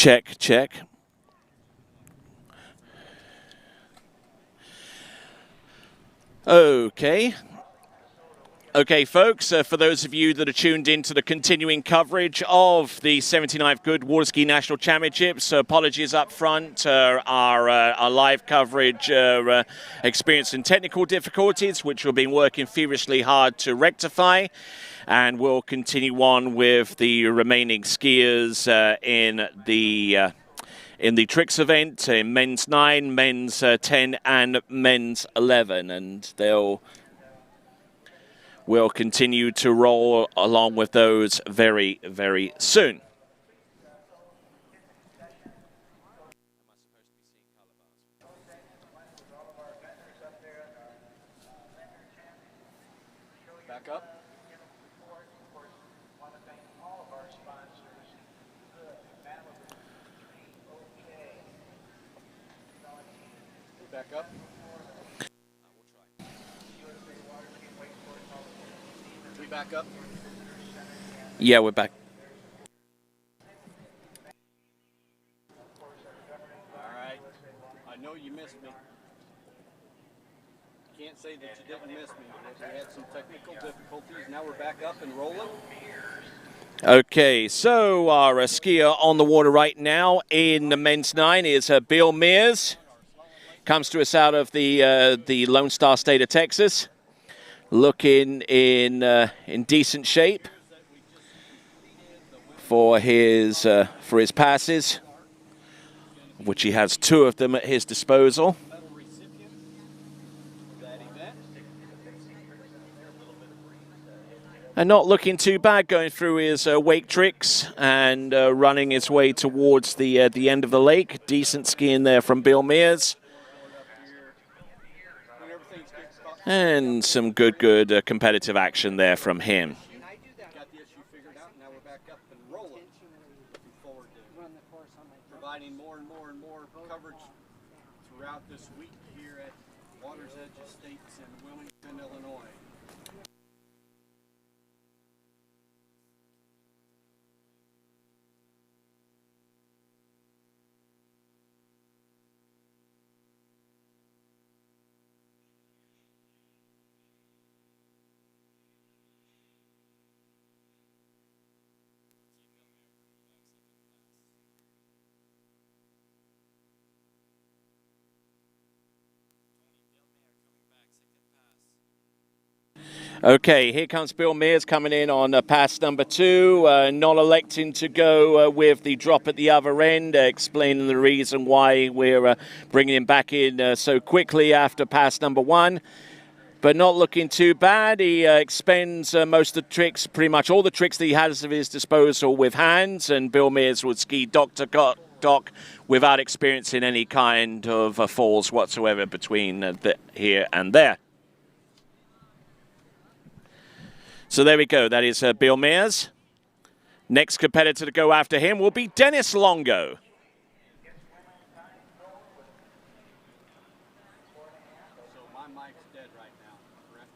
Check, check. Okay. Okay, folks, for those of you that are tuned into the continuing coverage of the 79th Goode Waterski National Championships, apologies up front. Our live coverage experiencing technical difficulties, which we've been working feverishly hard to rectify. And we'll continue on with the remaining skiers in the tricks event, in men's 9, men's 10, and men's 11. And we'll continue to roll along with those very, very soon. Back up. Back up. We back up. Yeah, we're back. All right. I know you missed me. Can't say that you didn't miss me. We had some technical difficulties. Now we're back up and rolling. Okay, so our skier on the water right now in the men's 9 is Bill Mears. Comes to us out of the Lone Star State of Texas, looking in decent shape for his passes, which he has 2 of them at his disposal. And not looking too bad, going through his wake tricks and running his way towards the end of the lake. Decent skiing there from Bill Mears. And some good competitive action there from him. Got the issue figured out. Now we're back up and rolling. Looking forward to providing more and more coverage throughout this week here at Water's Edge Estates in Wilmington, Illinois. Okay, here comes Bill Mears coming in on pass number 2, not electing to go with the drop at the other end, explaining the reason why we're bringing him back in so quickly after pass number 1. But not looking too bad. He expends most of the tricks, pretty much all the tricks that he has at his disposal with hands, and Bill Mears would ski dock to dock without experiencing any kind of falls whatsoever between here and there. So there we go. That is Bill Mears. Next competitor to go after him will be Dennis Longo. So my mic's dead right now, correct?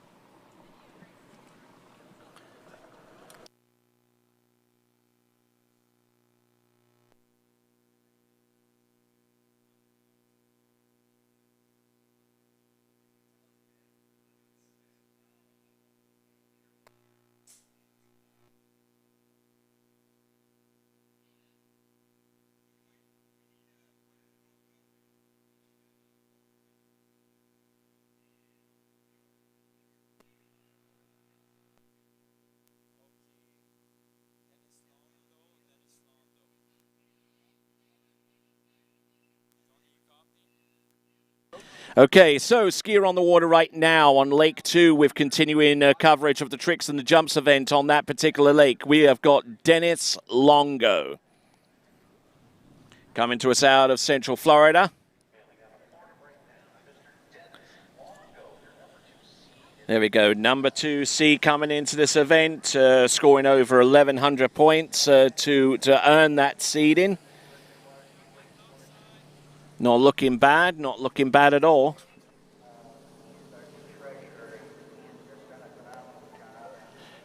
Okay, so skier on the water right now on Lake 2 with continuing coverage of the tricks and the jumps event on that particular lake. We have got Dennis Longo coming to us out of Central Florida. There we go, number 2C coming into this event, scoring over 1,100 points to earn that seeding. Not looking bad at all.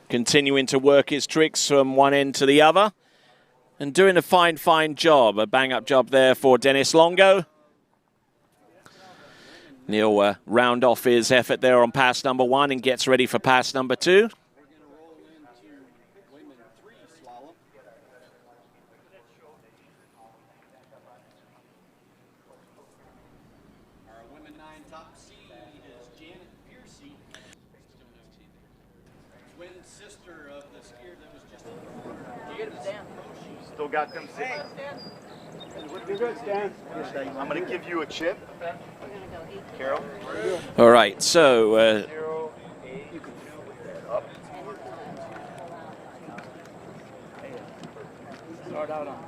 Continuing to work his tricks from one end to the other. And doing a fine job, a bang-up job there for Dennis Longo. He'll round off his effort there on pass number 1 and gets ready for pass number 2. Still got them six. You're good, Stan. I'm going to give you a chip. Carol. All right, so... You can flip that up. Start out on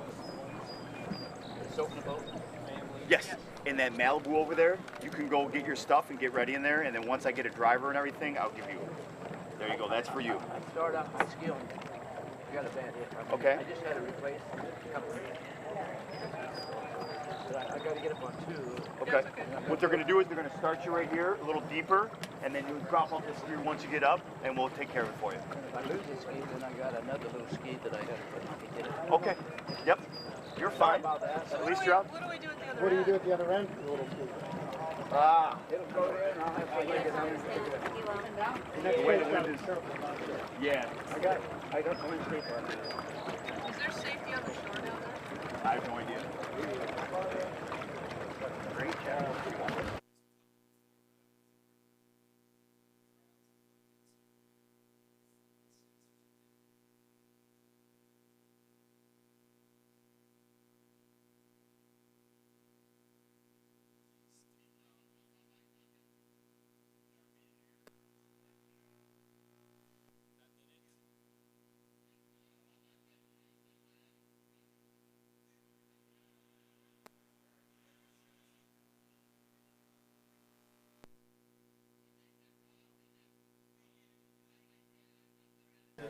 soap in the boat. Yes, in that Malibu over there, you can go get your stuff and get ready in there, and then once I get a driver and everything, I'll give you. There you go, that's for you. Start out with skill. You got a bad hit. Okay. I just had to replace a couple of hits. I got to get up on 2. Okay. What they're going to do is they're going to start you right here, a little deeper, and then you drop off this gear once you get up, and we'll take care of it for you. If I lose this ski, then I got another little ski that I got to put on to get it. Okay. Yep. You're fine. About that. At least you're out. What do we do at the other end? What do you do at the other end? The little ski. It'll go there, and I'll have to lay it down. The way the wind is. Yeah. I got the wind shape on it. Is there safety on the shore down there? I have no idea. Great job.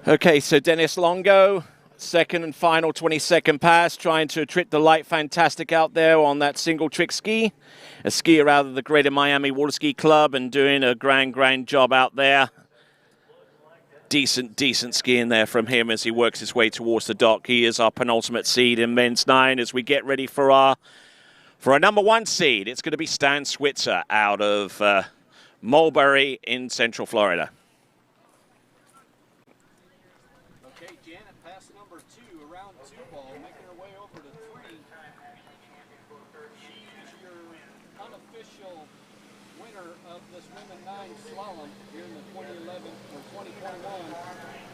Okay, so Dennis Longo, second and final 22nd pass, trying to trick the light fantastic out there on that single trick ski. A skier out of the Greater Miami Waterski Club and doing a grand job out there. Decent skiing there from him as he works his way towards the dock. He is our penultimate seed in men's 9 as we get ready for our number 1 seed. It's going to be Stan Switzer out of Mulberry in Central Florida.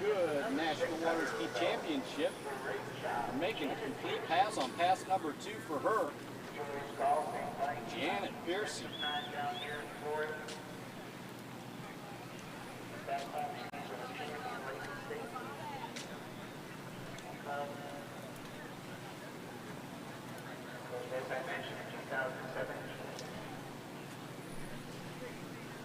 Goode National Waterski Championship. Making a complete pass on pass number 2 for her. Janet Piercy.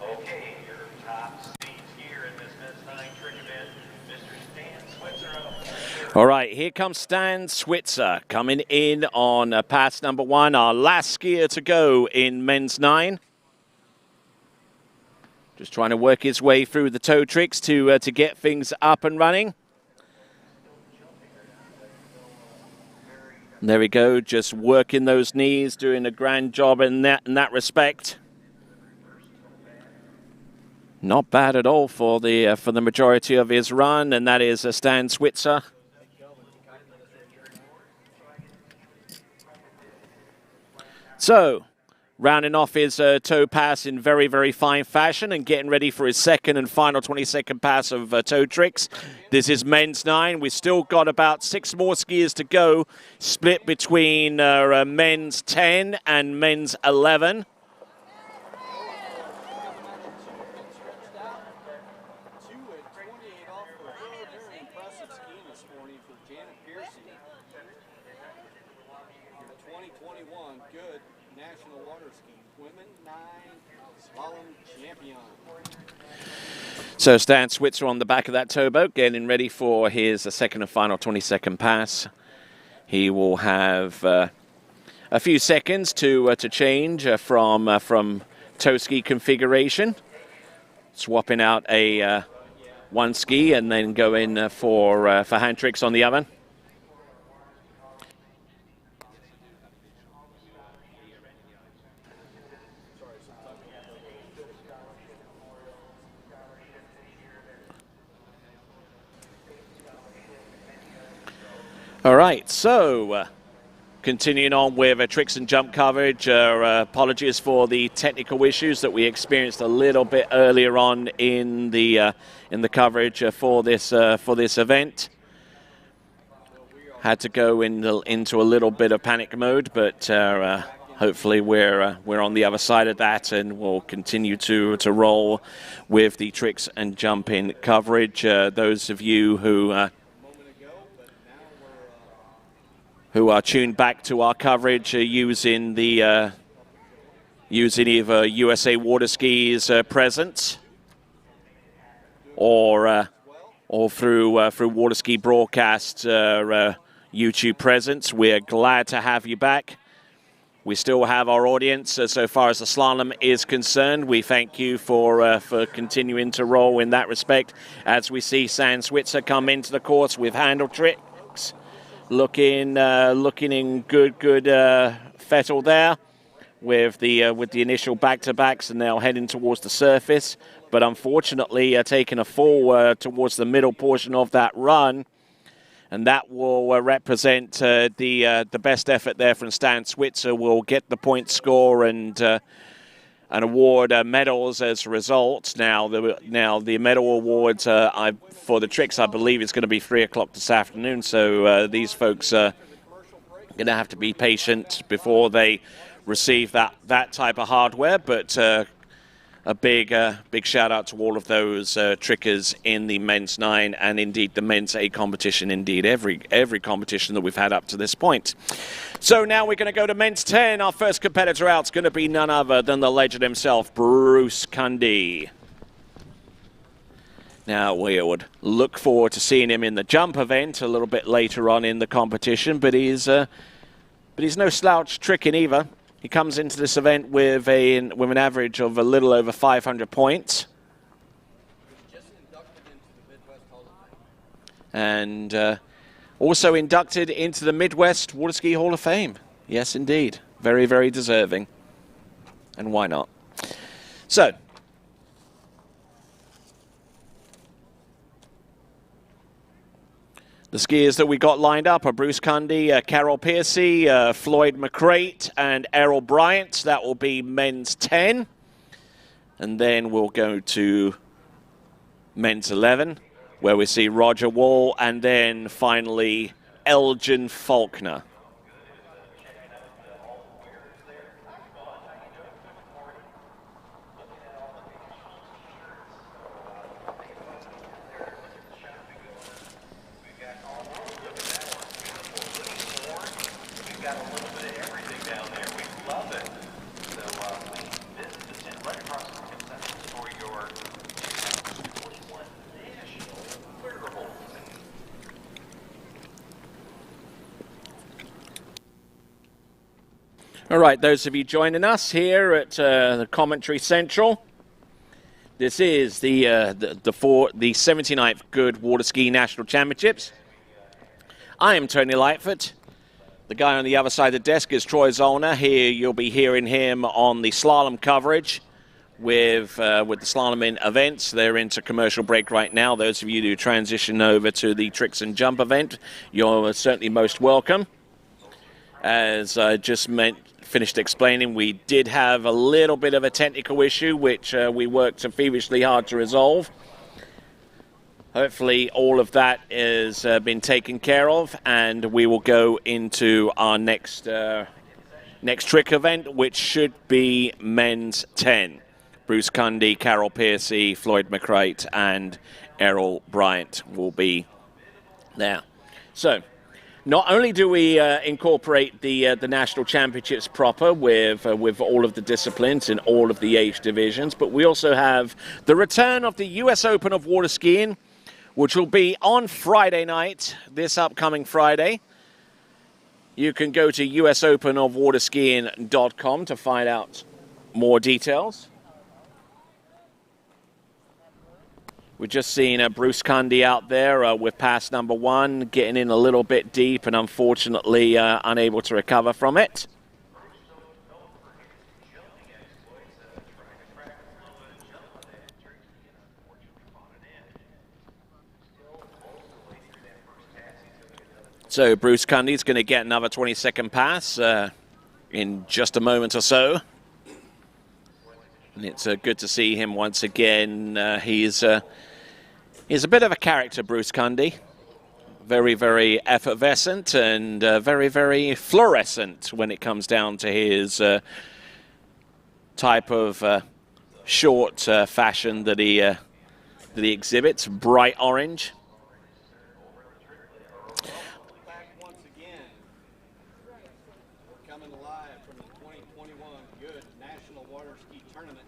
Okay, your top seeds here in this men's 9 trick event, Mr. Stan Switzer. All right, here comes Stan Switzer coming in on pass number 1, our last skier to go in men's 9. Just trying to work his way through the toe tricks to get things up and running. And there we go, just working those knees, doing a grand job in that respect. Not bad at all for the majority of his run, and that is Stan Switzer. So, rounding off his toe pass in very fine fashion and getting ready for his second and final 22nd pass of toe tricks. This is men's 9. We've still got about 6 more skiers to go, split between men's 10 and men's 11. Goode National Waterski Women 9 Slalom Champion. So Stan Switzer on the back of that towboat, getting ready for his second and final 22nd pass. He will have a few seconds to change from toe ski configuration, swapping out a one ski and then go in for hand tricks on the other. All right, so continuing on with tricks and jump coverage. Apologies for the technical issues that we experienced a little bit earlier on in the coverage for this event. Had to go into a little bit of panic mode, but hopefully we're on the other side of that, and we'll continue to roll with the tricks and jumping coverage. Those of you who are tuned back to our coverage using either USA Waterski's presence or through Waterski Broadcast YouTube presence. We're glad to have you back. We still have our audience so far as the slalom is concerned. We thank you for continuing to roll in that respect. As we see Stan Switzer come into the course with handle tricks, looking in good fettle there with the initial back-to-backs, and now heading towards the surface. But unfortunately, taking a fall towards the middle portion of that run. And that will represent the best effort there from Stan Switzer. Will get the point score and award medals as a result. Now the medal awards for the tricks, I believe, is going to be 3 o'clock this afternoon. So these folks are going to have to be patient before they receive that type of hardware. But a big shout out to all of those trickers in the men's 9 and indeed the men's 8 competition, indeed every competition that we've had up to this point. So now we're going to go to men's 10. Our first competitor out is going to be none other than the legend himself, Bruce Cundy. Now we would look forward to seeing him in the jump event a little bit later on in the competition, but he's no slouch tricking either. He comes into this event with an average of a little over 500 points. Just inducted into the Midwest Hall of Fame. And also inducted into the Midwest Waterski Hall of Fame. Yes, indeed. Very, very deserving. And why not? So, the skiers that we got lined up are Bruce Cundy, Carol Piercy, Floyd McCrate, and Errol Bryant. That will be men's 10. And then we'll go to men's 11, where we see Roger Wall, and then finally Elgin Faulkner. All right, those of you joining us here at the Commentary Central, this is the 79th Goode Waterski National Championships. I am Tony Lightfoot. The guy on the other side of the desk is Troy Zollner. Here you'll be hearing him on the slalom coverage with the slalom in events. They're into commercial break right now. Those of you who transition over to the tricks and jump event, you're certainly most welcome. As I just finished explaining, we did have a little bit of a technical issue, which we worked feverishly hard to resolve. Hopefully all of that has been taken care of, and we will go into our next trick event, which should be men's 10. Bruce Cundy, Carol Piercy, Floyd McCrate, and Errol Bryant will be there. So, not only do we incorporate the national championships proper with all of the disciplines in all of the age divisions, but we also have the return of the US Open of Water Skiing, which will be on Friday night, this upcoming Friday. You can go to usopenofwaterskiing.com to find out more details. We're just seeing Bruce Cundy out there with pass number 1, getting in a little bit deep and unfortunately unable to recover from it. So Bruce Cundy's going to get another 20-second pass in just a moment or so. And it's good to see him once again. He's a bit of a character, Bruce Cundy. Very, very effervescent and very, very fluorescent when it comes down to his type of short fashion that he exhibits. Bright orange. Back once again. We're coming live from the 2021 Goode National Waterski Tournament.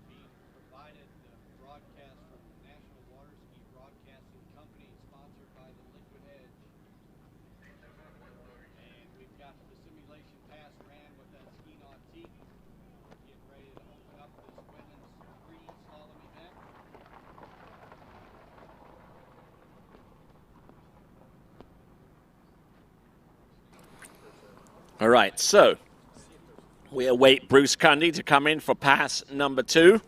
Being provided the broadcast from the National Waterski Broadcasting Company, sponsored by the Liquid Edge. And we've got the simulation pass ran with that ski nautique. Getting ready to open up this women's free slalom event. All right, so we await Bruce Cundy to come in for pass number 2.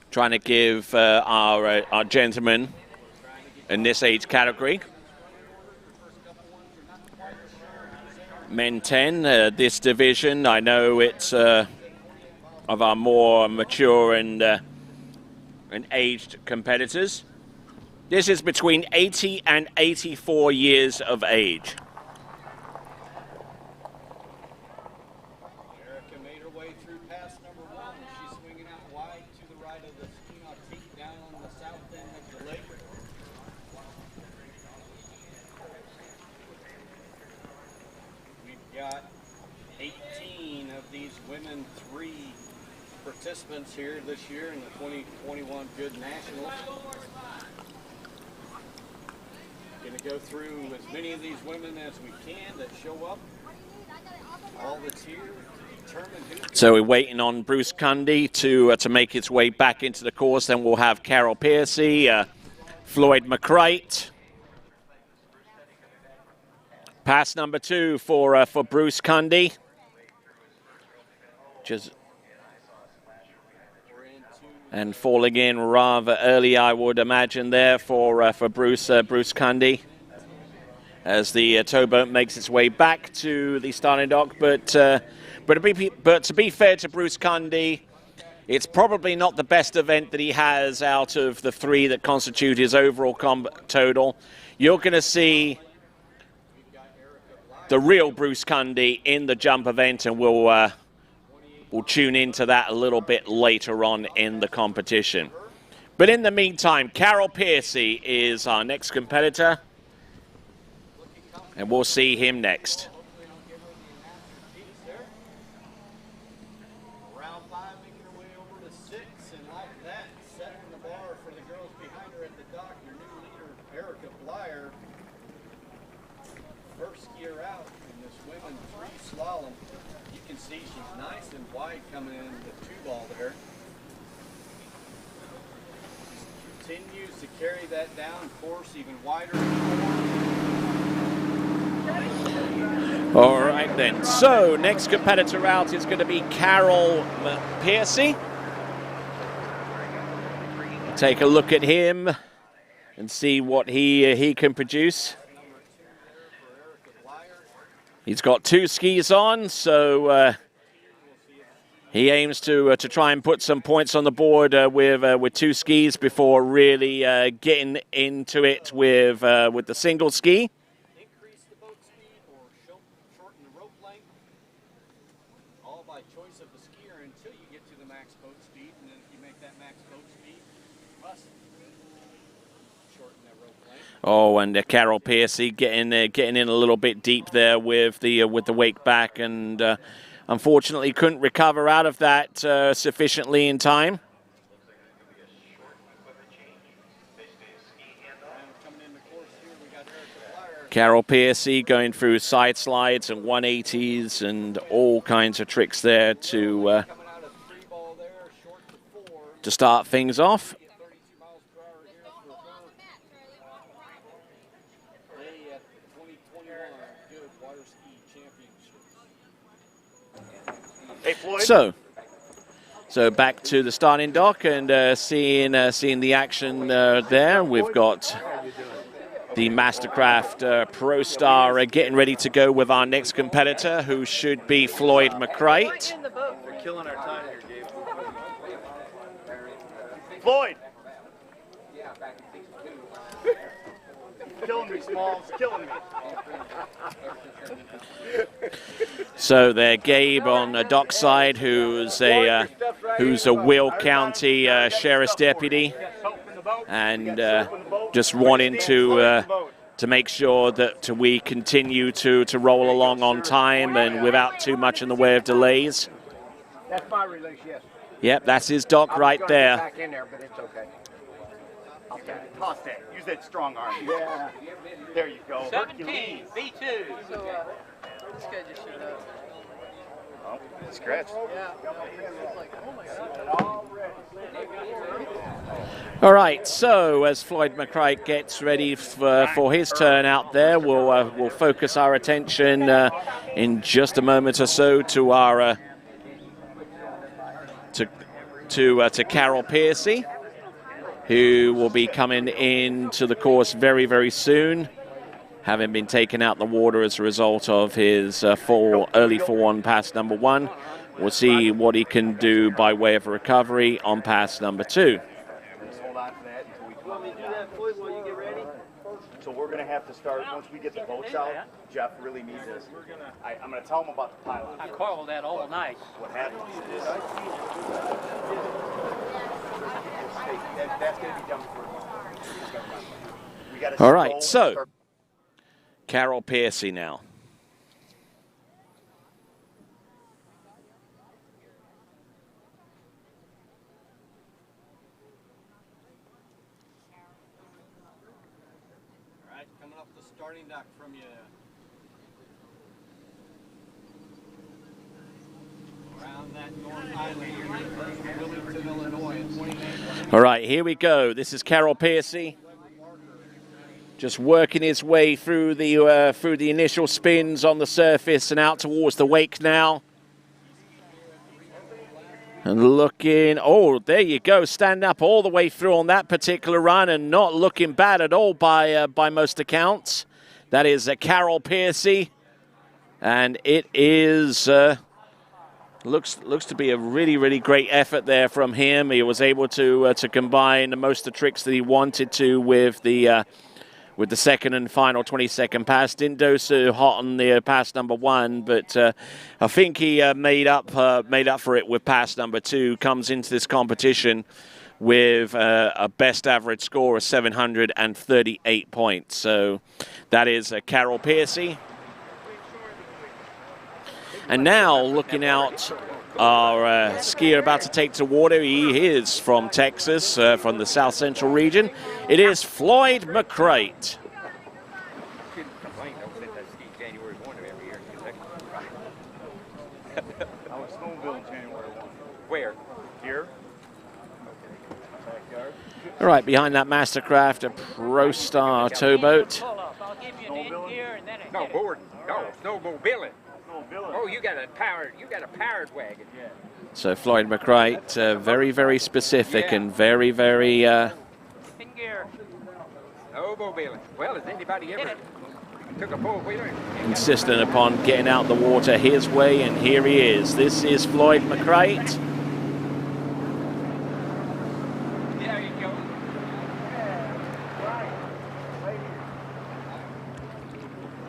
Trying to give our gentlemen in this age category. Men 10, this division, I know it's of our more mature and aged competitors. This is between 80 and 84 years of age. Erica made her way through pass number 1. She's swinging out wide to the right of the ski nautique down on the south end of the lake. We've got 18 of these women 3 participants here this year in the 2021 Goode Nationals. Going to go through as many of these women as we can that show up. All that's here to determine who. So we're waiting on Bruce Cundy to make his way back into the course. Then we'll have Carol Piercy, Floyd McCrite. Pass number 2 for Bruce Cundy. And falling in rather early, I would imagine, there for Bruce Cundy, as the towboat makes its way back to the starting dock. But to be fair to Bruce Cundy, it's probably not the best event that he has out of the 3 that constitute his overall total. You're going to see the real Bruce Cundy in the jump event, and we'll tune into that a little bit later on in the competition. But in the meantime, Carol Piercy is our next competitor, and we'll see him next. Round 5 making her way over to 6, and like that, setting the bar for the girls behind her at the dock. Your new leader, Erica Blyer, first skier out in this women's 3 slalom. You can see she's nice and wide coming in the 2-ball there. Continues to carry that down course even wider. All right then, so next competitor out is going to be Carol Piercy. Take a look at him and see what he can produce. He's got 2 skis on, so he aims to try and put some points on the board with 2 skis before really getting into it with the single ski. Increase the boat speed or shorten the rope length, all by choice of the skier until you get to the max boat speed, and then if you make that max boat speed, you must shorten that rope length. Oh, and Carol Piercy getting in a little bit deep there with the wake back, and unfortunately couldn't recover out of that sufficiently in time. Carol Piercy going through side slides and 180s and all kinds of tricks there to start things off. Hey, Floyd. So back to the starting dock and seeing the action there. We've got the Mastercraft Pro Star getting ready to go with our next competitor, who should be Floyd McCrite. They're killing our time here, Gabe. Floyd! Killing me, Smalls, killing me. So there, Gabe on the dockside, who's a Will County Sheriff's deputy, and just wanting to make sure that we continue to roll along on time and without too much in the way of delays. That's my release, yes. Yep, that's his dock right there. Back in there, but it's okay. Toss that. Use that strong arm. Yeah. There you go. 17, B2. So, this guy just showed up. Oh, scratch. Yeah. Like, oh my God. All right, so as Floyd McCrite gets ready for his turn out there, we'll focus our attention in just a moment or so to our to Carol Piercy, who will be coming into the course very, very soon, having been taken out the water as a result of his early 4-1 pass number 1. We'll see what he can do by way of a recovery on pass number 2. Just hold on to that until we come. Do that, Floyd, while you get ready. So we're going to have to start, once we get the boats out, Jeff really needs this. I'm going to tell him about the pylon. I coiled that all night. What happens is, that's going to be done for All right, so Carol Piercy now. All right, coming up the starting dock from you. Around that North Island here, Billington, Illinois, at 29. All right, here we go. This is Carol Piercy, just working his way through the initial spins on the surface and out towards the wake now. And looking, oh, there you go, standing up all the way through on that particular run and not looking bad at all by most accounts. That is Carol Piercy, and it is looks to be a really, really great effort there from him. He was able to combine most of the tricks that he wanted to with the second and final 20-second pass. Didn't do so hot on the pass number 1, but I think he made up for it with pass number 2. Comes into this competition with a best average score of 738 points. So that is Carol Piercy. And now looking out, our skier about to take to water. He is from Texas, from the South Central region. It is Floyd McCrite. I was snowmobile in January 1. Where? Here. All right, behind that Mastercraft, a Pro Star towboat. I'll give you an in here and then a No boarding. No, snowmobiling. Snowmobiling. Oh, you got a powered wagon. Yeah. So Floyd McCrite, very, very specific and very, very in gear. Snowmobiling. Well, has anybody ever took a four-wheeler? insistent upon getting out the water his way, and here he is. This is Floyd McCrite. There you go.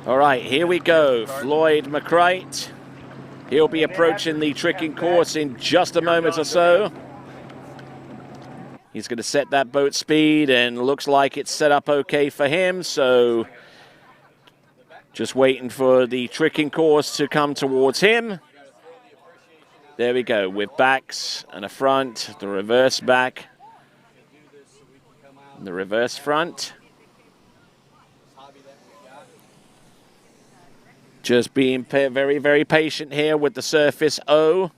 All right, here we go. Floyd McCrite. He'll be approaching the tricking course in just a moment or so. He's going to set that boat speed, and looks like it's set up okay for him. So just waiting for the tricking course to come towards him. There we go, with backs and a front, the reverse back, and the reverse front. Just being very, very patient here with the surface O.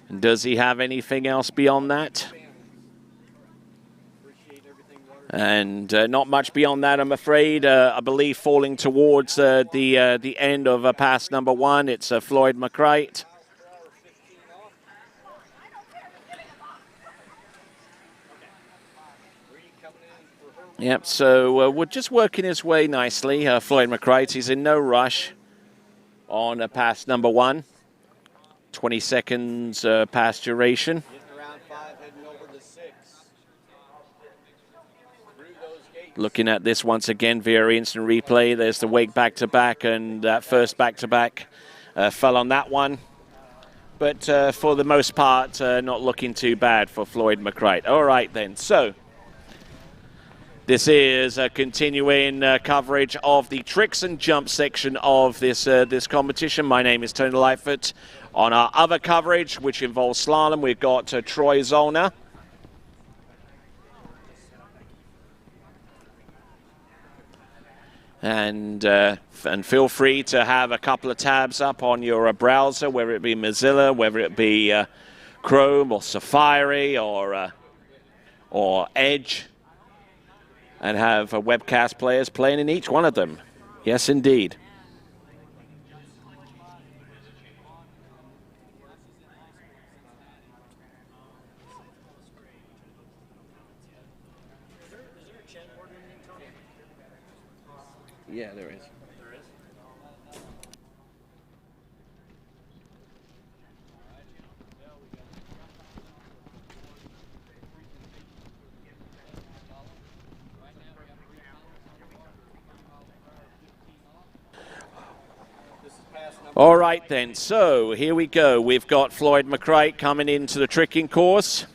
And does he have anything else beyond that? And not much beyond that, I'm afraid. I believe falling towards the end of pass number 1, it's Floyd McCrite. Yep, so we're just working his way nicely. Floyd McCreight, he's in no rush on pass number 1. 20 seconds pass duration. Getting around 5, heading over to 6. Through those gates. Looking at this once again via instant replay. There's the wake back-to-back, and that first back-to-back fell on that one. But for the most part, not looking too bad for Floyd McCreight. All right, then. So this is a continuing coverage of the tricks and jumps section of this competition. My name is Tony Lightfoot. On our other coverage, which involves slalom, we've got Troy Zollner. And feel free to have a couple of tabs up on your browser, whether it be Mozilla, whether it be Chrome or Safari or Edge, and have webcast players playing in each one of them. Yes, indeed. Yeah, there is. All right, then. So here we go. We've got Floyd McCreight coming into the tricking course.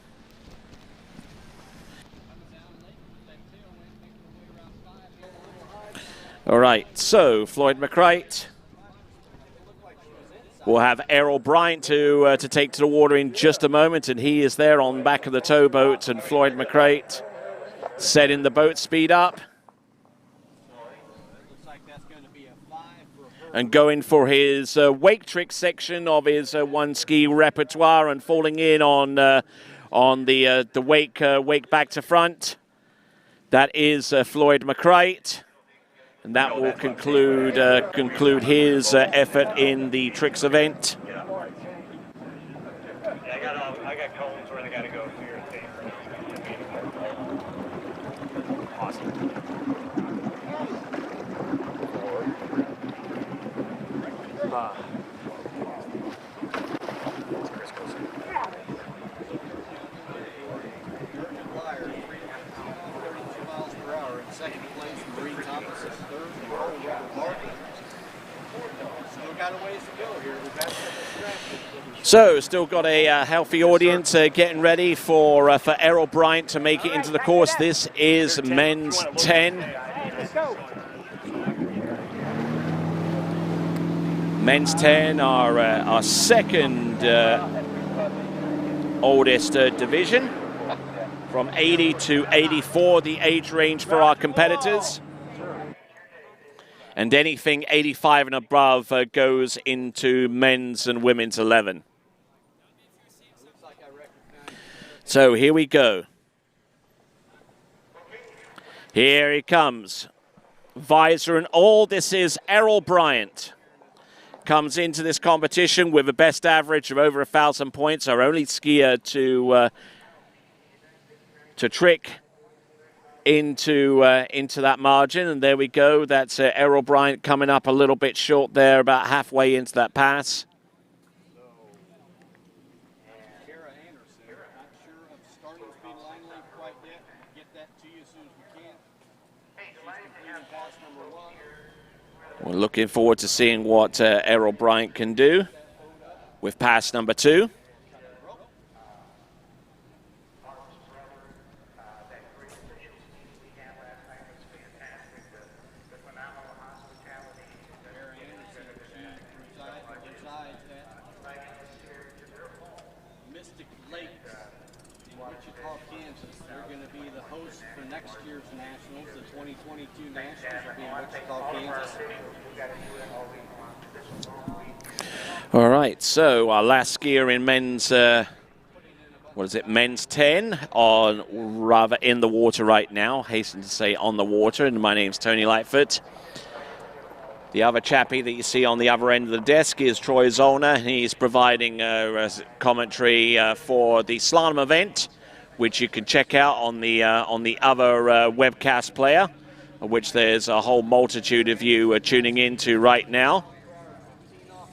All right, so Floyd McCreight. We'll have Errol Bryant to take to the water in just a moment, and he is there on the back of the towboat, and Floyd McCreight setting the boat speed up. And going for his wake trick section of his one ski repertoire and falling in on the wake back to front. That is Floyd McCreight. And that will conclude his effort in the tricks event. I got cones where they got to go here. Awesome. So, still got a healthy audience getting ready for Errol Bryant to make it into the course. This is men's 10. Men's 10 are our second oldest division. From 80 to 84, the age range for our competitors. And anything 85 and above goes into men's and women's 11. So here we go. Here he comes. Visor and all. This is Errol Bryant. Comes into this competition with a best average of over 1,000 points. Our only skier to trick into that margin. And there we go. That's Errol Bryant coming up a little bit short there, about halfway into that pass. We're looking forward to seeing what Errol Bryant can do with pass number 2. All right, so our last skier in men's, men's 10, rather in the water right now. Hasten to say on the water, and my name's Tony Lightfoot. The other chappie that you see on the other end of the desk is Troy Zollner. He's providing commentary for the slalom event, which you can check out on the other webcast player, of which there's a whole multitude of you tuning into right now.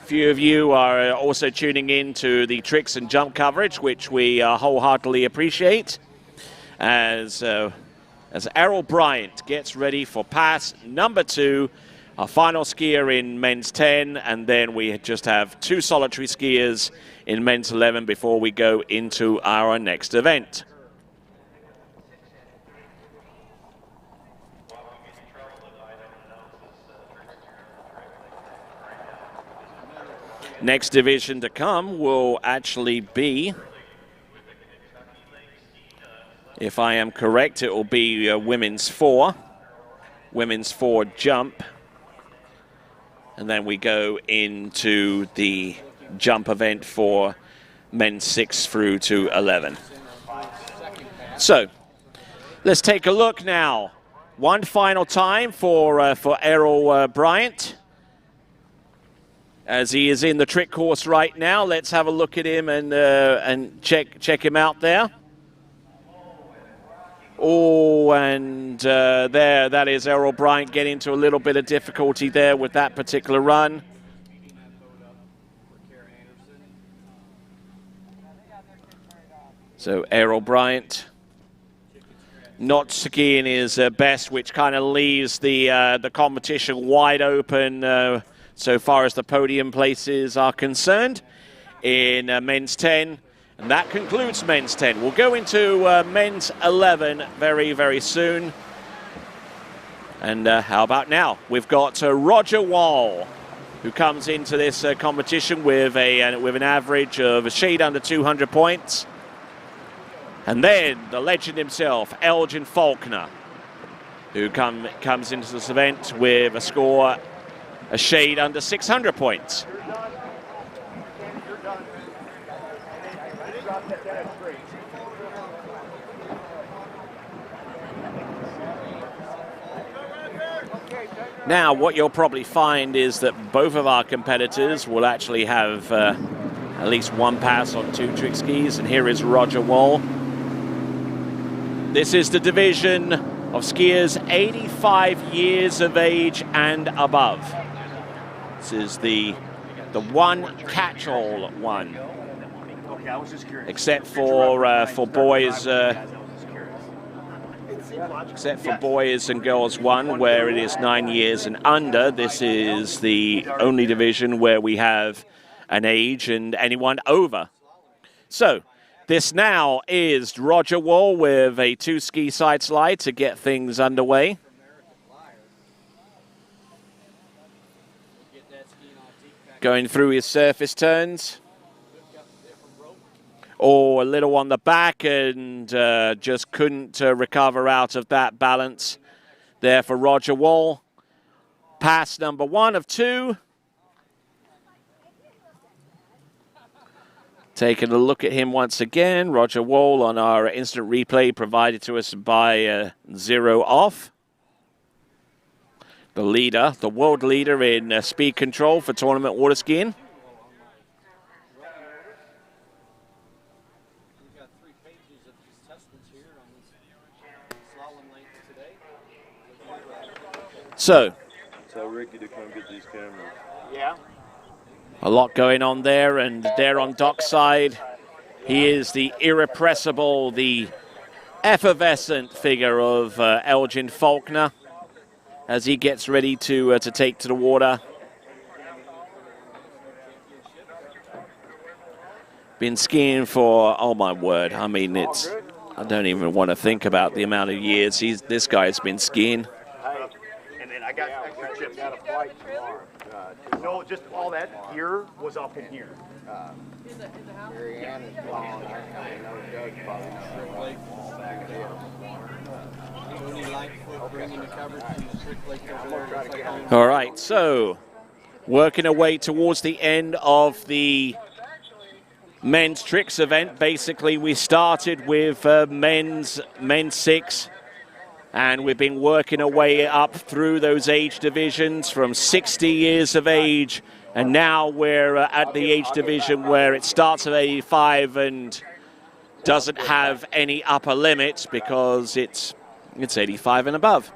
A few of you are also tuning in to the tricks and jump coverage, which we wholeheartedly appreciate, as Errol Bryant gets ready for pass number 2, our final skier in men's 10, and then we just have 2 solitary skiers in men's 11 before we go into our next event. Next division to come will actually be, if I am correct, it will be women's 4 jump. And then we go into the jump event for men's 6 through to 11. So let's take a look now. One final time for Errol Bryant, as he is in the trick course right now. Let's have a look at him and check him out there. Oh, and there, that is Errol Bryant getting into a little bit of difficulty there with that particular run. So Errol Bryant not skiing his best, which kind of leaves the competition wide open so far as the podium places are concerned in men's 10. And that concludes men's 10. We'll go into men's 11 very, very soon. And how about now? We've got Roger Wall, who comes into this competition with an average of a shade under 200 points. And then the legend himself, Elgin Faulkner, who comes into this event with a score a shade under 600 points. Now, what you'll probably find is that both of our competitors will actually have at least one pass on 2 trick skis, and here is Roger Wall. This is the division of skiers 85 years of age and above. This is the one catch-all one, except for boys. Except for boys and girls 1, where it is 9 years and under. This is the only division where we have an age and anyone over. So this now is Roger Wall with a 2-ski side slide to get things underway. Going through his surface turns. Oh, a little on the back, and just couldn't recover out of that balance there for Roger Wall. Pass number 1 of 2. Taking a look at him once again. Roger Wall on our instant replay provided to us by 0 off. The leader, the world leader in speed control for tournament water skiing. So, tell Ricky to come get these cameras. Yeah. A lot going on there, and there on dockside, he is the irrepressible, the effervescent figure of Elgin Faulkner as he gets ready to take to the water. Been skiing for, oh my word, I mean, I don't even want to think about the amount of years this guy's been skiing. I got extra chips. No, just all that gear was up in here. Marianne is gone. I know Doug's probably All right, so working our way towards the end of the men's tricks event. Basically, we started with men's 6. And we've been working our way up through those age divisions from 60 years of age. And now we're at the age division where it starts at 85 and doesn't have any upper limits because it's 85 and above.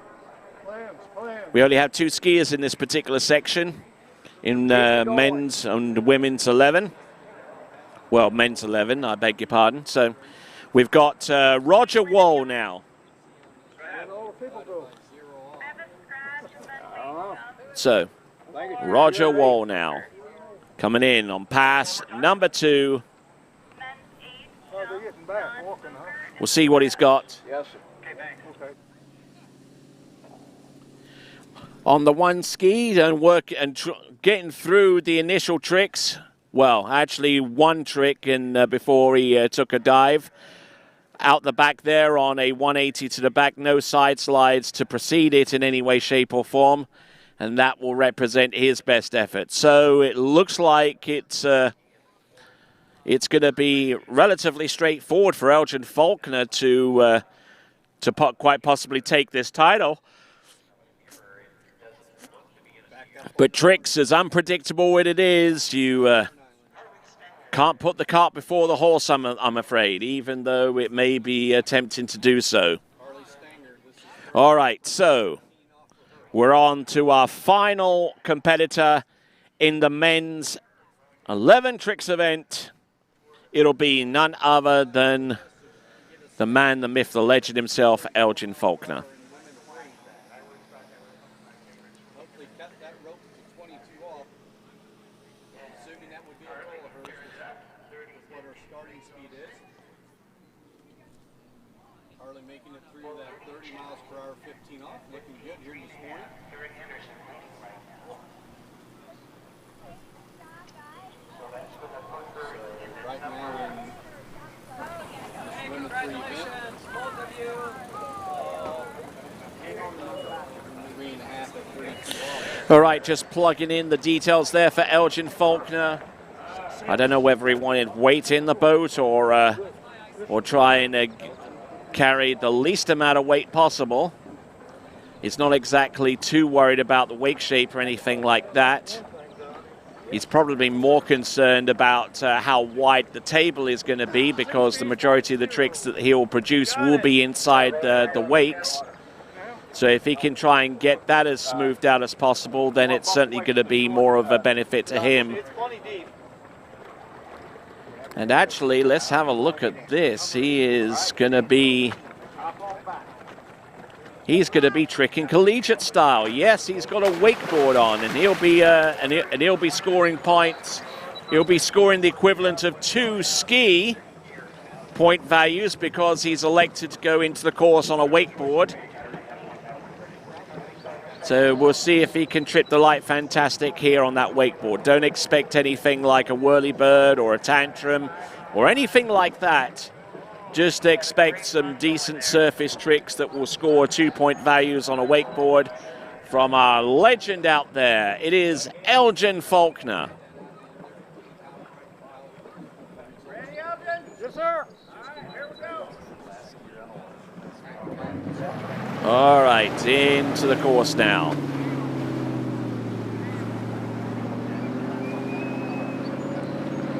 We only have 2 skiers in this particular section in men's and women's 11. Well, men's 11, I beg your pardon. So we've got Roger Wall now. So Roger Wall now coming in on pass number 2. We'll see what he's got. Yes, sir. Okay. On the one ski and getting through the initial tricks. Well, actually one trick before he took a dive. Out the back there on a 180 to the back, no side slides to precede it in any way, shape or form. And that will represent his best effort. So it looks like it's going to be relatively straightforward for Elgin Faulkner to quite possibly take this title. But tricks, as unpredictable as it is, you can't put the cart before the horse, I'm afraid, even though it may be tempting to do so. All right, so we're on to our final competitor in the men's 11 tricks event. It'll be none other than the man, the myth, the legend himself, Elgin Faulkner. Hopefully cut that rope to 22 off. Assuming that would be a goal of hers with what her starting speed is. Harley making it through that 30 miles per hour, 15 off. Looking good here this morning. So right now in this women's free event. 3.5 at 32 off. All right, just plugging in the details there for Elgin Faulkner. I don't know whether he wanted weight in the boat or try and carry the least amount of weight possible. He's not exactly too worried about the wake shape or anything like that. He's probably more concerned about how wide the table is going to be, because the majority of the tricks that he will produce will be inside the wakes. So if he can try and get that as smoothed out as possible, then it's certainly going to be more of a benefit to him. And actually, let's have a look at this. He's going to be tricking collegiate style. Yes, he's got a wakeboard on, and he'll be scoring points. He'll be scoring the equivalent of 2 ski point values because he's elected to go into the course on a wakeboard. So we'll see if he can trip the light fantastic here on that wakeboard. Don't expect anything like a whirly bird or a tantrum or anything like that. Just expect some decent surface tricks that will score 2-point values on a wakeboard from our legend out there. It is Elgin Faulkner. Ready, Elgin? Yes, sir. All right, here we go. All right, into the course now.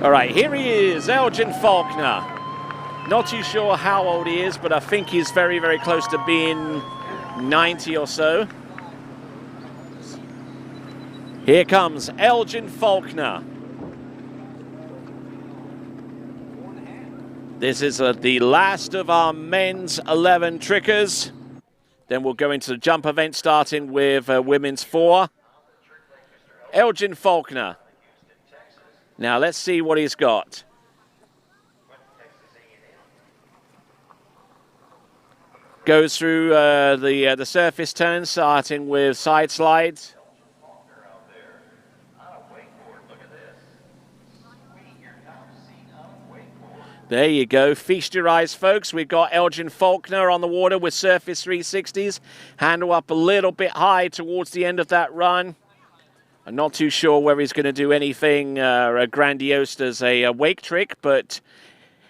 All right, here he is, Elgin Faulkner. Not too sure how old he is, but I think he's very, very close to being 90 or so. Here comes Elgin Faulkner. This is the last of our men's 11 trickers. Then we'll go into the jump event, starting with women's 4. Elgin Faulkner. Now let's see what he's got. Goes through the surface turns, starting with side slides. There you go. Feast your eyes, folks. We've got Elgin Faulkner on the water with surface 360s. Handle up a little bit high towards the end of that run. I'm not too sure whether he's going to do anything grandiose as a wake trick, but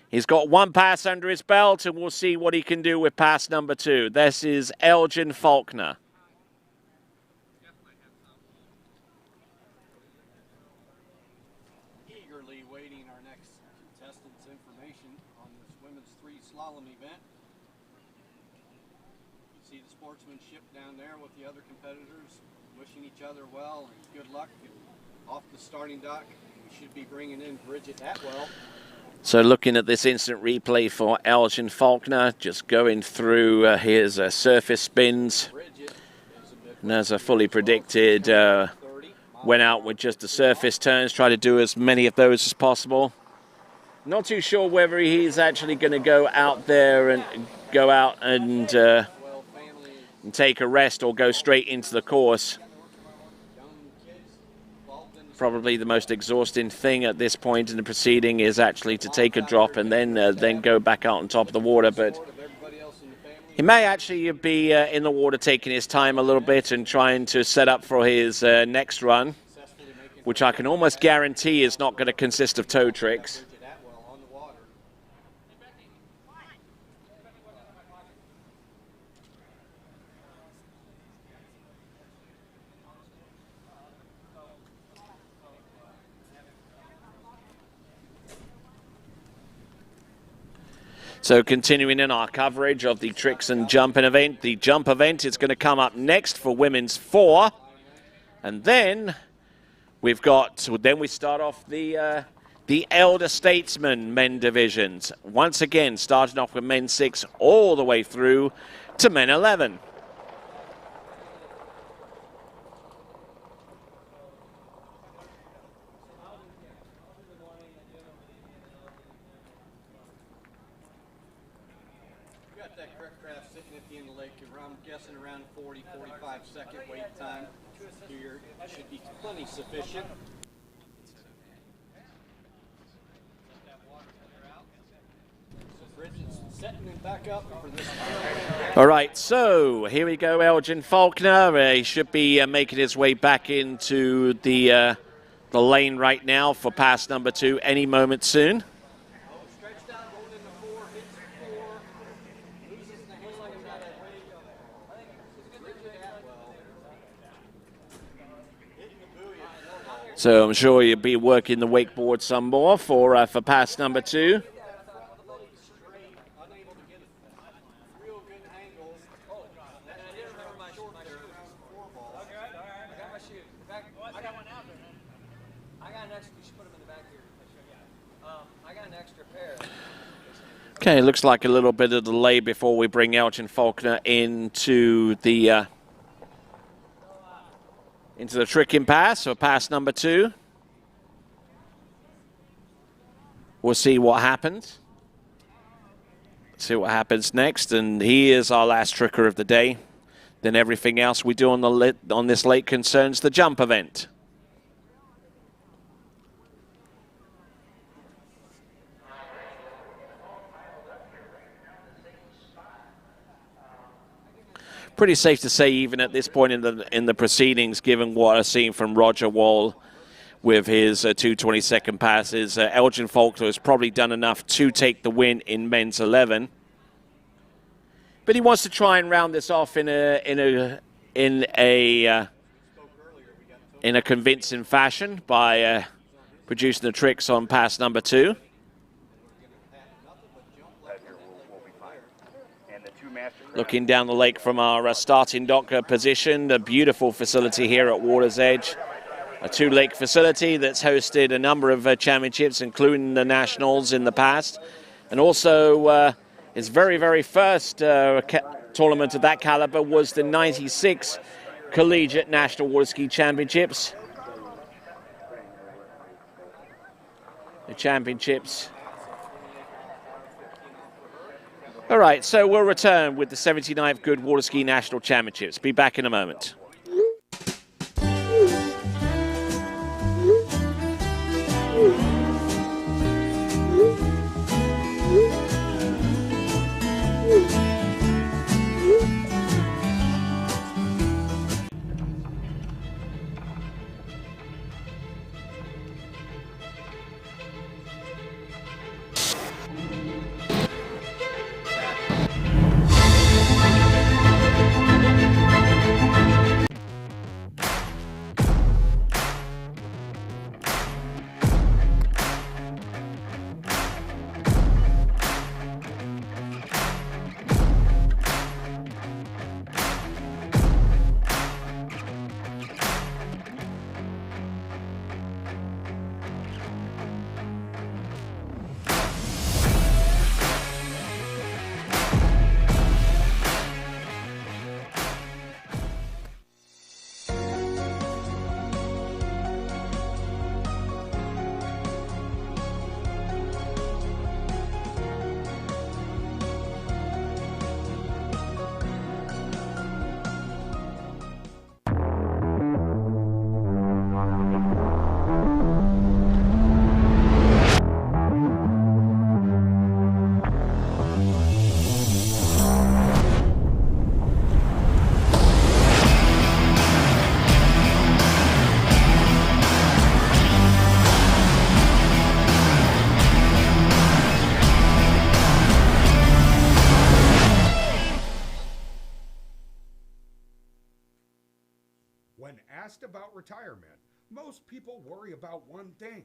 he's got 1 pass under his belt, and we'll see what he can do with pass number 2. This is Elgin Faulkner. Eagerly waiting our next contestant's information on this women's slalom event. You see the sportsmanship down there with the other competitors, wishing each other well and good luck. And off the starting dock, we should be bringing in Bridget Atwell. So looking at this instant replay for Elgin Faulkner, just going through his surface spins. And as I fully predicted, went out with just the surface turns, try to do as many of those as possible. Not too sure whether he's actually going to go out there and take a rest or go straight into the course. Probably the most exhausting thing at this point in the proceeding is actually to take a drop and then go back out on top of the water. But he may actually be in the water taking his time a little bit and trying to set up for his next run, which I can almost guarantee is not going to consist of toe tricks. So continuing in our coverage of the tricks and jumping event, the jump event is going to come up next for women's 4. And then we start off the elder statesmen men divisions. Once again, starting off with men 6 all the way through to men 11. Around 40-45 second wait time. Here should be plenty sufficient. So Bridget's setting him back up for this. All right, so here we go, Elgin Faulkner. He should be making his way back into the lane right now for pass number 2 any moment soon. So I'm sure you'll be working the wakeboard some more for pass number 2. Okay, looks like a little bit of delay before we bring Elgin Faulkner into the tricking pass, or pass number 2. We'll see what happens. See what happens next, and he is our last tricker of the day. Then everything else we do on this lake concerns the jump event. Pretty safe to say, even at this point in the proceedings, given what I've seen from Roger Wall with his 2:22 passes, Elgin Faulkner has probably done enough to take the win in men's 11. But he wants to try and round this off in a convincing fashion by producing the tricks on pass number 2. Looking down the lake from our starting dock position, a beautiful facility here at Water's Edge. A 2-lake facility that's hosted a number of championships, including the Nationals in the past. And also, its very, very first tournament of that caliber was the 96 Collegiate National Waterski Championships. The championships. All right, so we'll return with the 79th Goode Waterski National Championships. Be back in a moment. asked about retirement, most people worry about one thing.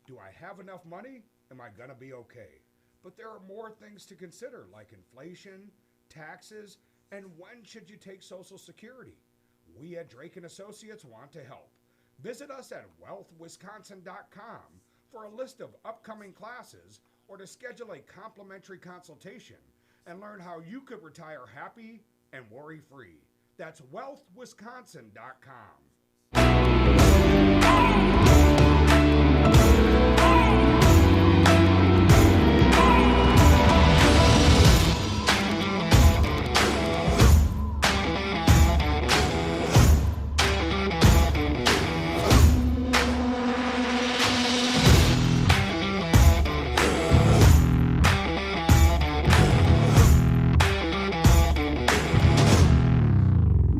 Do I have enough money? Am I going to be okay? But there are more things to consider, like inflation, taxes, and when should you take Social Security? We at Drake & Associates want to help. Visit us at wealthwisconsin.com for a list of upcoming classes or to schedule a complimentary consultation and learn how you could retire happy and worry-free. That's wealthwisconsin.com.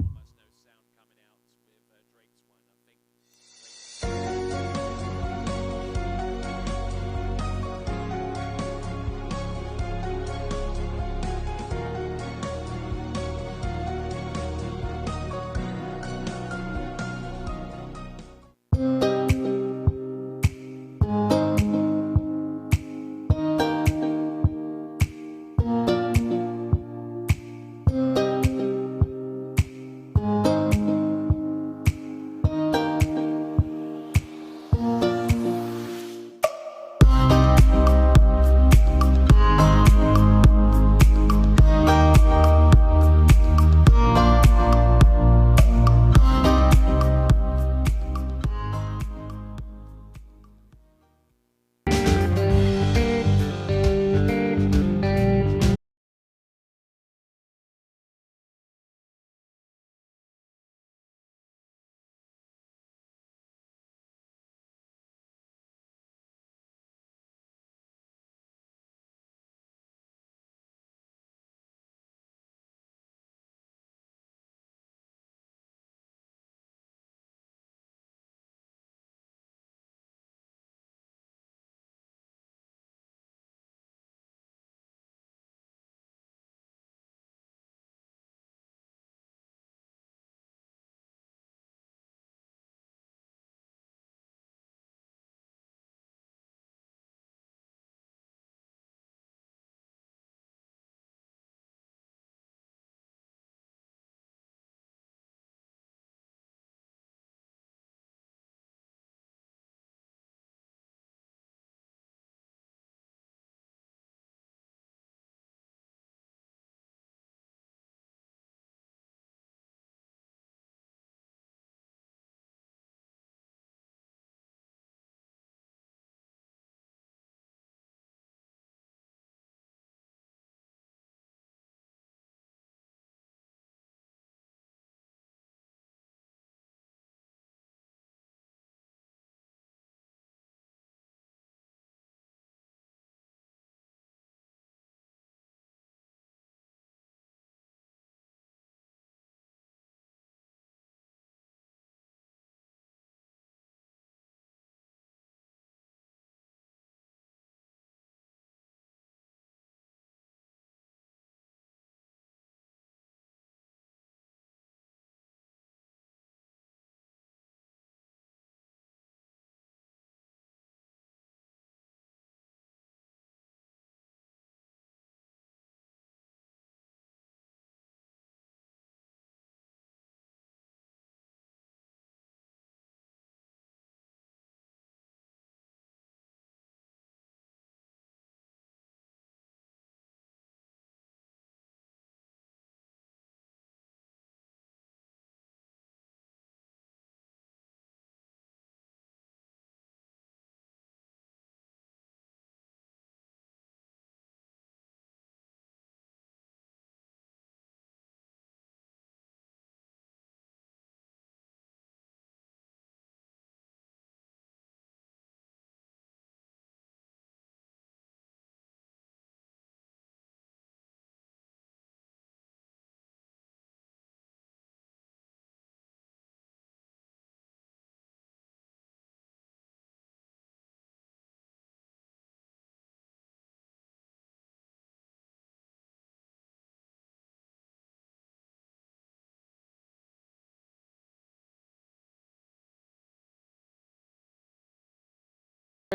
Almost no sound coming out with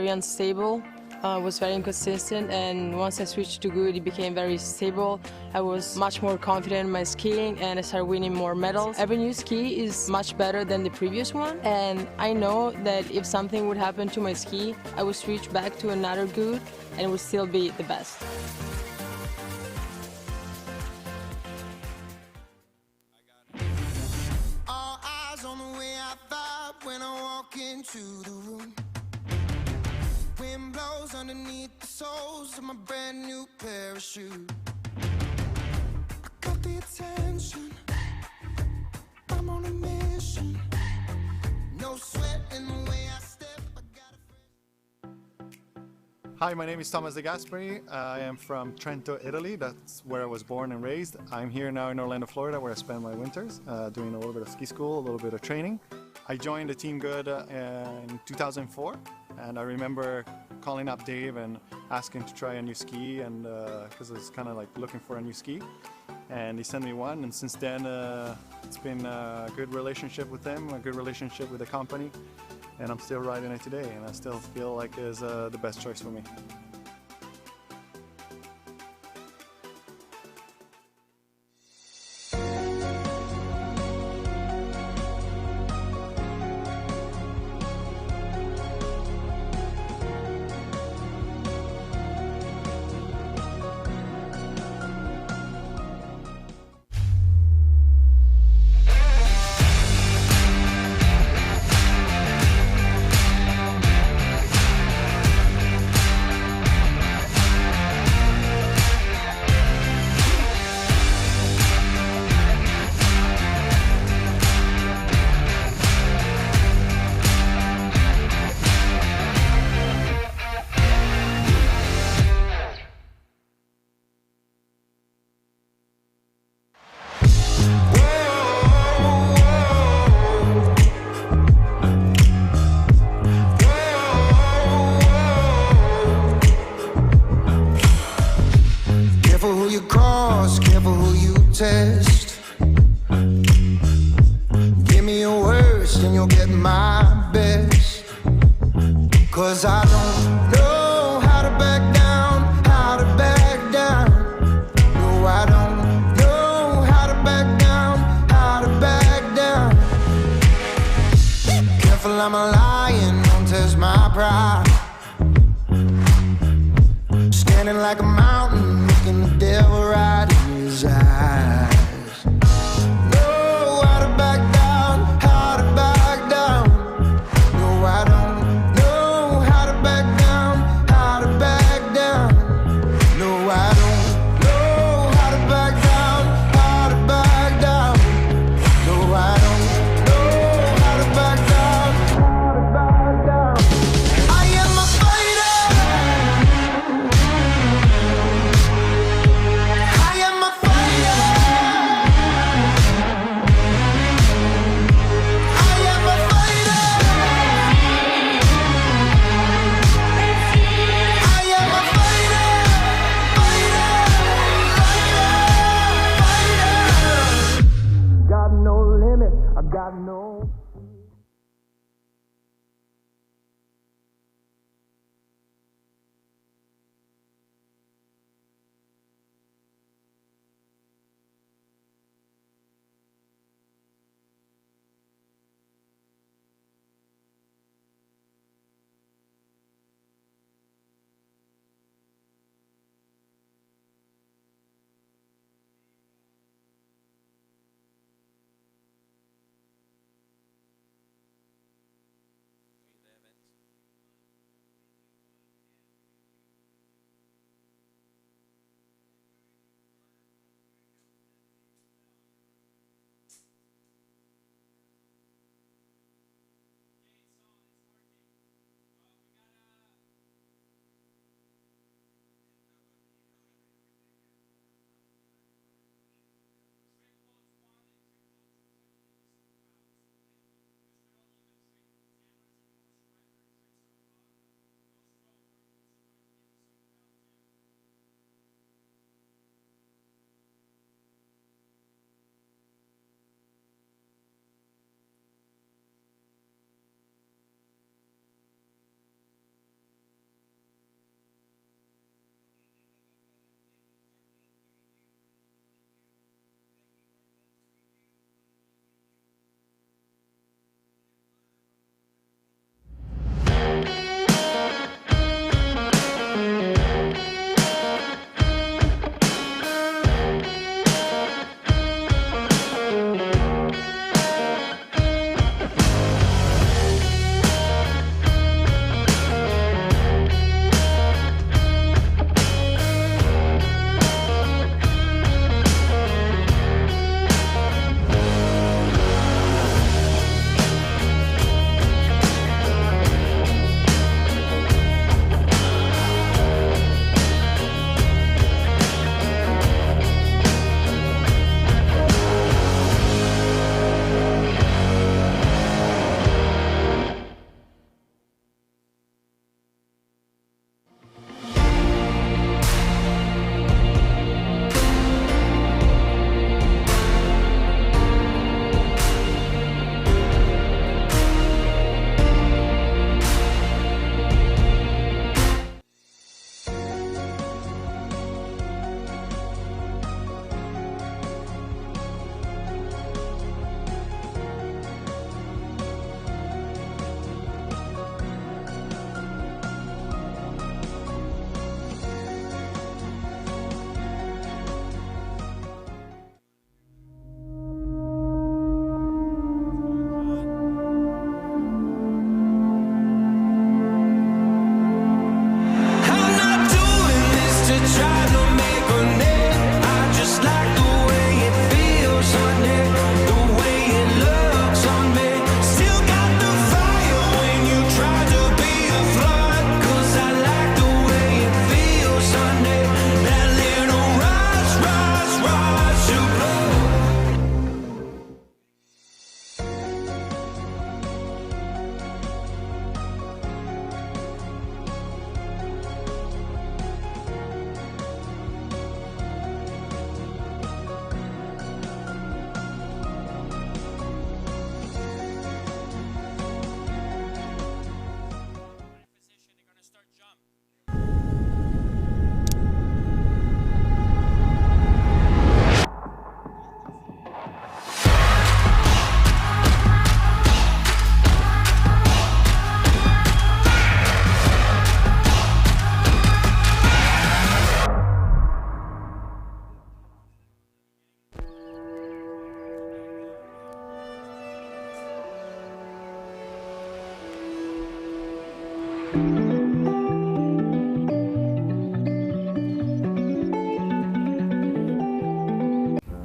Very unstable, was very inconsistent, and once I switched to Goode, it became very stable. I was much more confident in my skiing and I started winning more medals. Every new ski is much better than the previous one, and I know that if something would happen to my ski, I would switch back to another Goode and it would still be the best. All eyes on the way I vibe when I walk into the room. Wind blows underneath the soles of my brand new pair of shoes. I got the attention, I'm on a mission. No sweat in the way I step, I got a Hi, my name is Thomas De Gasperi. I am from Trento, Italy. That's where I was born and raised. I'm here now in Orlando, Florida, where I spend my winters, doing a little bit of ski school, a little bit of training. I joined the Team Goode in 2004, and I remember calling up Dave and asking to try a new ski, and because I was kind of like looking for a new ski, and he sent me one, and since then it's been a good relationship with him, a good relationship with the company, and I'm still riding it today, and I still feel like it's the best choice for me. Careful who you cross, careful who you test. Give me your worst and you'll get my best. 'Cause I don't know how to back down, how to back down. No, I don't know how to back down, how to back down. Careful, I'm a lion, don't test my pride. Standing like a mountain, looking the devil right in his eyes. Know how to back down, how to back down. No, I don't know how to back down, how to back down. No, I don't know how to back down, how to back down. No, I don't know how to back down, how to back down. I am a fighter. I am a fighter. I am a fighter. I am a fighter. Fighter. Got no limit. I got no.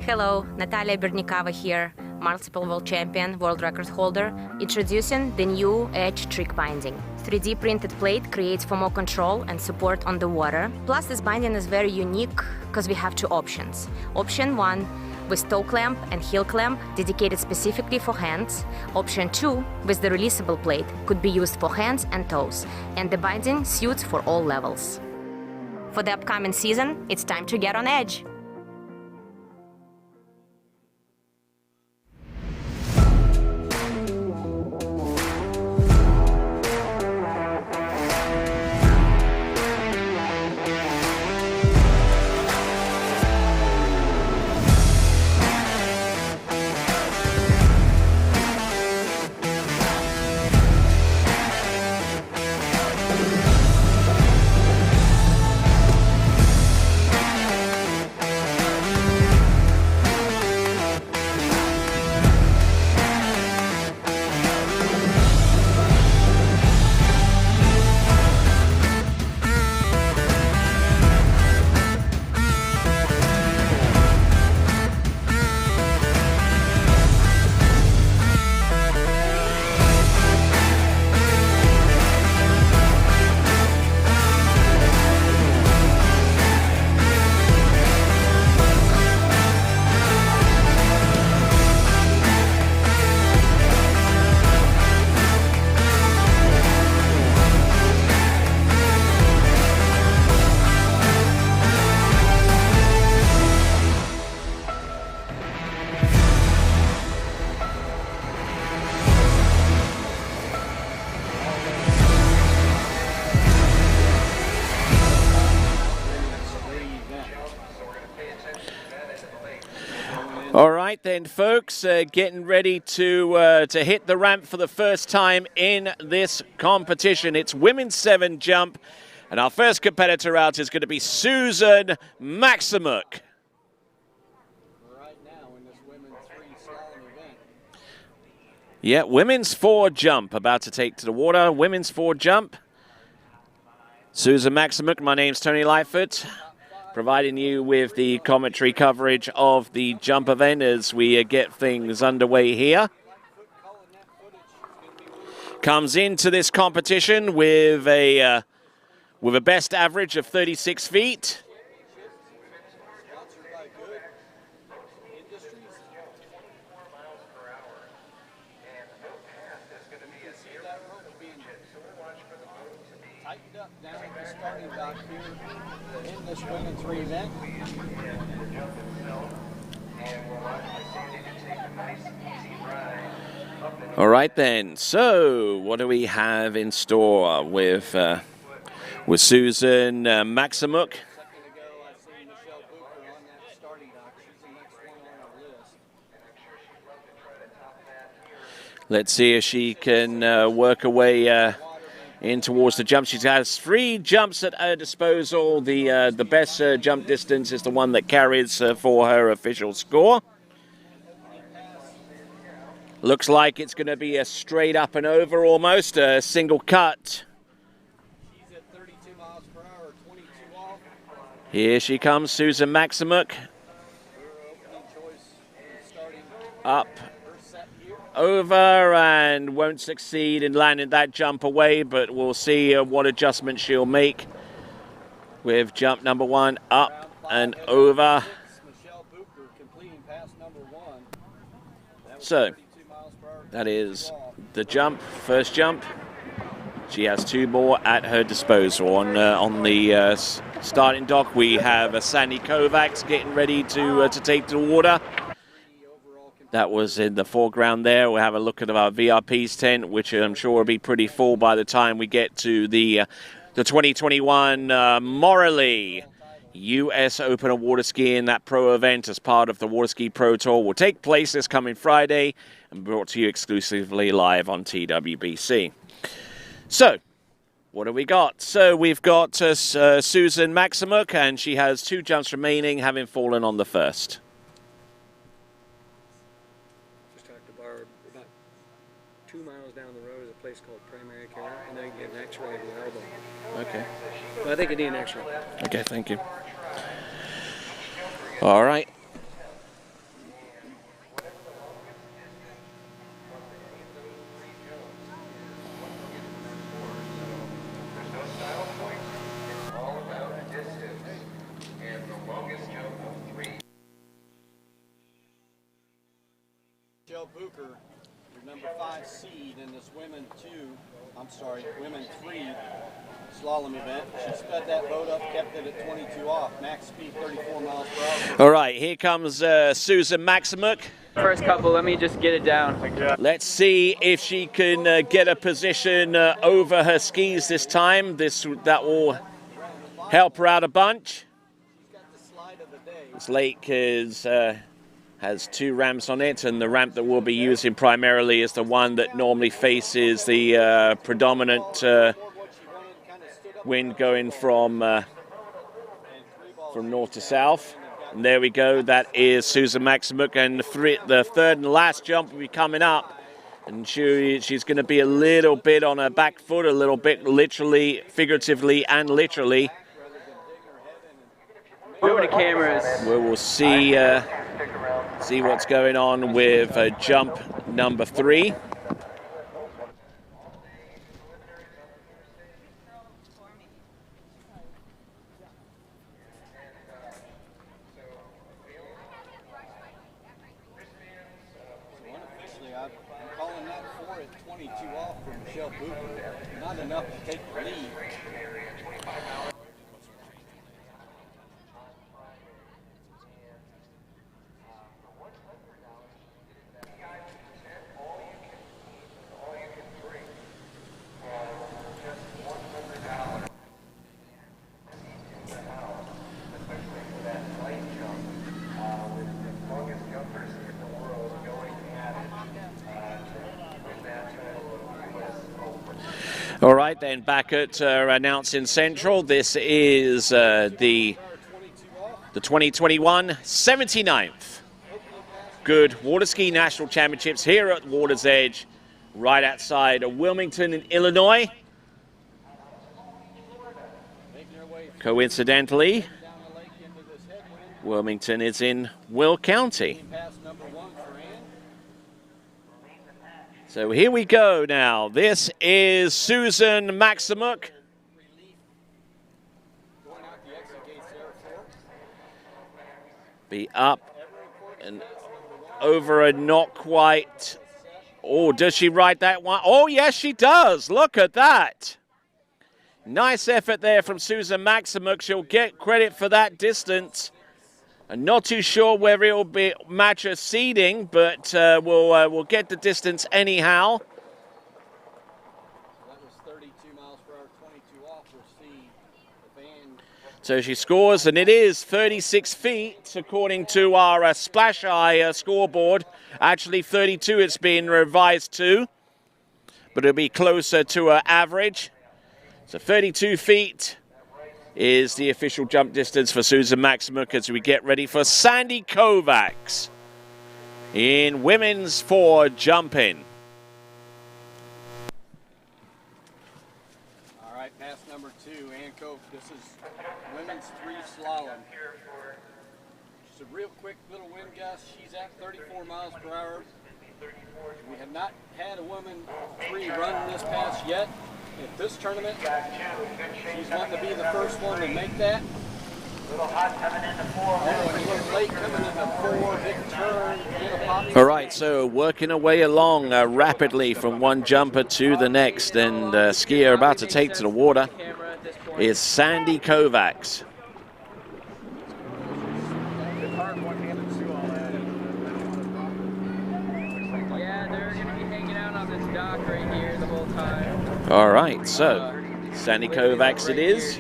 Hello, Natalia Bernikava here, multiple world champion, world record holder, introducing the new Edge trick binding. 3D printed plate creates for more control and support on the water. Plus this binding is very unique because we have two options. Option 1 with toe clamp and heel clamp dedicated specifically for hands. Option 2 with the releasable plate could be used for hands and toes, and the binding suits for all levels. For the upcoming season, it's time to get on edge. All right then, folks, getting ready to hit the ramp for the first time in this competition. It's women's 7 jump, and our first competitor out is going to be Susan Maximuk. Right now in this women's 3 slalom event. Yeah, women's 4 jump, about to take to the water. Women's 4 jump. Susan Maximuk, my name's Tony Lightfoot, providing you with the commentary coverage of the jump event as we get things underway here. Comes into this competition with a best average of 36 feet. Tightened up down at the starting dock here in this women's 3 event. All right then, so what do we have in store with Susan Maximuk? Let's see if she can work her way in towards the jump. She has 3 jumps at her disposal. The best jump distance is the one that carries for her official score. Looks like it's going to be a straight up and over almost, a single cut. She's at 32 miles per hour, 22 off. Here she comes, Susan Maximuk. Up, over, and won't succeed in landing that jump away, but we'll see what adjustment she'll make with jump number 1, up and over. So, that is the jump, first jump. She has 2 more at her disposal. On the starting dock, we have Sandy Kovacs getting ready to take to the water. That was in the foreground there. We'll have a look at our VRP's tent, which I'm sure will be pretty full by the time we get to the 2021 Morley U.S. Open of Water Skiing. That pro event as part of the Waterski Pro Tour will take place this coming Friday and brought to you exclusively live on TWBC. So, what do we got? So we've got Susan Maximuk, and she has 2 jumps remaining, having fallen on the first. Just talked to Barb. About 2 miles down the road is a place called Primary Care, and they can get an x-ray of the elbow. Okay. Well, I think I need an x-ray. Okay, thank you. All right. Michelle Bucher, your number 5 seed in this women 3 slalom event. She sped that boat up, kept it at 22 off, max speed 34 miles per hour. All right, here comes Susan Maximuk. First couple, let me just get it down. Let's see if she can get a position over her skis this time. That will help her out a bunch. This lake has 2 ramps on it, and the ramp that we'll be using primarily is the one that normally faces the predominant wind going from north to south. And there we go, that is Susan Maximuk, and the third and last jump will be coming up. And she's going to be a little bit on her back foot, a little bit literally, figuratively, and literally. Over to cameras. We will see what's going on with jump number 3. I'm calling that 4 at 22 off for Michelle Bucher. Not enough to take the lead. All right, then back at announcing Central, this is the 2021 79th Goode Waterski National Championships here at Water's Edge, right outside of Wilmington in Illinois. Coincidentally, Wilmington is in Will County. So here we go now. This is Susan Maximuk. Be up and over and not quite. Oh, does she ride that one? Oh, yes, she does. Look at that. Nice effort there from Susan Maximuk. She'll get credit for that distance. I'm not too sure whether it will be match her seeding, but we'll get the distance anyhow. That was 32 miles per hour, 22 off for seed. The van. So she scores, and it is 36 feet, according to our Splash Eye scoreboard. Actually, 32 it's been revised to, but it'll be closer to her average. So 32 feet is the official jump distance for Susan Maximuk as we get ready for Sandy Kovacs in women's 4 jumping. All right, pass number 2, Ann Cove. This is women's 3 slalom. Just a real quick little wind gust. She's at 34 miles per hour. We have not had a woman 3 run this pass yet. At this tournament, she's wanting to be the first one to make that. Little hot coming into 4. Oh, and a little late coming into 4, big turn. All right, so working our way along rapidly from one jumper to the next, and skier about to take to the water is Sandy Kovacs. Yeah, they're going to be hanging out on this dock right here the whole time. All right, so Sandy Kovacs it is.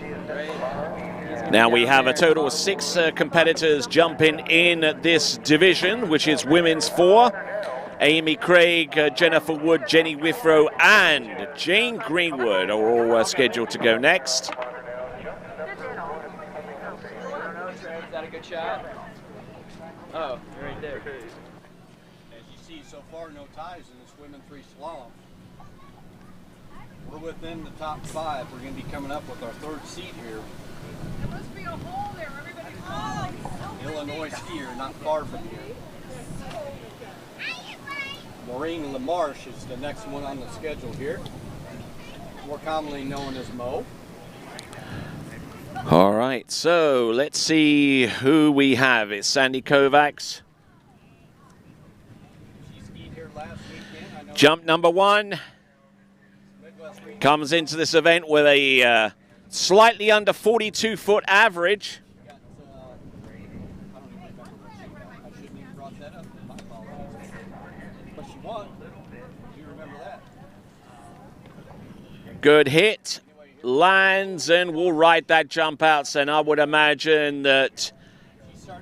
Now we have a total of 6 competitors jumping in this division, which is women's 4. Amy Craig, Jennifer Wood, Jenny Withrow, and Jane Greenwood are all scheduled to go next. Is that a good shot? Oh, right there. As you see so far, no ties in this women 3 slalom. We're within the top 5. We're going to be coming up with our 3rd seed here. There must be a hole there. Everybody's falling. Illinois skier, not far from here. Maureen LaMarche is the next one on the schedule here, more commonly known as Mo. All right, so let's see who we have. It's Sandy Kovacs. She skied here Jump number 1 comes into this event with a slightly under 42-foot average. Good hit, lands, and will ride that jump out. And I would imagine that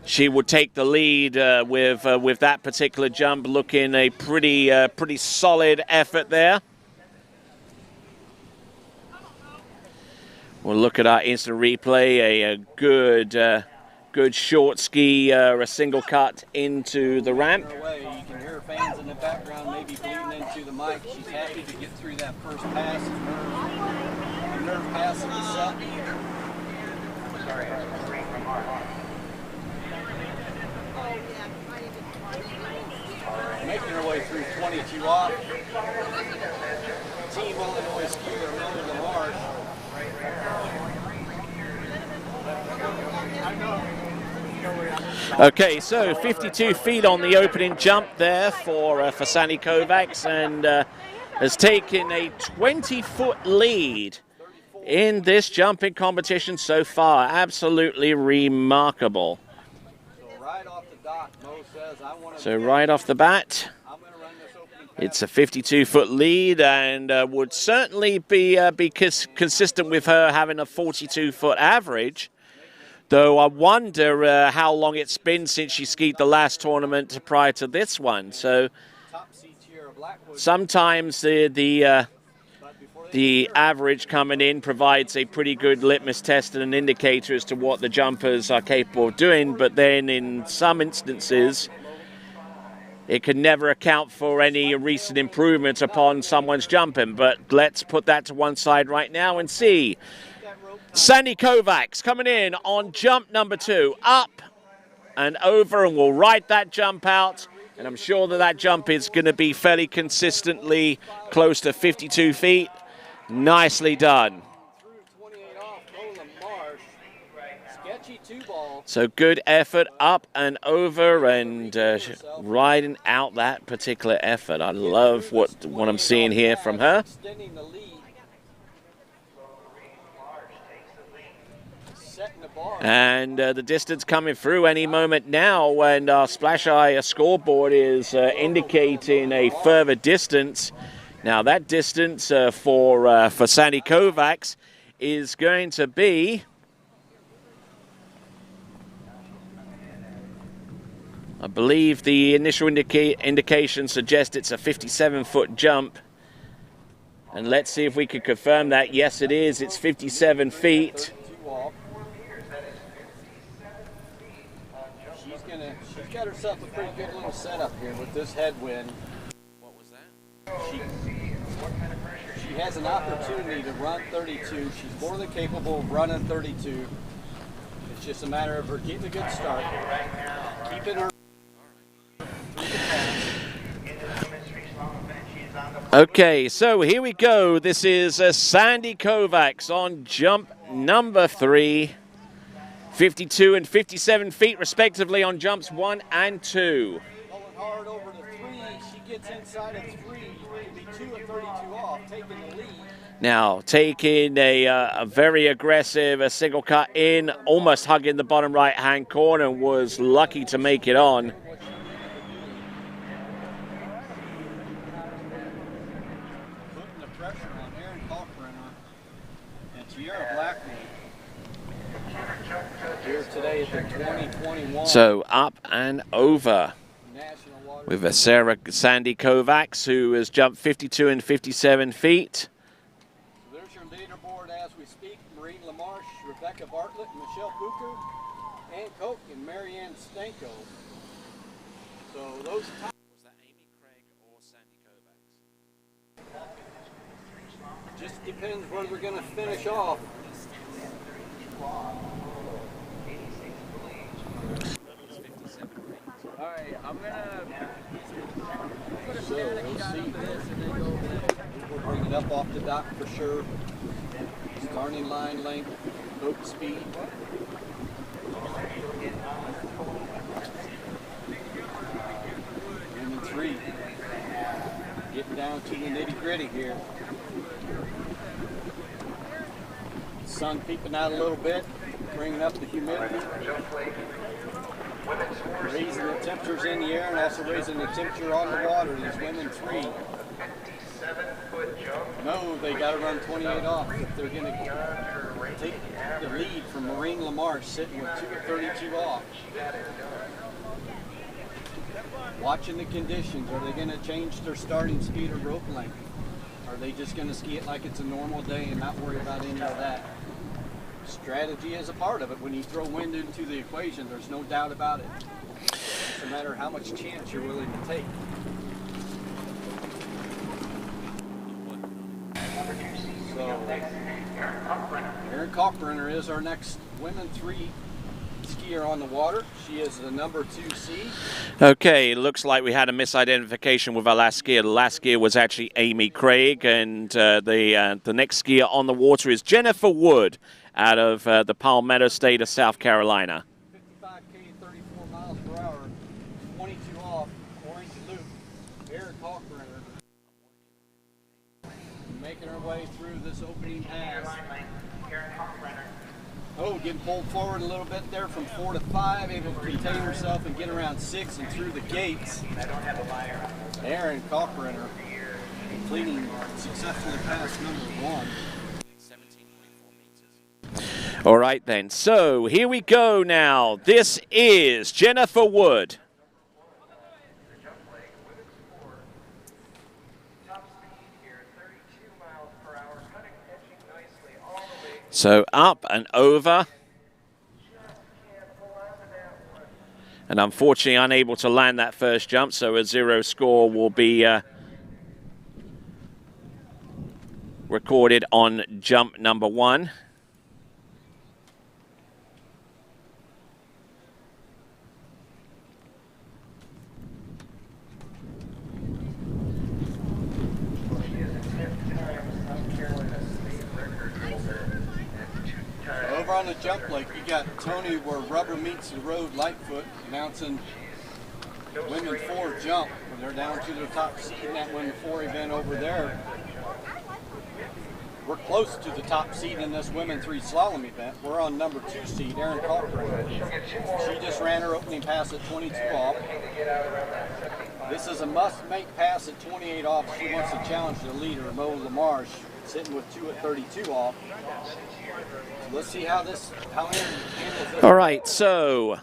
she would take the lead with that particular jump, looking a pretty solid effort there. We'll look at our instant replay. A good short ski, a single cut into the ramp. You can hear fans in the background maybe bleeding into the mic. She's happy to get through that first pass. The nerve pass of the set. Making her way through 22 off. Team Illinois skier Amelia Lamarche. Okay, so 52 feet on the opening jump there for Sandy Kovacs, and has taken a 20-foot lead in this jumping competition so far. Absolutely remarkable. So right off the bat, it's a 52-foot lead, and would certainly be consistent with her having a 42-foot average. Though I wonder how long it's been since she skied the last tournament prior to this one. So sometimes the average coming in provides a pretty good litmus test and an indicator as to what the jumpers are capable of doing. But then in some instances, it can never account for any recent improvements upon someone's jumping. But let's put that to one side right now and see. Sandy Kovacs coming in on jump number 2, up and over, and will ride that jump out. And I'm sure that jump is going to be fairly consistently close to 52 feet. Nicely done. So good effort up and over, and riding out that particular effort. I love what I'm seeing here from her. And the distance coming through any moment now, and our Splash Eye scoreboard is indicating a further distance. Now that distance for Sandy Kovacs is going to be, I believe the initial indication suggests it's a 57-foot jump. And let's see if we can confirm that. Yes, it is. It's 57 feet. She's got herself a pretty good little setup here with this headwind. What was that? She has an opportunity to run 32. She's more than capable of running 32. It's just a matter of her getting a good start, keeping her. Okay, so here we go. This is Sandy Kovacs on jump number 3. 52 and 57 feet, respectively, on jumps 1 and 2. Going hard over to 3. She gets inside of 3. It'll be 2 and 32 off, taking the lead. Now, taking a very aggressive single cut in, almost hugging the bottom right-hand corner, and was lucky to make it on. Putting the pressure on Aaron Kalkbrenner and Tierra Blackman. Here today at the 2021. So up and over with Sandy Kovacs, who has jumped 52 and 57 feet. So there's your leaderboard as we speak. Maureen Lamarche, Rebecca Bartlett, Michelle Booker, Ann Koch, and Marianne Stanko. So those top. Was that Amy Craig or Sandy Kovacs? Just depends where we're going to finish off. All right, I'm gonna put a So static we'll shot see. of this and then go We'll bring it up off the dock for sure. Starting line length, boat speed. And then 3. Getting down. to the nitty gritty here. Sun peeking out a little bit, bringing up the humidity, raising the temperatures in the air and also raising the temperature on the water. These women 3 know they got to run 28 off if they're going to take the lead from Marine Lamarche sitting with 2:32 off. Watching the conditions, are they going to change their starting speed or rope length? Are they just going to ski it like it's a normal day and not worry about any of that? Strategy is a part of it. When you throw wind into the equation, there's no doubt about it. It's a matter of how much chance you're willing to take. So, Erin Cockbrenner is our next women 3 skier on the water. She is the number 2C. Okay, looks like we had a misidentification with our last skier. The last skier was actually Amy Craig, and the next skier on the water is Jennifer Wood out of the Palmetto State of South Carolina. 55K, 34 miles per hour, 22 off, orange loop. Erin Cockbrenner making her way through this opening pass. Oh, getting pulled forward a little bit there from 4 to 5, able to contain herself and get around 6 and through the gates. Erin Cockbrenner completing successfully past number 1. All right then, so here we go now. This is Jennifer Wood. So up and over. And unfortunately unable to land that first jump, so a 0 score will be recorded on jump number 1. Over on the jump lake, you got Tony where rubber meets the road, Lightfoot, announcing women 4 jump. They're down to their top seed in that women 4 event over there. We're close to the top seed in this women 3 slalom event. We're on number 2 seed, Erin Cockbrenner. She just ran her opening pass at 22 off. This is a must-make pass at 28 off. She wants to challenge the leader, Mo Lamarche, sitting with 2 at 32 off. So let's see how Erin handles this. All right, so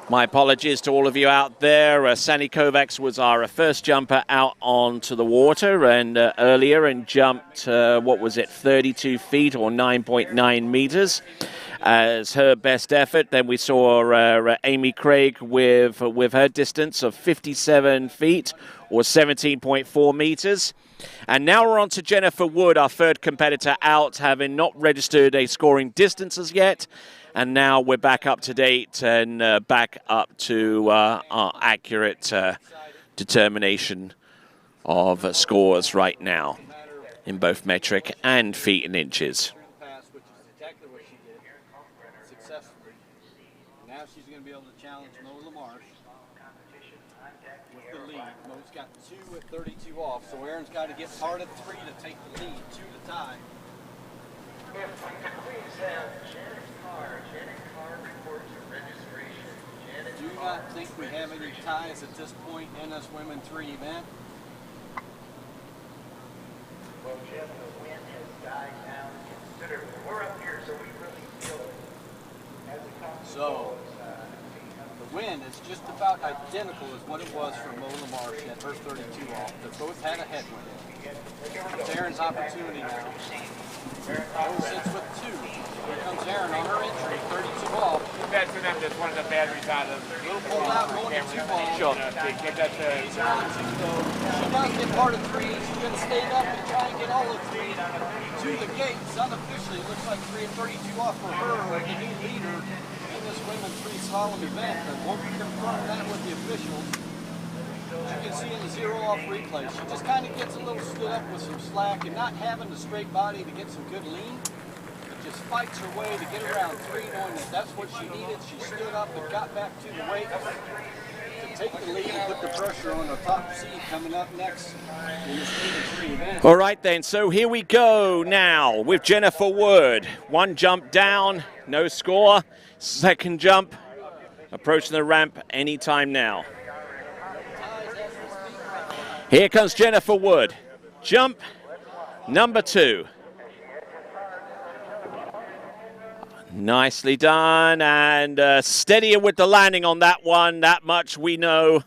my apologies to all of you out there. Sandy Kovacs was our first jumper out onto the water and earlier and jumped, what was it, 32 feet or 9.9 meters as her best effort. Then we saw Amy Craig with her distance of 57 feet or 17.4 meters. And now we're on to Jennifer Wood, our third competitor out, having not registered a scoring distance as yet. And now we're back up to date and back up to our accurate determination of scores right now in both metric and feet and inches. Which is exactly what she did successfully. Now she's going to be able to challenge Mo Lamarche with the lead. Mo's got 2 at 32 off, so Erin's got to get part of 3 to take the lead, 2 to tie. If we could please have Janet Carr. Janet Carr reports for registration. Janet Do not think we have any ties at this point in this women 3 event. Well, Jeff, the wind has died down considerably. We're up here, so we really feel it as it comes. So the wind is just about identical as what it was for Mo Lamarche at her 32 off. They both had a headwind. It's Erin's opportunity now. Mo sits with 2. Here comes Erin on her entry, 32 off. Give that to them, that's one of the batteries out of the Little pull out, going to 2 ball. Sure. Give that to She's on 2 though. She does get part of 3. She's going to stay up and try and get all of 3 to the gates. Unofficially, it looks like 3 at 32 off for her, the new leader in this women's 3 slalom event. But won't confirm that with the officials. As you can see in the 0 off replay, she just kind of gets a little stood up with some slack and not having the straight body to get some good lean. It just just fights her way to get around 3, knowing that that's what she needed. She stood up and got back to the weight to take the lead, put the pressure on the top seed coming up next in this 83 event. All right then, so here we go now with Jennifer Wood. One jump down, no score. Second jump, approaching the ramp anytime now. Here comes Jennifer Wood. Jump number 2. Nicely done, and steadier with the landing on that one. That much we know.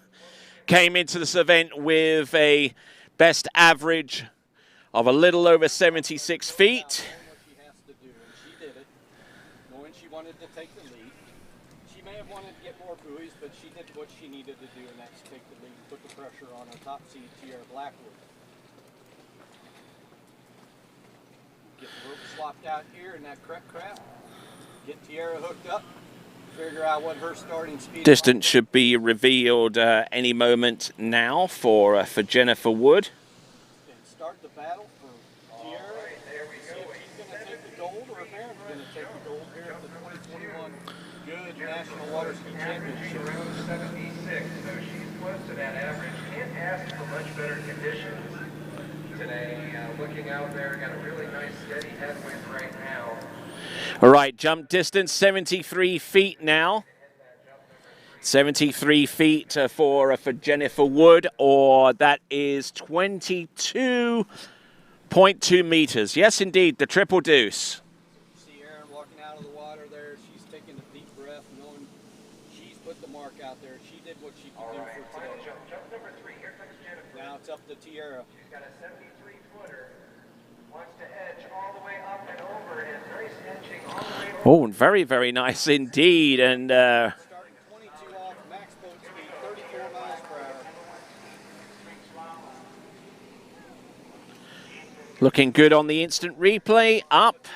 Came into this event with a best average of a little over 76 feet. She did it, knowing she wanted to take the lead. She may have wanted to get more buoys, but she did what she needed to do, and that's take the lead, put the pressure on her top seed, Tierra Blackwood. Get the rope swapped out here in that crap. Get Tierra hooked up. Figure out what her starting speed. Distance should be revealed any moment now for Jennifer Wood. And start the battle for Tierra. See if she's going to take the gold or if Aaron's going to take the gold here at the 2021 Goode National Waterski Championship. Around 76, so she's close to that average. Can't ask for much better conditions today. Looking out there, got a really nice steady headwind right now. All right, jump distance 73 feet now. 73 feet for Jennifer Wood, or that is 22.2 meters. Yes, indeed, the triple deuce. See Aaron walking out of the water there. She's taking a deep breath, knowing she's put the mark out there. She did what she could do for today. Jump number 3. Here comes Jennifer. Now it's up to Tierra. She's got a 73-footer. Wants to edge all the way up and over. And nice edging all the way over. Oh, very, very nice indeed. And starting 22 off, max boat speed, 34 miles per hour. looking good on the instant replay. Up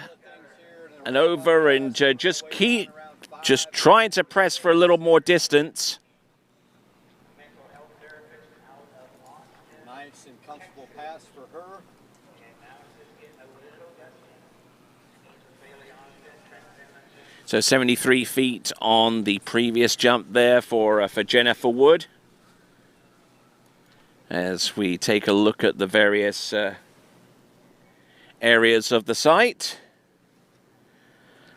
and over, and just trying to press for a little more distance. Nice and comfortable pass for her. So 73 feet on the previous jump there for Jennifer Wood. As we take a look at the various areas of the site.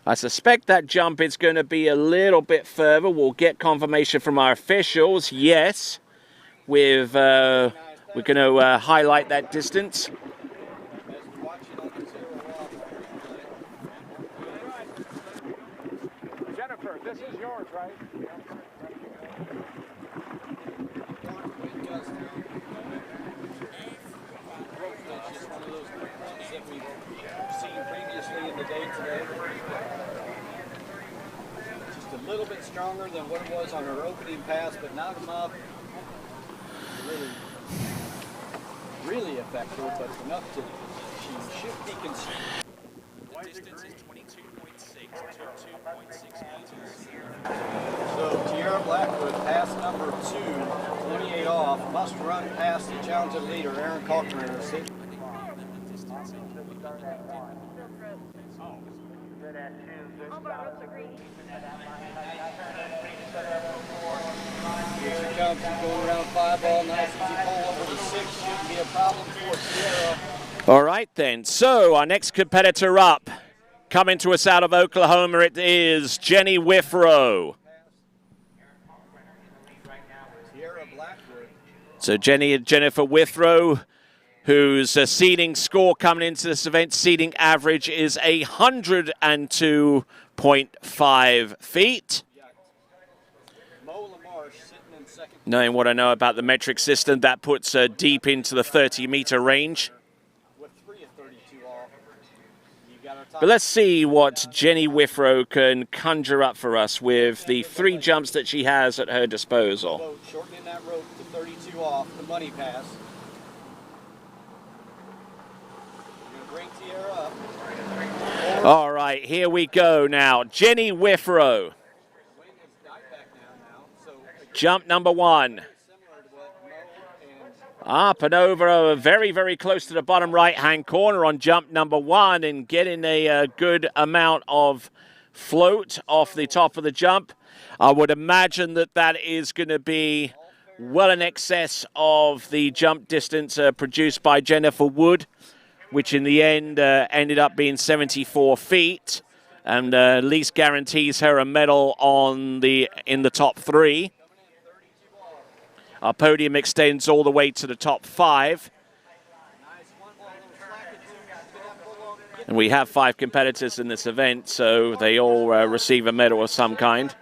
I suspect that jump is going to be a little bit further. We'll get confirmation from our officials. Yes, we're going to highlight that distance. Jennifer, this is yours, right? That's just one of those quick ones that we've seen previously in the day today. Just a little bit stronger than what it was on her opening pass, but not enough to really affect her, but enough to she should be considered. The distance is 22.6 to 2.6 meters. So Tierra Blackwood, pass number 2, 28 off, must run past the challenging leader, Aaron Kalkbrenner. Here she comes, she's going around 5 ball, nice easy pull over the 6, shouldn't be a problem for Tierra. All right then, so our next competitor up, coming to us out of Oklahoma, it is Jenny Withrow. So Jennifer Withrow, whose seeding score coming into this event, seeding average is 102.5 feet. Knowing what I know about the metric system, that puts her deep into the 30-meter range. But let's see what Jenny Withrow can conjure up for us with the 3 jumps that she has at her disposal. Shortening that rope to 32 off the money pass. We're going to bring Tierra up. All right, here we go now. Jenny Withrow. Jump number 1. Up and over, very, very close to the bottom right-hand corner on jump number 1 and getting a good amount of float off the top of the jump. I would imagine that that is going to be well in excess of the jump distance produced by Jennifer Wood, which in the end ended up being 74 feet and at least guarantees her a medal in the top 3. Our podium extends all the way to the top 5. And we have 5 competitors in this event, so they all receive a medal of some kind.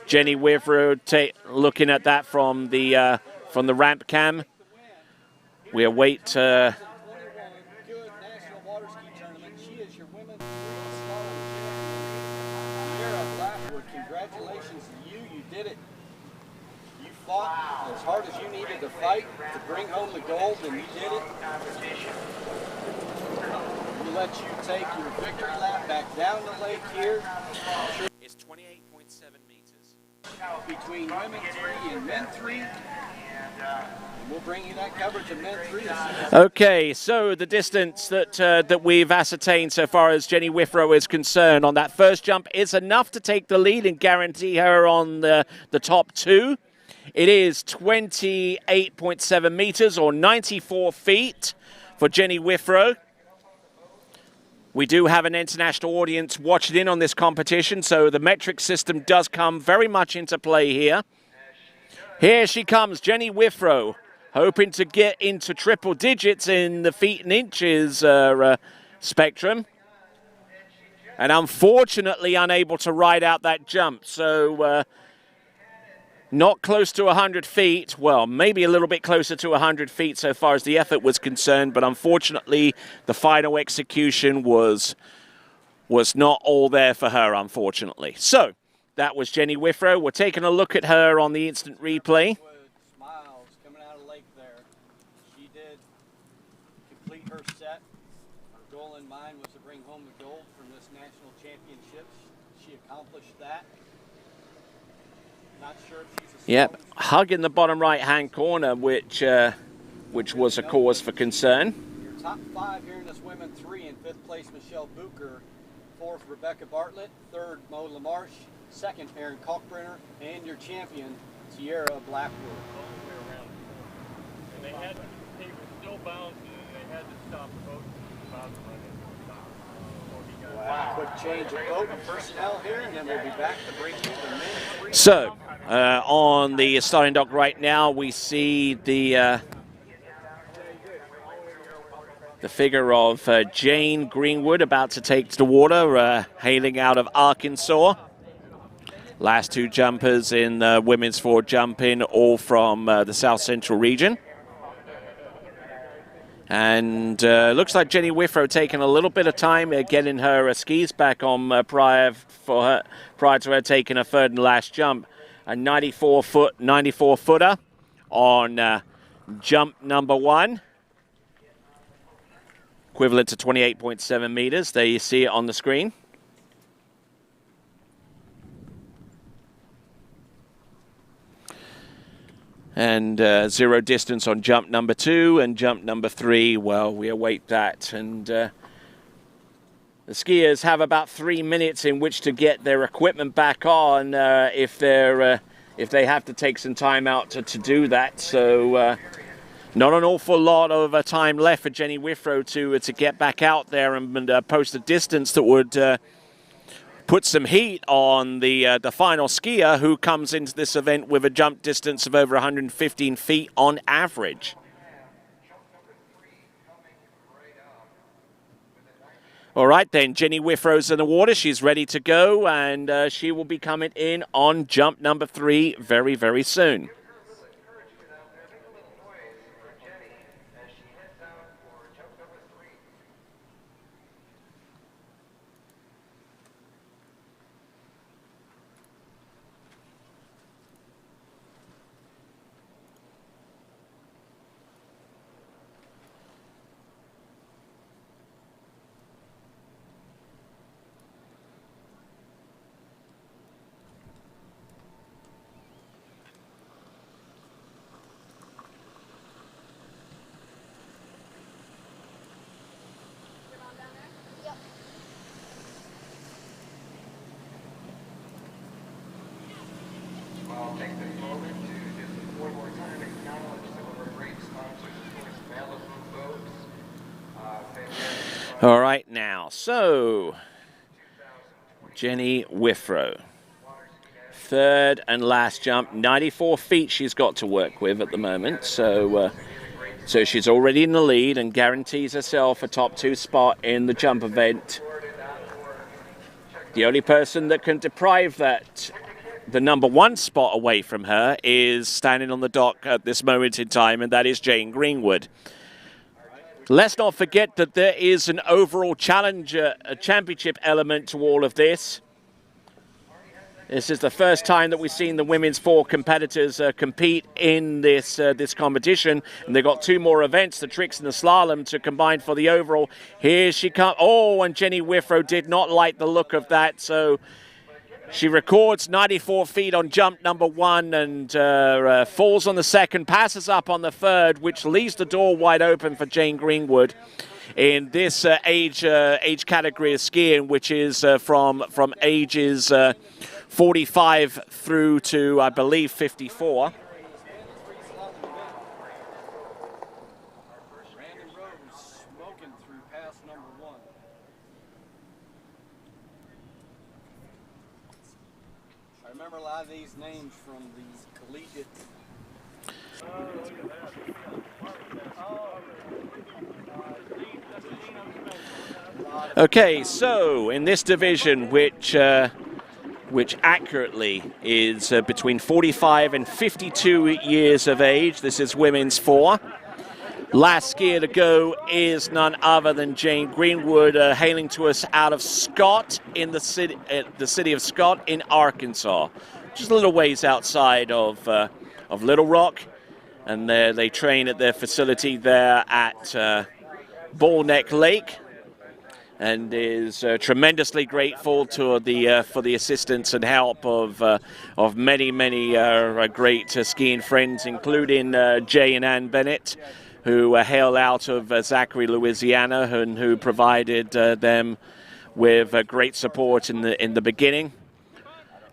Jenny Withrow looking at that from the ramp cam. We await... Good national water ski tournament. She is your women's slalom champion. Sierra Blackwood, congratulations to you. You did it. You fought as hard as you needed to fight to bring home the gold, and you did it. We'll let you take your victory lap back down the lake here. It's 28.7 meters. Between women 3 and men 3. We'll bring you that coverage of men 3. Okay, so the distance that we've ascertained so far as Jenny Withrow is concerned on that first jump is enough to take the lead and guarantee her on the top 2. It is 28.7 meters or 94 feet for Jenny Withrow. We do have an international audience watching in on this competition, so the metric system does come very much into play here. Here she comes, Jenny Withrow, hoping to get into triple digits in the feet and inches spectrum. And unfortunately unable to ride out that jump, so not close to 100 feet. Well, maybe a little bit closer to 100 feet so far as the effort was concerned, but unfortunately the final execution was not all there for her, unfortunately. So that was Jenny Withrow. We're taking a look at her on the instant replay. Smiles coming out of the lake there. She did complete her set. Her goal in mind was to bring home the gold from this national championships. She accomplished that. Not sure if she's a Yep, hug in the bottom right-hand corner, which was a cause for concern. Your top 5 here in this women 3. In 5th place, Michelle Bucher. 4th, Rebecca Bartlett. 3rd, Mo LaMarche. 2nd, Erin Kalkbrenner. And your champion, Sierra Blackwood. And they were still bouncing, and they had to stop the boat. Wow. Quick change of boat and personnel here, and then we'll be back to bring you the men 3. So, on the starting dock right now, we see the figure of Jane Greenwood about to take to the water, hailing out of Arkansas. Last 2 jumpers in women's forward jumping, all from the South Central region. And looks like Jenny Withrow taking a little bit of time getting her skis back on prior to her taking her 3rd and last jump. A 94-footer on jump number 1. Equivalent to 28.7 meters. There you see it on the screen. And 0 distance on jump number 2 and jump number 3. Well, we await that. And the skiers have about 3 minutes in which to get their equipment back on if they have to take some time out to do that. So not an awful lot of time left for Jenny Withrow to get back out there and post a distance that would put some heat on the final skier, who comes into this event with a jump distance of over 115 feet on average. All right, then, Jenny Withrow's in the water. She's ready to go, and she will be coming in on jump number 3 very, very soon. I'll take this moment to just one more time acknowledge some of our great sponsors, of course, Malibu Boats. Fantastic. All right, now, so Jenny Withrow. Third and last jump, 94 feet she's got to work with at the moment. So she's already in the lead and guarantees herself a top 2 spot in the jump event. The only person that can deprive the number 1 spot away from her is standing on the dock at this moment in time, and that is Jane Greenwood. Let's not forget that there is an overall championship element to all of this. This is the first time that we've seen the women's 4 competitors compete in this competition, and they've got 2 more events, the tricks and the slalom, to combine for the overall. Here she comes. Oh, and Jenny Withrow did not like the look of that, so she records 94 feet on jump number 1 and falls on the second, passes up on the third, which leaves the door wide open for Jane Greenwood in this age category of skiing, which is from ages 45 through to, I believe, 54. Brandon Rose smoking through pass number 1. I remember a lot of these names from the collegiate. Okay, so in this division, which accurately is between 45 and 52 years of age, this is women's 4. Last skier to go is none other than Jane Greenwood, hailing to us out of Scott, in the city of Scott in Arkansas, just a little ways outside of Little Rock, and they train at their facility there at Ball Neck Lake, and is tremendously grateful to for the assistance and help of many great skiing friends, including Jay and Ann Bennett, who hail out of Zachary, Louisiana, and who provided them with great support in the beginning.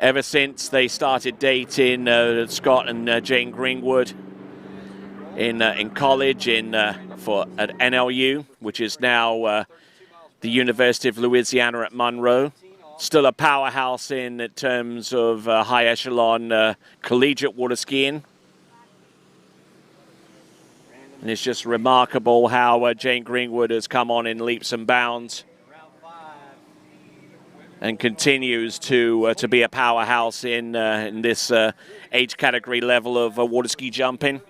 Ever since they started dating, Scott and Jane Greenwood in college at NLU, which is now the University of Louisiana at Monroe. Still a powerhouse in terms of high echelon collegiate water skiing. And it's just remarkable how Jane Greenwood has come on in leaps and bounds and continues to be a powerhouse in this age category level of water ski jumping.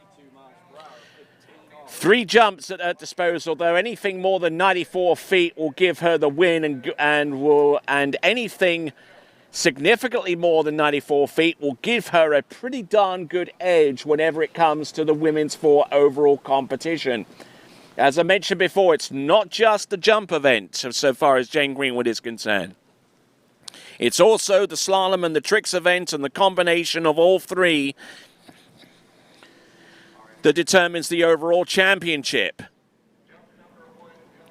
3 jumps at her disposal, though. Anything more than 94 feet will give her the win, and anything significantly more than 94 feet will give her a pretty darn good edge whenever it comes to the women's 4 overall competition. As I mentioned before, it's not just the jump event so far as Jane Greenwood is concerned. It's also the slalom and the tricks event, and the combination of all 3 that determines the overall championship.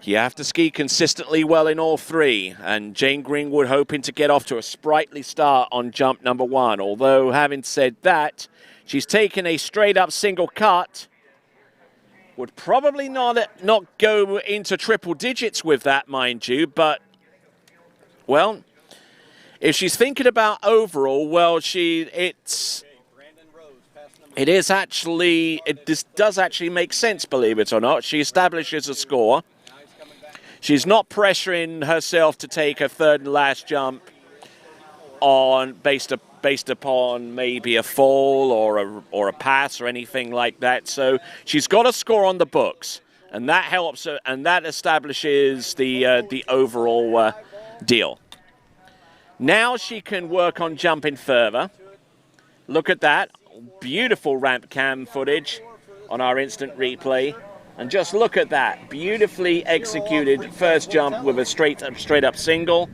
You have to ski consistently well in all 3, and Jane Greenwood hoping to get off to a sprightly start on jump number 1. Although, having said that, she's taken a straight-up single cut. Would probably not go into triple digits with that, mind you, but, well, if she's thinking about overall, well, this does actually make sense, believe it or not. She establishes a score. She's not pressuring herself to take a third and last jump based upon maybe a fall or a pass or anything like that. So she's got a score on the books, and that helps her, and that establishes the overall deal. Now she can work on jumping further. Look at that. Beautiful ramp cam footage on our instant replay, and just look at that beautifully executed first jump with a straight up single.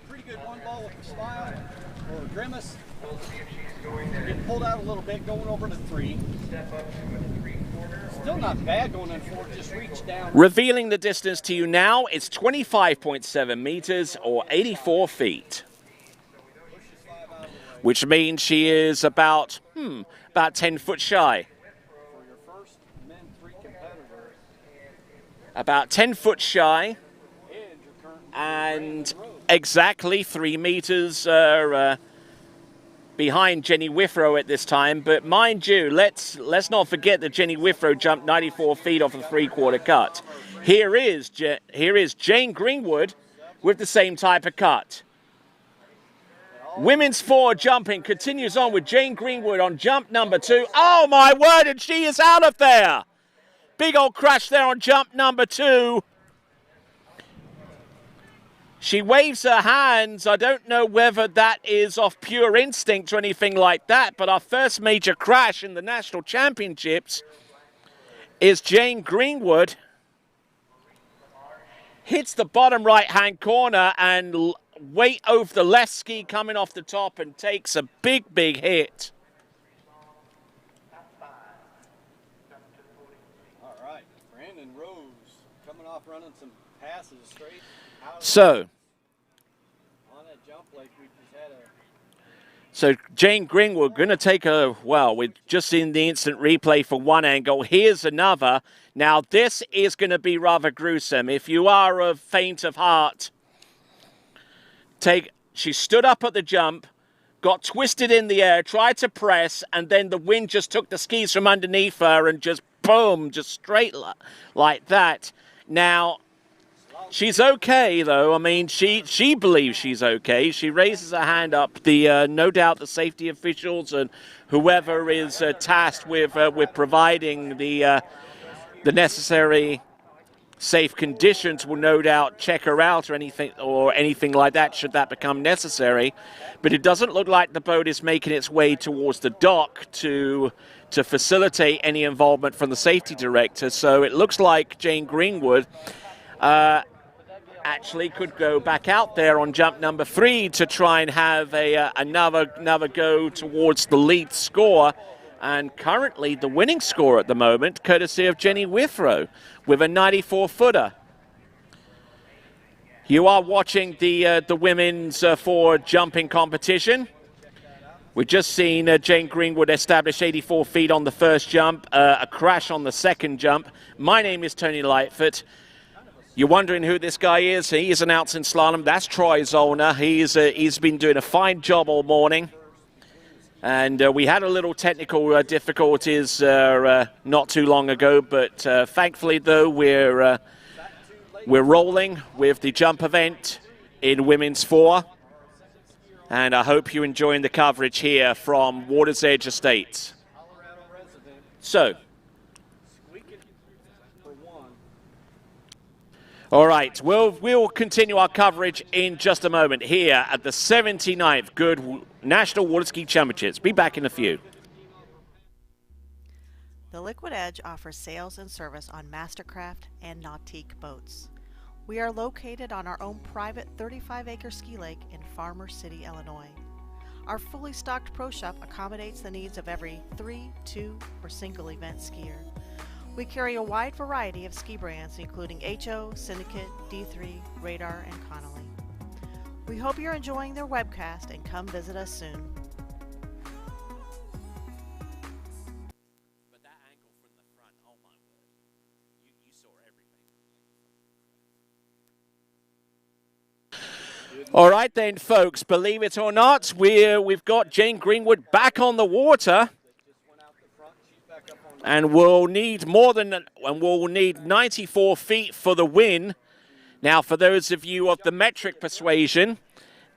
Pretty good one ball with a smile or a grimace. Getting pulled out a little bit, going over to 3. Still not bad going in 4. Just reach down. Revealing the distance to you now, it's 25.7 meters or 84 feet. which means she is about 10 foot shy. About 10 foot shy, and exactly 3 meters behind Jenny Withrow at this time. But mind you, let's not forget that Jenny Withrow jumped 94 feet off the 3/4 cut. Here is Jane Greenwood with the same type of cut. Women's 4 jumping continues on with Jane Greenwood on jump number 2. Oh my word, and she is out of there. Big old crash there on jump number 2. She waves her hands. I don't know whether that is off pure instinct or anything like that, but our first major crash in the national championships is Jane Greenwood. Hits the bottom right-hand corner and weight over the left ski coming off the top and takes a big, big hit. Running some passes straight out. So, on that jump like we just had so Jane Greenwood going to take a, well, we've just seen the instant replay for one angle. Here's another. Now, this is going to be rather gruesome. If you are of faint of heart, she stood up at the jump, got twisted in the air, tried to press, and then the wind just took the skis from underneath her and just boom, just straight like that. Now, she's okay, though. I mean, she believes she's okay. She raises her hand up. No doubt the safety officials and whoever is tasked with providing the necessary safe conditions will no doubt check her out or anything like that should that become necessary. But it doesn't look like the boat is making its way towards the dock to facilitate any involvement from the safety director. So it looks like Jane Greenwood actually could go back out there on jump number 3 to try and have another go towards the lead score. And currently the winning score at the moment, courtesy of Jenny Withrow, with a 94-footer. You are watching the women's 4 jumping competition. We've just seen Jane Greenwood establish 84 feet on the first jump, a crash on the second jump. My name is Tony Lightfoot. You're wondering who this guy is? He is announced in slalom. That's Troy Zollner. He's been doing a fine job all morning. And we had a little technical difficulties not too long ago, but thankfully, though, we're rolling with the jump event in Women's 4. And I hope you're enjoying the coverage here from Water's Edge Estates. So, all right, we'll continue our coverage in just a moment here at the 79th Goode National Waterski Championships. Be back in a few. The Liquid Edge offers sales and service on Mastercraft and Nautique boats. We are located on our own private 35-acre ski lake in Farmer City, Illinois. Our fully stocked pro shop accommodates the needs of every 3, 2, or single event skier. We carry a wide variety of ski brands including HO, Syndicate, D3, Radar, and Connolly. We hope you're enjoying their webcast and come visit us soon. All right then, folks, believe it or not, we've got Jane Greenwood back on the water. And we'll need 94 feet for the win. Now, for those of you of the metric persuasion,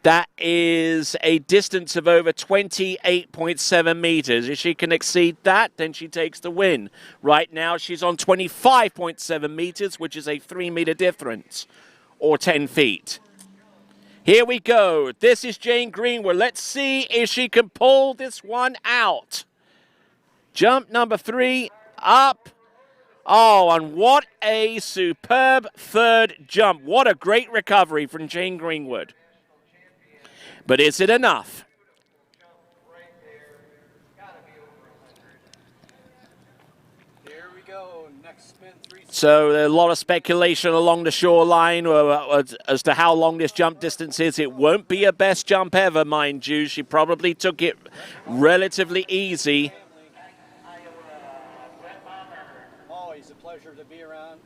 that is a distance of over 28.7 meters. If she can exceed that, then she takes the win. Right now, she's on 25.7 meters, which is a 3-meter difference, or 10 feet. Here we go. This is Jane Greenwood. Let's see if she can pull this one out. Jump number 3, up. Oh, and what a superb third jump. What a great recovery from Jane Greenwood. But is it enough? go. Next spin, 3. So a lot of speculation along the shoreline as to how long this jump distance is. It won't be her best jump ever, mind you. She probably took it relatively easy. Always a pleasure to be around.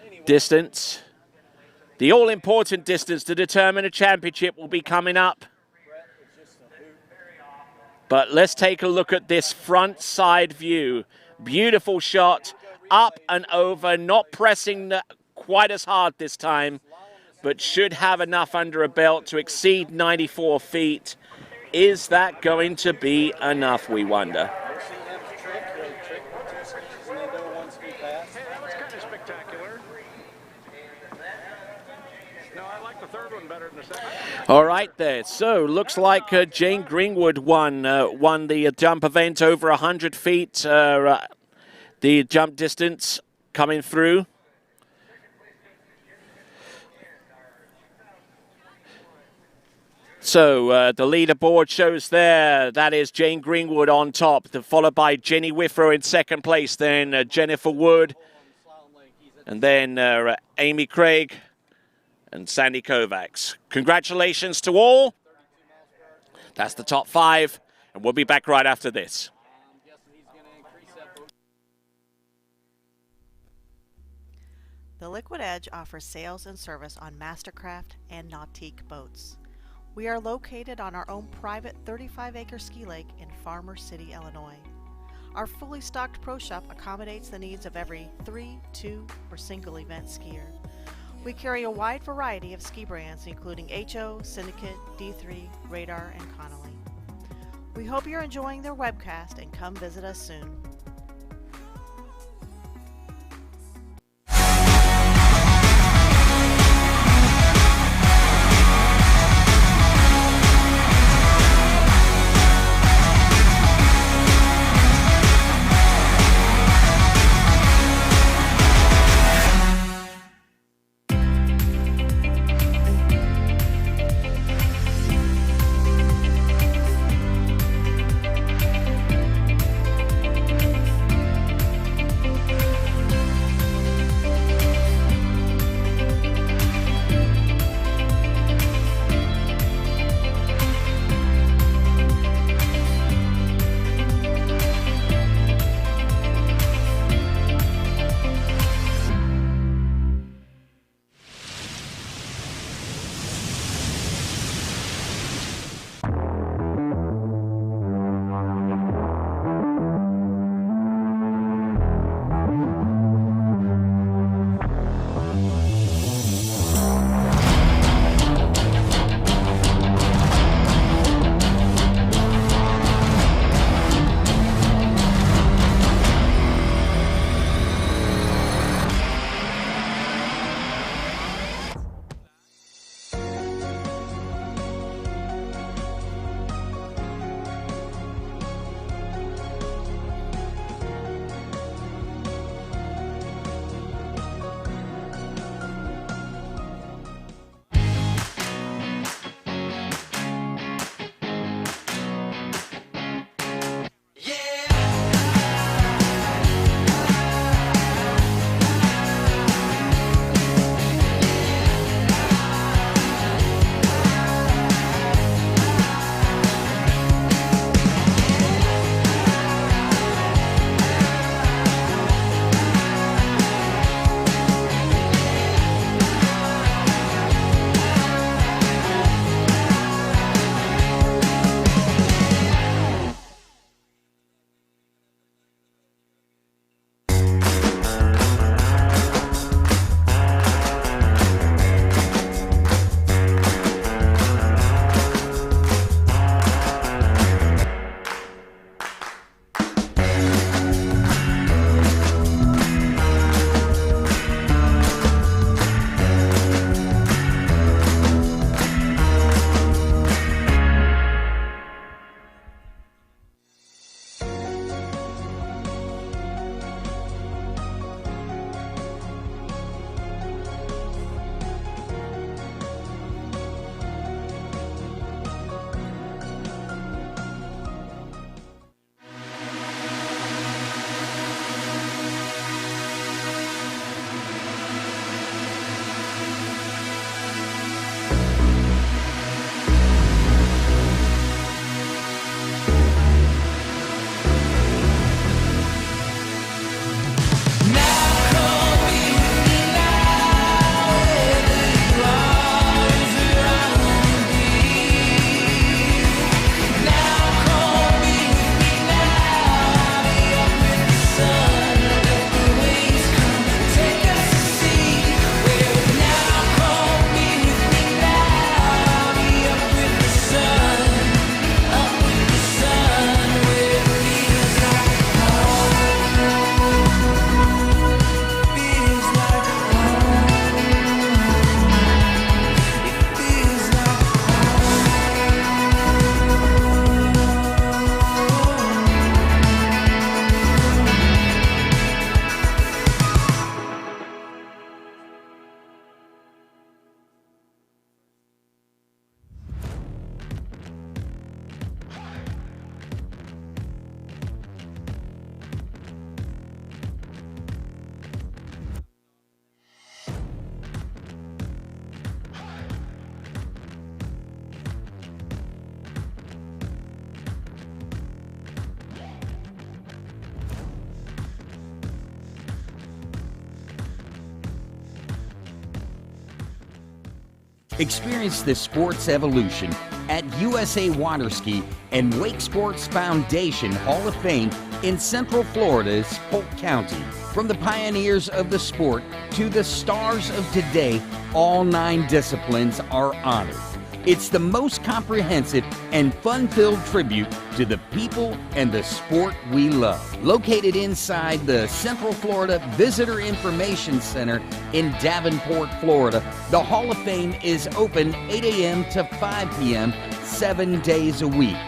Anyway. Distance. The all-important distance to determine a championship will be coming up. But let's take a look at this front side view. Beautiful shot, up and over, not pressing quite as hard this time, but should have enough under a belt to exceed 94 feet. Is that going to be enough, we wonder? That was kind of spectacular. No, I like the third one better than the second. All right there. So looks like Jane Greenwood won the jump event over 100 feet. The jump distance coming through. So the leaderboard shows there, that is Jane Greenwood on top, followed by Jenny Withrow in second place, then Jennifer Wood, and then Amy Craig and Sandy Kovacs. Congratulations to all. That's the top 5, and we'll be back right after this. The Liquid Edge offers sales and service on Mastercraft and Nautique boats. We are located on our own private 35-acre ski lake in Farmer City, Illinois. Our fully stocked pro shop accommodates the needs of every 3, 2, or single event skier. We carry a wide variety of ski brands including HO, Syndicate, D3, Radar, and Connolly. We hope you're enjoying their webcast and come visit us soon. Experience the sport's evolution at USA Waterski and Wake Sports Foundation Hall of Fame in Central Florida's Polk County. From the pioneers of the sport to the stars of today, all 9 disciplines are honored. It's the most comprehensive and fun-filled tribute to the people and the sport we love. Located inside the Central Florida Visitor Information Center in Davenport, Florida, the Hall of Fame is open 8 a.m. to 5 p.m. 7 days a week.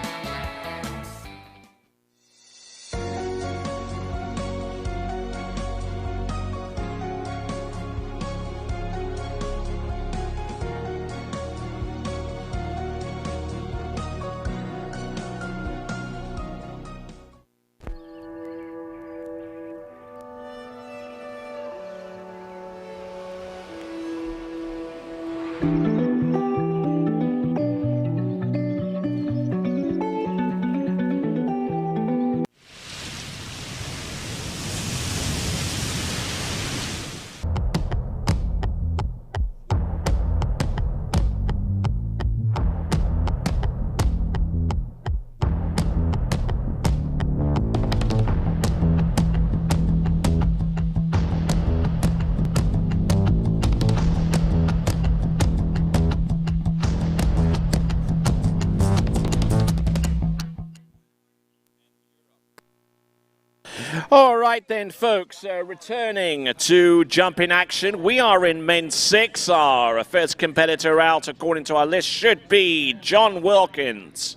All right then, folks, returning to jumping action. We are in men's 6. Our first competitor out, according to our list, should be John Wilkins.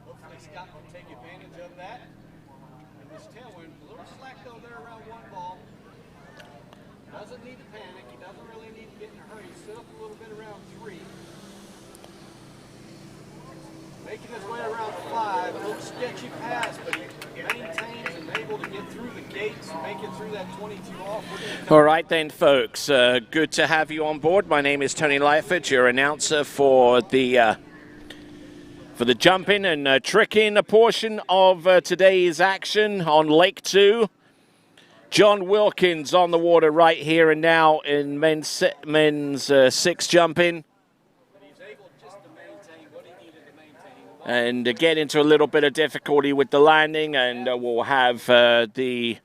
Hopefully Scott can take advantage of that. And this tailwind, a little slack though there around 1 ball. Doesn't need to panic. He doesn't really need to get in a hurry. Sit up a little bit around 3. Making his way around 5, a little sketchy pass, but he maintains and able to get through the gates and make it through that 22 off. All right then, folks, good to have you on board. My name is Tony Lyford, your announcer for the jumping and tricking portion of today's action on Lake 2. John Wilkins on the water right here and now in men's 6 jumping. And get into a little bit of difficulty with the landing, and we'll have the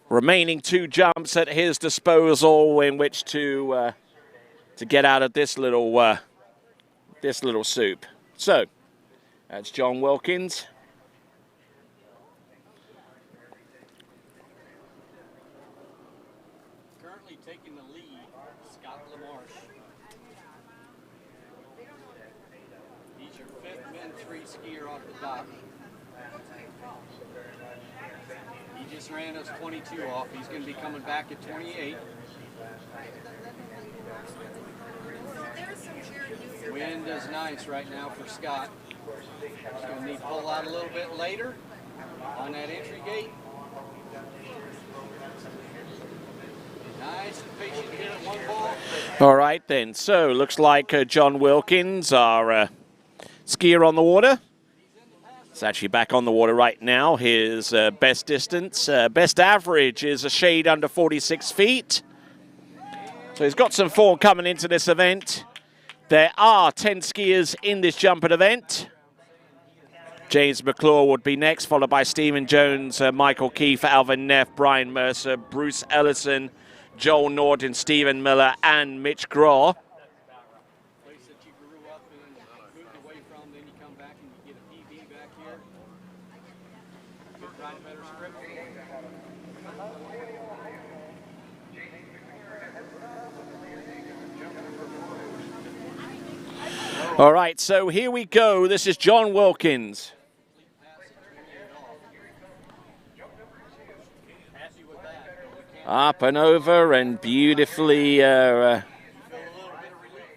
remaining 2 jumps at his disposal in which to get out of this little soup. So that's John Wilkins. Currently taking the lead, Scott LaMarche. He's your 5th men 3 skier off the dock. He just ran us 22 off. He's going to be coming back at 28. Wind is nice right now for Scott. He's going to need to pull out a little bit later on that entry gate. Nice and patient here at 1 ball. All right then, so looks like John Wilkins, our skier on the water. It's actually back on the water right now. His best distance, best average is a shade under 46 feet. So he's got some form coming into this event. There are 10 skiers in this jumping event. James McClure would be next, followed by Stephen Jones, Michael Keefe, Alvin Neff, Brian Mercer, Bruce Ellison, Joel Norton, Stephen Miller, and Mitch Graw. Place that you grew up in, moved away from, then you come back and you get a PB back here. Good ride, better script. All right, so here we go. This is John Wilkins. Up and over and beautifully,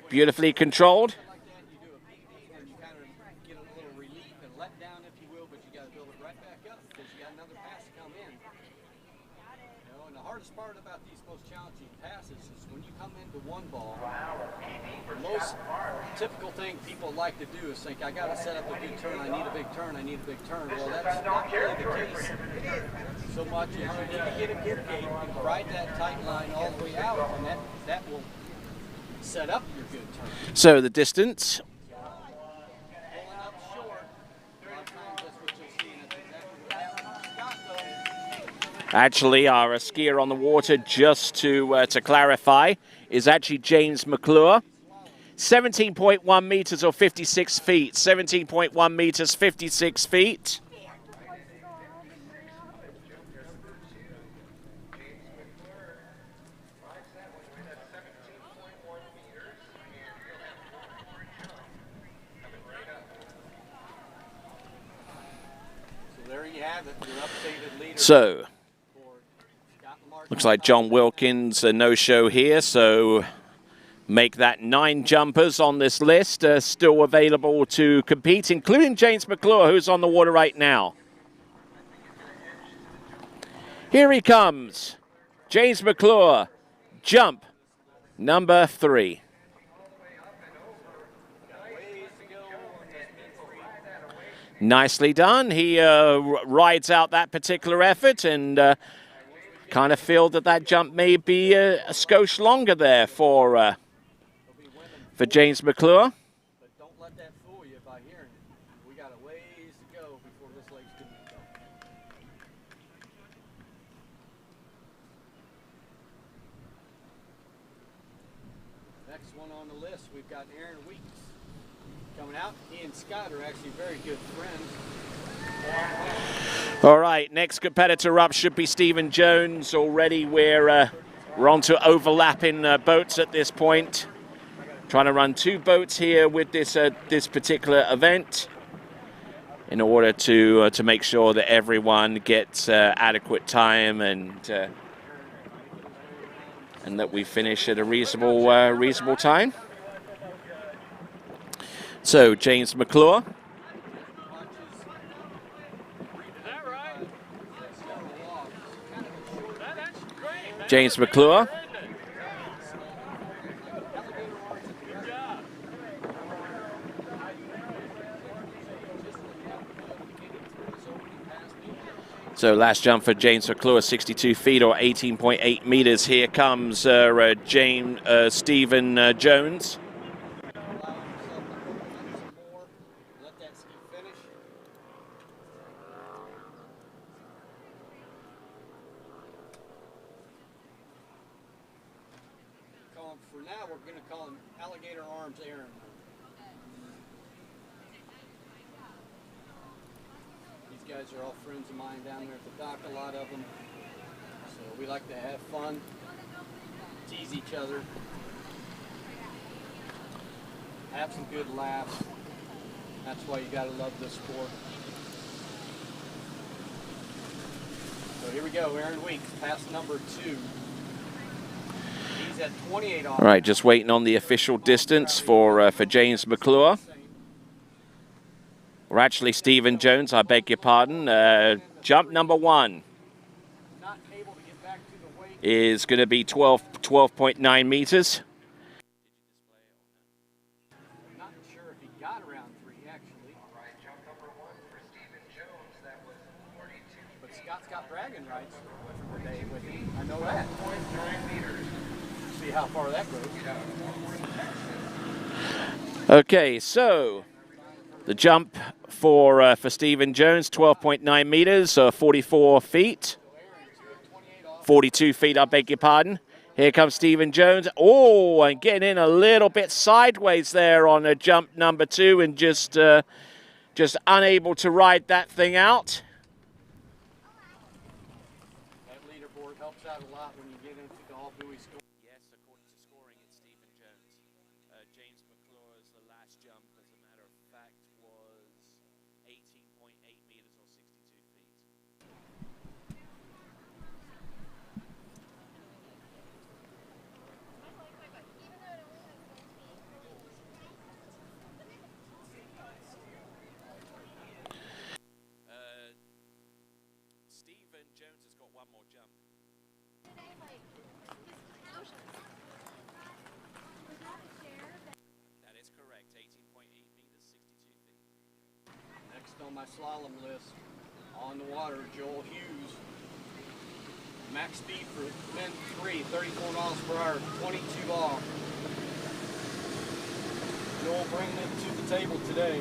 beautifully controlled. know, and the hardest part about these most challenging passes is when you come into one ball, the most typical thing people like to do is think, I got to set up a big turn, I need a big turn, I need a big turn. Well, that's not really the case so much as you need to get a good gate and ride that tight line all the way out, and that will set up your good turn. So the distance. Actually, our skier on the water, just to clarify, is actually James McClure. 17.1 meters or 56 feet. 17.1 meters, 56 feet. So there you have it, your updated leader. So, looks like John Wilkins, a no-show here, so make that 9 jumpers on this list still available to compete, including James McClure, who's on the water right now. Here he comes, James McClure, jump number 3. Nicely done. He rides out that particular effort and kind of feel that jump may be a skosh longer there for James McClure. But don't let that fool you by hearing it. We got a ways to go before this lake's going to go. Next one on the list, we've got Aaron Weeks coming out. He and Scott are actually very good friends. All right, next competitor up should be Stephen Jones. Already we're on to overlapping boats at this point. Trying to run 2 boats here with this particular event in order to make sure that everyone gets adequate time and that we finish at a reasonable time. So James McClure. James McClure. So last jump for James McClure, 62 feet or 18.8 meters. Here comes Stephen Jones. For now, we're going to call him Alligator Arms Aaron. These guys are all friends of mine down there at the dock, a lot of them. So we like to have fun, tease each other, have some good laughs. That's why you got to love this sport. So here we go, Aaron Weeks, pass number 2. He's at 28 off. All right, just waiting on the official distance for James McClure. Or actually, Stephen Jones, I beg your pardon. Jump number 1 is going to be 12.9 meters. I'm not sure if he got around 3, actually. All right, jump number 1 for Stephen Jones, that was 42. But Scott's got bragging rights for the day with him. I know that. 0.9 meters. See how far that goes. Okay, so the jump for Stephen Jones, 12.9 meters, 44 feet. 42 feet, I beg your pardon. Here comes Stephen Jones. Oh, and getting in a little bit sideways there on jump number 2 and just unable to ride that thing out. That leaderboard helps out a lot when you get into the all-buoy score. Yes, according to scoring, it's Stephen Jones. James McClure's the last jump, as a matter of fact, was 18.8 meters or 62 feet. on my slalom list. On the water, Joel Hughes. Max speed for men 3, 34 miles per hour, 22 off. Joel bringing it to the table today.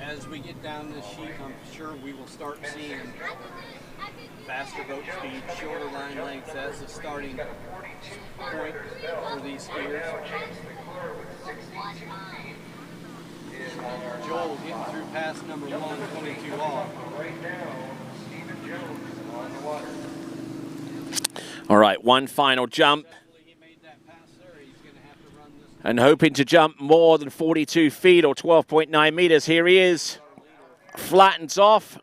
As we get down this sheet, I'm sure we will start seeing faster boat speed, shorter line lengths as the starting point for these skiers. Joel getting through pass number 1, 22 off. All right, one final jump. And hoping to jump more than 42 feet or 12.9 meters. Here he is. Flattens off.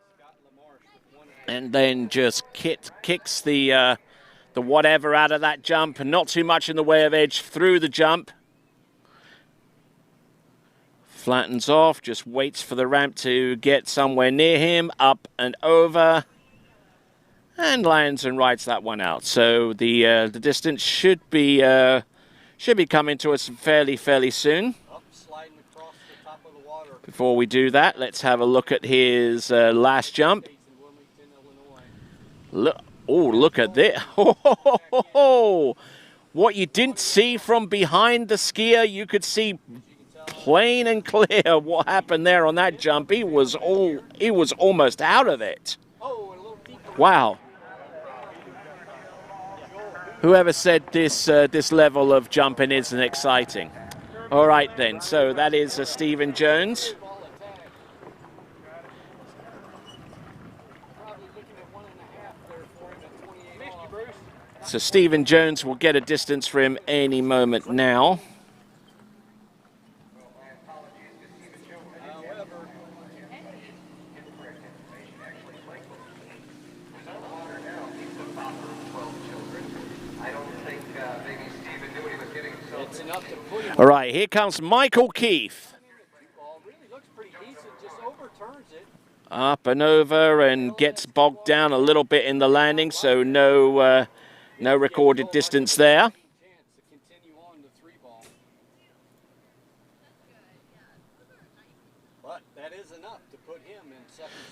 And then just kicks the whatever out of that jump. And not too much in the way of edge through the jump. Flattens off, just waits for the ramp to get somewhere near him. Up and over. And lands and rides that one out. So the distance should be coming to us fairly soon. Before we do that, let's have a look at his last jump. Look at this. What you didn't see from behind the skier, you could see plain and clear what happened there on that jump. He was almost out of it. Wow. Whoever said this level of jumping isn't exciting. All right then, so that is Stephen Jones. So Stephen Jones will get a distance for him any moment now. All right, here comes Michael Keith. Up and over and gets bogged down a little bit in the landing, so no recorded distance there.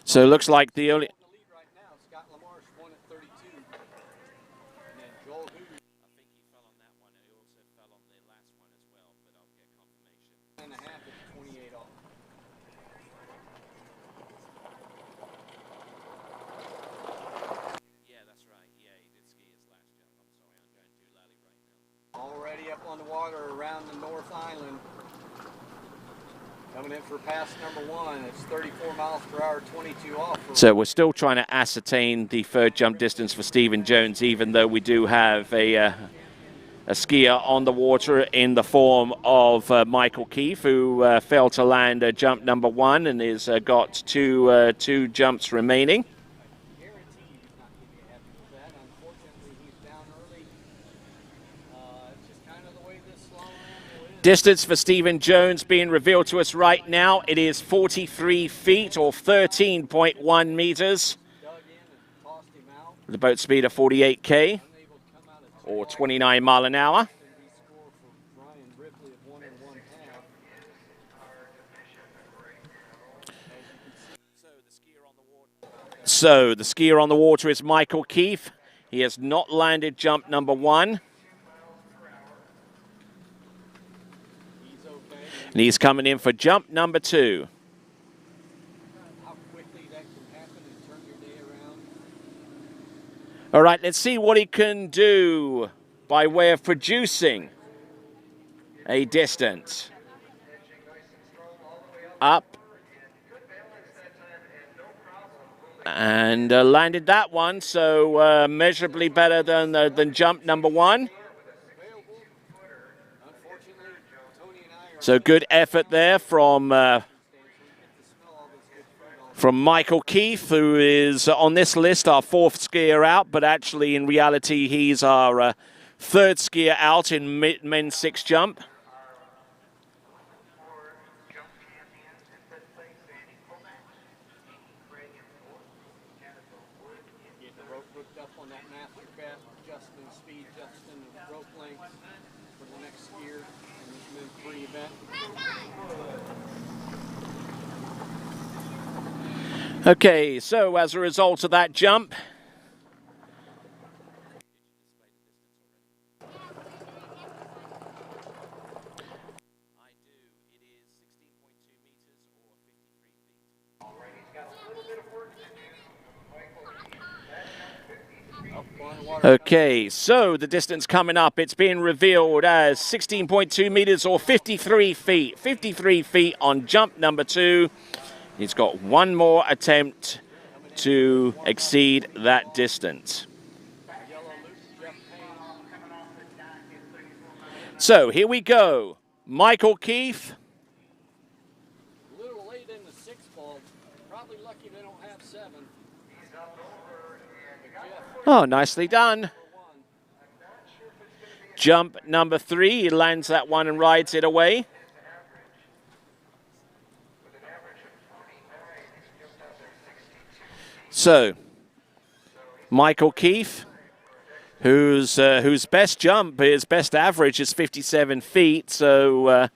So it looks like the only... Already up on the water around the North Island. Coming in for pass number 1. It's 34 miles per hour, 22 off. So we're still trying to ascertain the third jump distance for Stephen Jones, even though we do have a skier on the water in the form of Michael Keith, who failed to land jump number 1 and has got two jumps remaining. Distance for Stephen Jones being revealed to us right now. It is 43 feet or 13.1 meters. With a boat speed of 48k or 29 mile an hour. So the skier on the water is Michael Keith. He has not landed jump number 1. And he's coming in for jump number 2. All right, let's see what he can do by way of producing a distance. Up. And landed that one, so measurably better than jump number 1. So good effort there from Michael Keith, who is on this list our 4th skier out, but actually in reality he's our 3rd skier out in men's 6 jump. speed, adjusting the rope length for the next skier, and just move free event. Okay, so as a result of that jump, okay, so the distance coming up, it's being revealed as 16.2 meters or 53 feet. 53 feet on jump number 2. He's got one more attempt to exceed that distance. So here we go. Michael Keith. A little late in the 6 ball. Probably lucky they don't have 7. Oh, nicely done. Jump number 3. He lands that one and rides it away. So, Michael Keith, whose best jump, his best average is 57 feet, so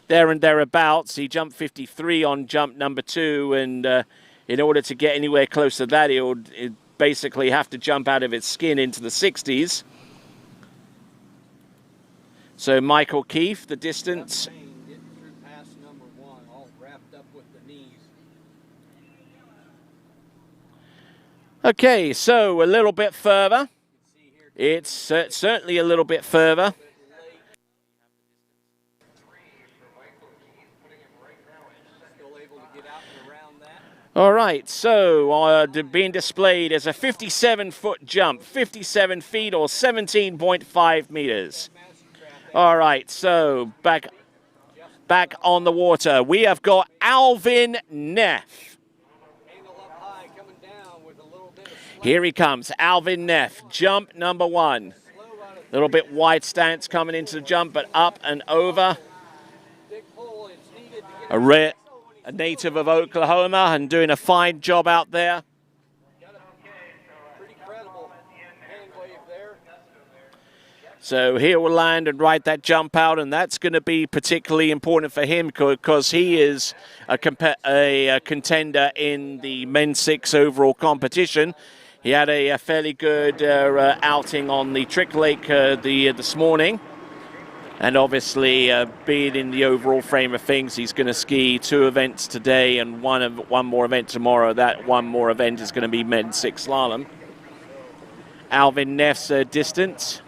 there and thereabouts. He jumped 53 on jump number 2, and in order to get anywhere close to that, he'd basically have to jump out of its skin into the 60s. So Michael Keith, the distance. Okay, so a little bit further. It's certainly a little bit further. All right, so being displayed as a 57-foot jump, 57 feet or 17.5 meters. All right, so back on the water, we have got Alvin Neff. Here he comes, Alvin Neff, jump number 1. A little bit wide stance coming into the jump, but up and over. A native of Oklahoma and doing a fine job out there. So he will land and ride that jump out, and that's going to be particularly important for him because he is a contender in the men's 6 overall competition. He had a fairly good outing on the Trick Lake this morning. And obviously, being in the overall frame of things, he's going to ski 2 events today and one more event tomorrow. That one more event is going to be men's 6 slalom. Alvin Neff's distance.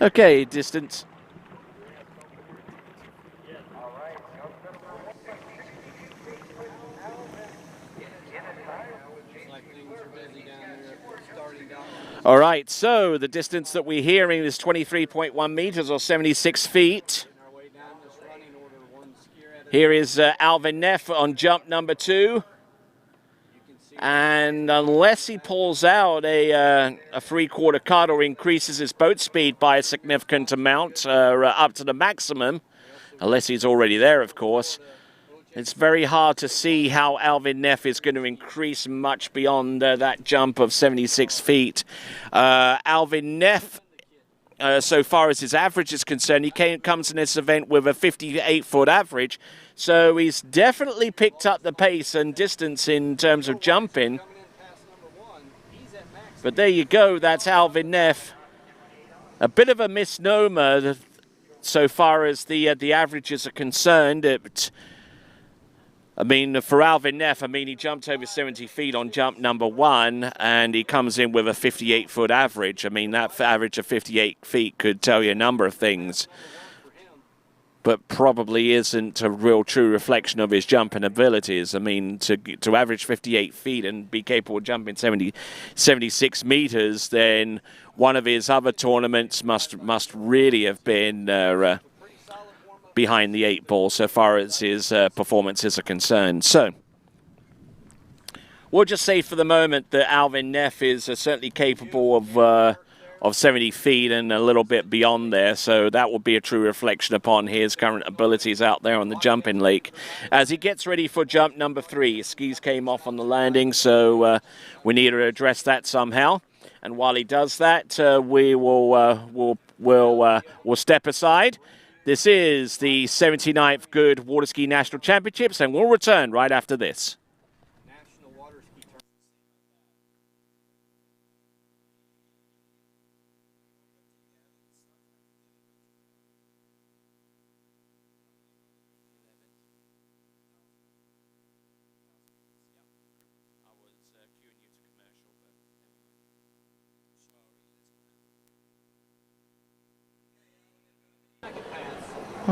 Okay, distance. All right, so the distance that we're hearing is 23.1 meters or 76 feet. Here is Alvin Neff on jump number 2. And unless he pulls out a 3/4 cut or increases his boat speed by a significant amount up to the maximum, unless he's already there, of course, it's very hard to see how Alvin Neff is going to increase much beyond that jump of 76 feet. Alvin Neff, so far as his average is concerned, he comes in this event with a 58-foot average. So he's definitely picked up the pace and distance in terms of jumping. But there you go, that's Alvin Neff. A bit of a misnomer so far as the averages are concerned. I mean, for Alvin Neff, he jumped over 70 feet on jump number 1, and he comes in with a 58-foot average. That average of 58 feet could tell you a number of things, but probably isn't a real true reflection of his jumping abilities. To average 58 feet and be capable of jumping 76 meters, then one of his other tournaments must really have been behind the 8 ball so far as his performances are concerned. So we'll just say for the moment that Alvin Neff is certainly capable of 70 feet and a little bit beyond there, so that will be a true reflection upon his current abilities out there on the jumping lake. As he gets ready for jump number 3, his skis came off on the landing, so we need to address that somehow. And while he does that, we'll step aside. This is the 79th Goode Waterski National Championships, and we'll return right after this.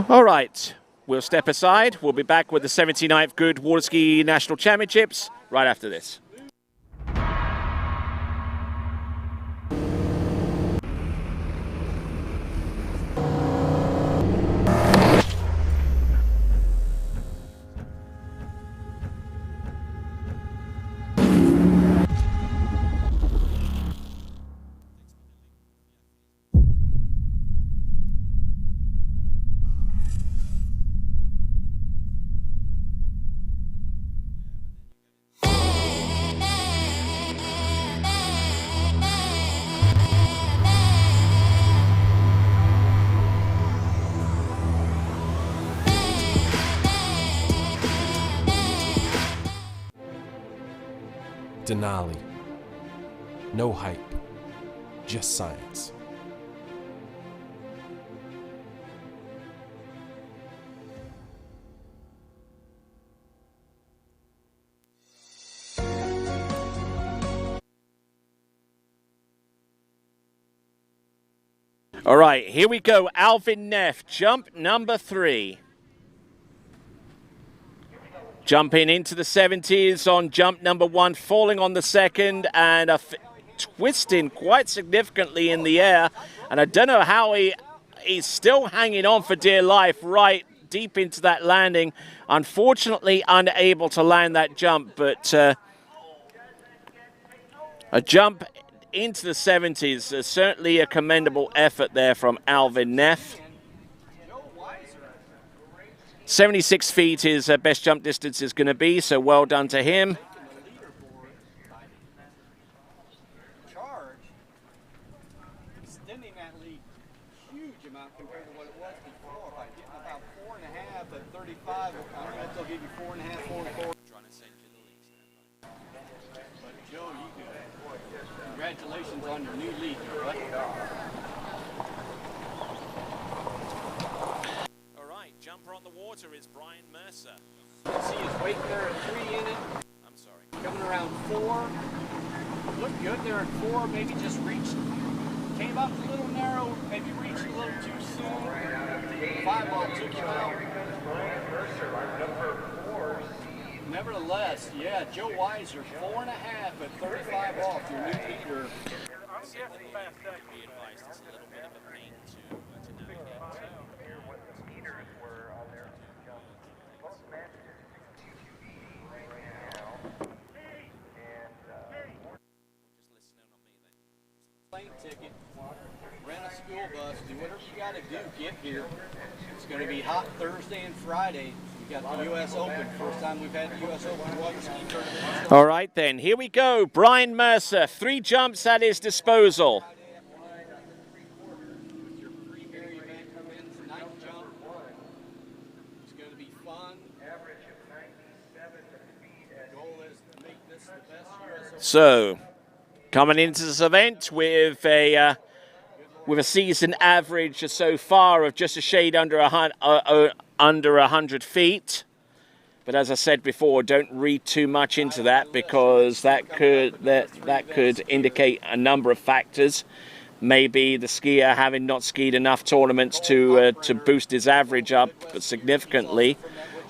All right, we'll step aside. We'll be back with the 79th Goode Waterski National Championships right after this. Denali. No hype, just science. All right, here we go. Alvin Neff, jump number 3. Jumping into the 70s on jump number 1, falling on the second, and twisting quite significantly in the air. And I don't know how he's still hanging on for dear life right deep into that landing. Unfortunately, unable to land that jump, but a jump into the 70s is certainly a commendable effort there from Alvin Neff. 76 feet his best jump distance is going to be, so well done to him. Charge, extending that lead huge amount compared to what it was before. By getting about 4.5 at 35, I don't know if they'll give you 4.5, 4 and 4. But Joe, you good. Congratulations on your new lead, right? Jumper on the water is Brian Mercer. See his weight there at 3 in it. I'm sorry. Coming around 4. Looked good there at 4. Maybe just reached. Came up a little narrow. Maybe reached a little too soon. 5 ball took him out. Nevertheless, yeah, Joe Weiser, 4.5 at 35 off. Your new leader. I'm guessing fast second. It's a little bit of a pain to navigate. Plane ticket, rent a school bus, do whatever you got to do, get here. It's going to be hot Thursday and Friday. We got the U.S. Open, first time we've had the U.S. Open water ski tournament. All right then, here we go. Brian Mercer, 3 jumps at his disposal. It's going to be fun. The goal is to make this the best U.S. Open. So, coming into this event with a season average so far of just a shade under 100 feet. But as I said before, don't read too much into that because that could indicate a number of factors. Maybe the skier having not skied enough tournaments to boost his average up significantly,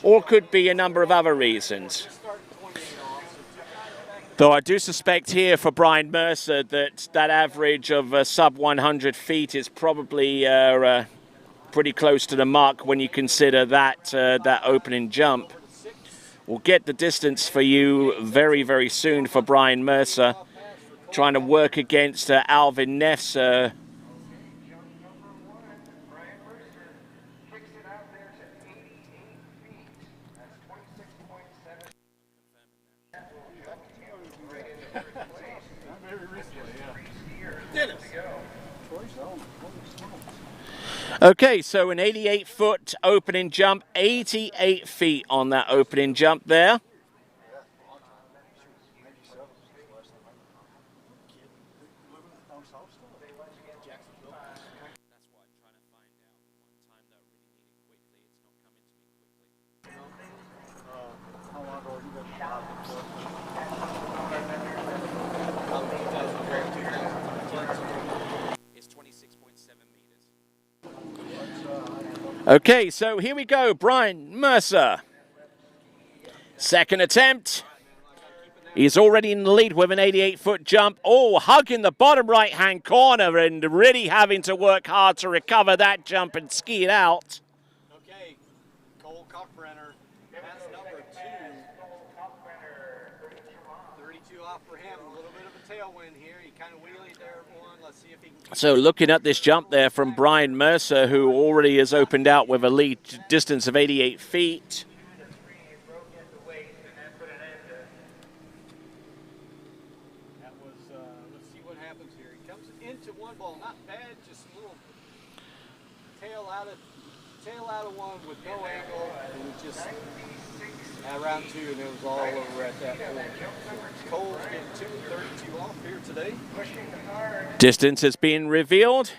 or could be a number of other reasons. Though I do suspect here for Brian Mercer that average of sub 100 feet is probably pretty close to the mark when you consider that that opening jump. We'll get the distance for you very, very soon for Brian Mercer, trying to work against Alvin Neff's. Okay, so an 88-foot opening jump, 88 feet on that opening jump there. Okay, so here we go, Brian Mercer. Second attempt. He's already in the lead with an 88-foot jump. Oh, hugging the bottom right-hand corner and really having to work hard to recover that jump and ski it out. Okay, Cole Cockbrenner, that's number 2. 32 off for him, a little bit of a tailwind here. He kind of wheelied there at one. Let's see if he can... So looking at this jump there from Brian Mercer, who already has opened out with a lead distance of 88 feet. Let's see what happens here. He comes into one ball, not bad, just a little tail out of one with no angle, and just at round 2, and it was all over at that point. Cole's getting 2:32 off here today. Distance has been revealed.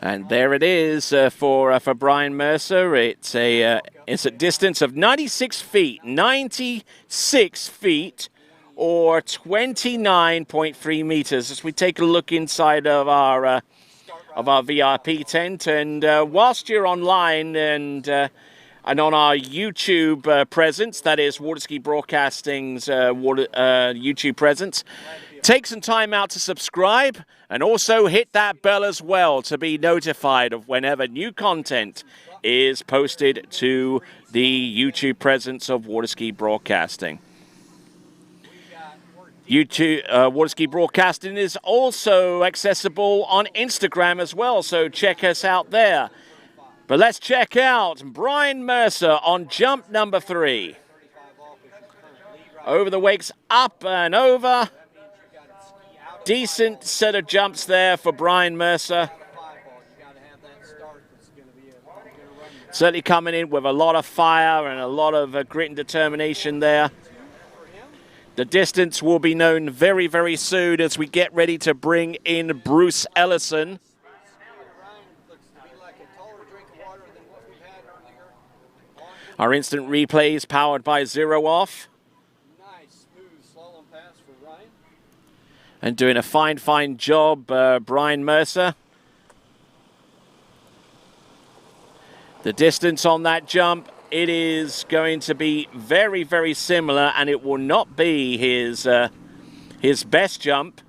And there it is for Brian Mercer. It's a distance of 96 feet, 96 feet, or 29.3 meters. As we take a look inside of our VIP tent, and whilst you're online and on our YouTube presence, that is Waterski Broadcasting's YouTube presence, take some time out to subscribe and also hit that bell as well to be notified of whenever new content is posted to the YouTube presence of Waterski Broadcasting. YouTube Waterski Broadcasting is also accessible on Instagram as well, so check us out there. But let's check out Brian Mercer on jump number 3. Over the wakes, up and over. Decent set of jumps there for Brian Mercer. Certainly coming in with a lot of fire and a lot of grit and determination there. The distance will be known very, very soon as we get ready to bring in Bruce Ellison. Our instant replay is powered by Zero Off. Nice, smooth slalom pass for Ryan. And doing a fine, fine job, Brian Mercer. The distance on that jump, it is going to be very, very similar, and it will not be his best jump.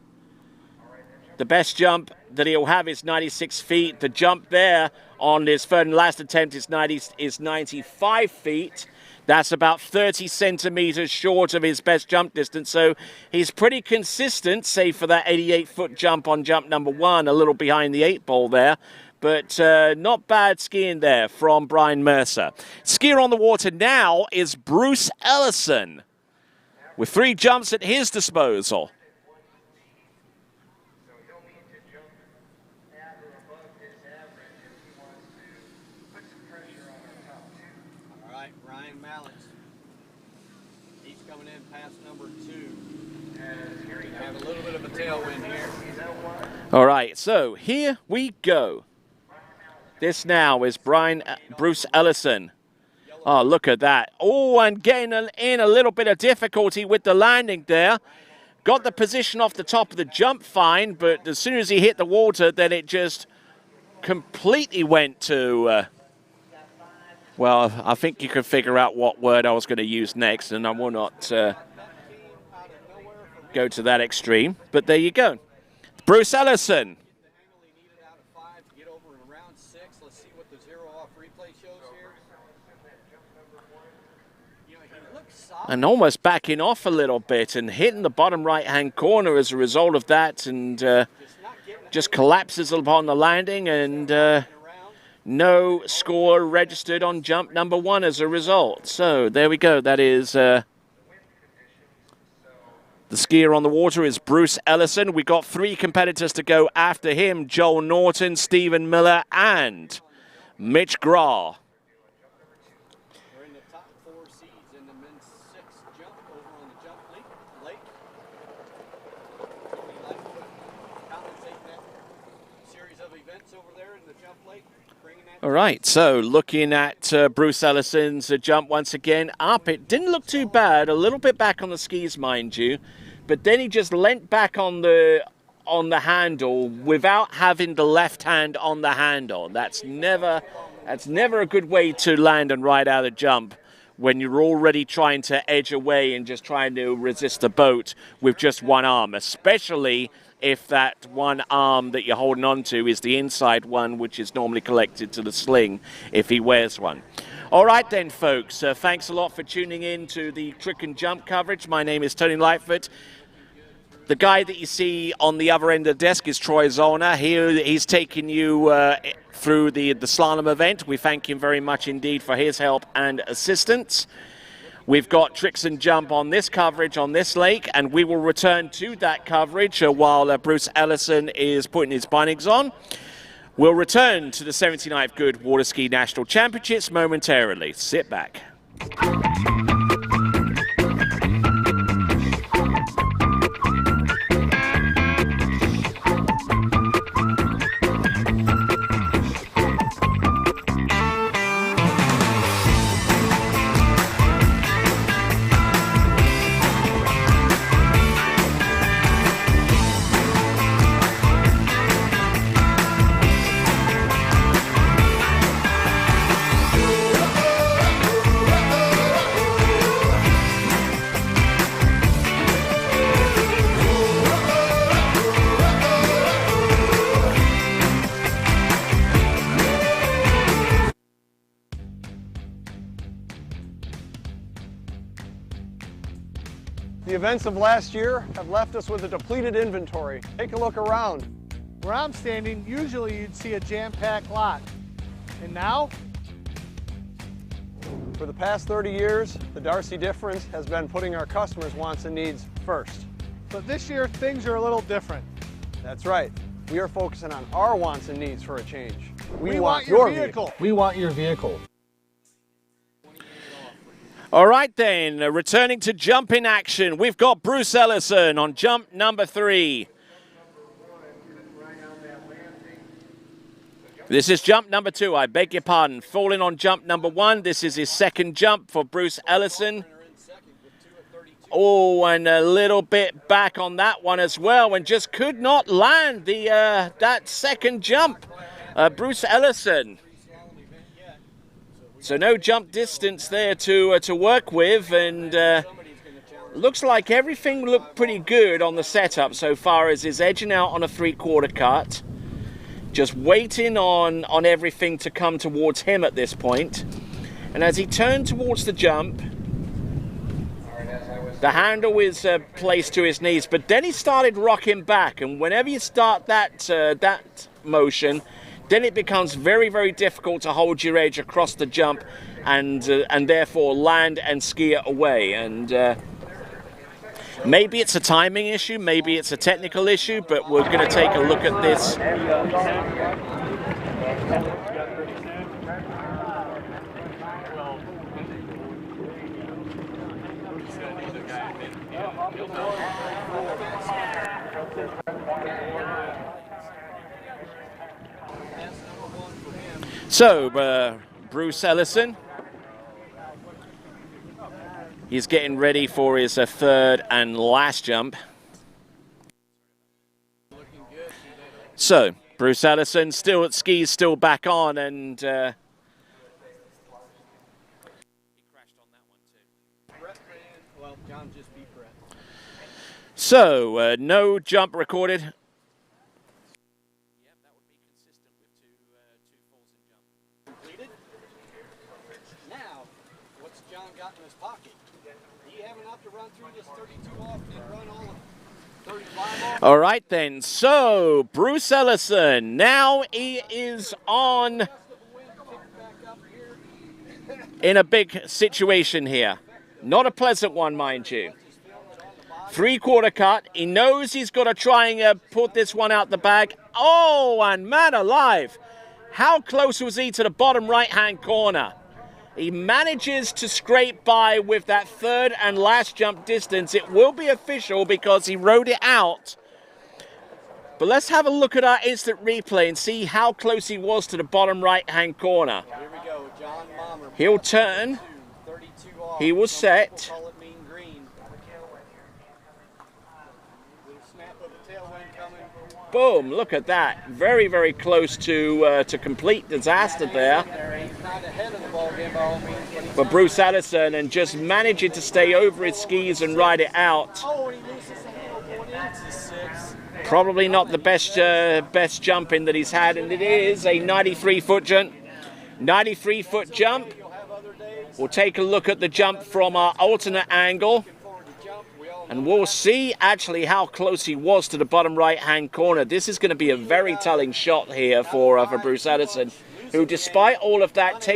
The best jump that he'll have is 96 feet. The jump there on his third and last attempt is 95 feet. That's about 30 centimeters short of his best jump distance. So he's pretty consistent, save for that 88-foot jump on jump number 1, a little behind the 8 ball there. But not bad skiing there from Brian Mercer. Skier on the water now is Bruce Ellison, with 3 jumps at his disposal. All right, Ryan Mallett. He's coming in past number 2. We're going to have a little bit of a tailwind here. All right, so here we go. This now is Bruce Ellison. Oh, look at that. Oh, and getting in a little bit of difficulty with the landing there. Got the position off the top of the jump fine, but as soon as he hit the water, then it just completely went to... well, I think you can figure out what word I was going to use next, and I will not go to that extreme. But there you go. Bruce Ellison. get over in round 6. Let's see what the zero-off replay shows here. You know, he looks solid. And almost backing off a little bit and hitting the bottom right-hand corner as a result of that, and just collapses upon the landing, and no score registered on jump number 1 as a result. So there we go. That is the skier on the water is Bruce Ellison. We got 3 competitors to go after him: Joel Norton, Stephen Miller, and Mitch Graw. We're in the top 4 seeds in the men's 6 jump over on the jump lake. Tony Lightfoot commentating that series of events over there in the jump lake. All right, so looking at Bruce Ellison's jump once again up. It didn't look too bad, a little bit back on the skis, mind you, but then he just leant back on the handle without having the left hand on the handle. That's never a good way to land and ride out a jump when you're already trying to edge away and just trying to resist the boat with just one arm, especially if that one arm that you're holding on to is the inside one, which is normally connected to the sling if he wears one. All right then, folks, thanks a lot for tuning in to the trick and jump coverage. My name is Tony Lightfoot. The guy that you see on the other end of the desk is Troy Zollner. He's taking you through the slalom event. We thank him very much indeed for his help and assistance. We've got tricks and jump on this coverage on this lake, and we will return to that coverage while Bruce Ellison is putting his bindings on. We'll return to the 79th Goode Waterski National Championships momentarily. Sit back. The events of last year have left us with a depleted inventory. Take a look around. Where I'm standing, usually you'd see a jam-packed lot. And now? For the past 30 years, the Darcy difference has been putting our customers' wants and needs first. But this year, things are a little different. That's right. We are focusing on our wants and needs for a change. We want your vehicle. We want your vehicle. All right then, returning to jumping action, we've got Bruce Ellison on jump number 3. This is jump number 2, I beg your pardon. Falling on jump number 1, this is his second jump for Bruce Ellison. Oh, and a little bit back on that one as well, and just could not land that second jump. Bruce Ellison. So no jump distance there to work with, and looks like everything looked pretty good on the setup so far as he's edging out on a 3/4 cut. Just waiting on everything to come towards him at this point. And as he turned towards the jump, the handle is placed to his knees, but then he started rocking back, and whenever you start that motion, then it becomes very, very difficult to hold your edge across the jump and therefore land and ski it away. And maybe it's a timing issue, maybe it's a technical issue, but we're going to take a look at this. So, Bruce Ellison, he's getting ready for his third and last jump. So, Bruce Ellison still at skis, still back on, and so no jump recorded. got in his pocket. He having enough to run through this 32 off and run all of 35 off. All right then, so Bruce Ellison, now he is on in a big situation here. Not a pleasant one, mind you. 3/4 cut. He knows he's got to try and put this one out the bag. Oh, and man alive. How close was he to the bottom right-hand corner? He manages to scrape by with that third and last jump distance. It will be official because he rode it out. But let's have a look at our instant replay and see how close he was to the bottom right-hand corner. Here we go, John Mommer. He'll turn. 32 off. He was set. Call it mean green. Little snap of the tailwind coming. Boom, look at that. Very, very close to complete disaster there. He's not ahead of the ball game by all means, but he's But Bruce Allison and just managing to stay over his skis and ride it out. Oh, he loses the handle going into 6. Probably not the best jumping that he's had, and it is a 93-foot jump. 93-foot jump. We'll take a look at the jump from our alternate angle, and we'll see actually how close he was to the bottom right-hand corner. This is going to be a very telling shot here for Bruce Allison, who, despite all of that,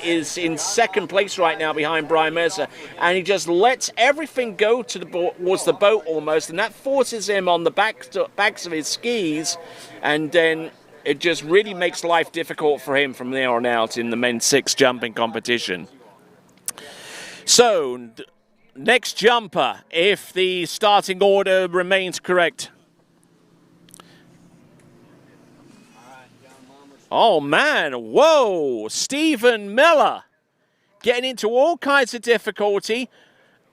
is in second place right now behind Brian Mercer, and he just lets everything go towards the boat almost, and that forces him on the backs of his skis, and then it just really makes life difficult for him from there on out in the men's 6 jumping competition. So, next jumper, if the starting order remains correct. Oh man, whoa, Stephen Miller getting into all kinds of difficulty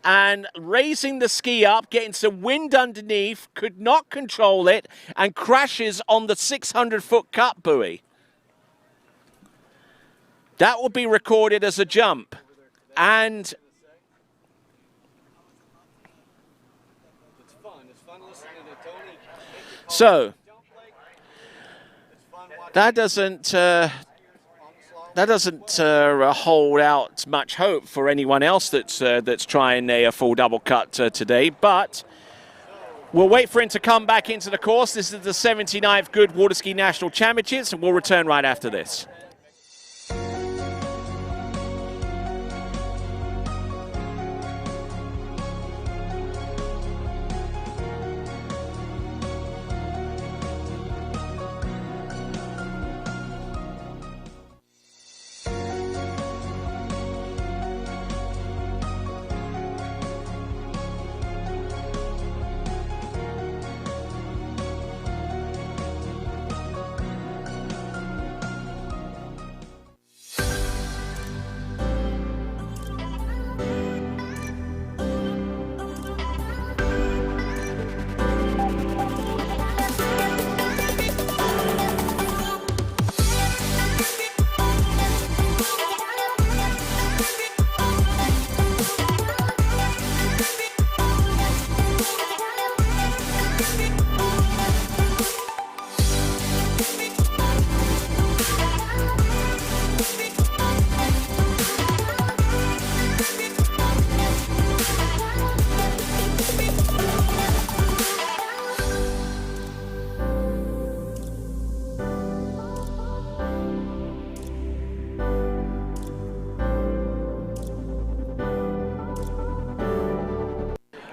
and raising the ski up, getting some wind underneath, could not control it and crashes on the 600-foot cut buoy. That will be recorded as a jump. And so that doesn't hold out much hope for anyone else that's trying a full double cut today. But we'll wait for him to come back into the course. This is the 79th Goode Waterski National Championships, and we'll return right after this.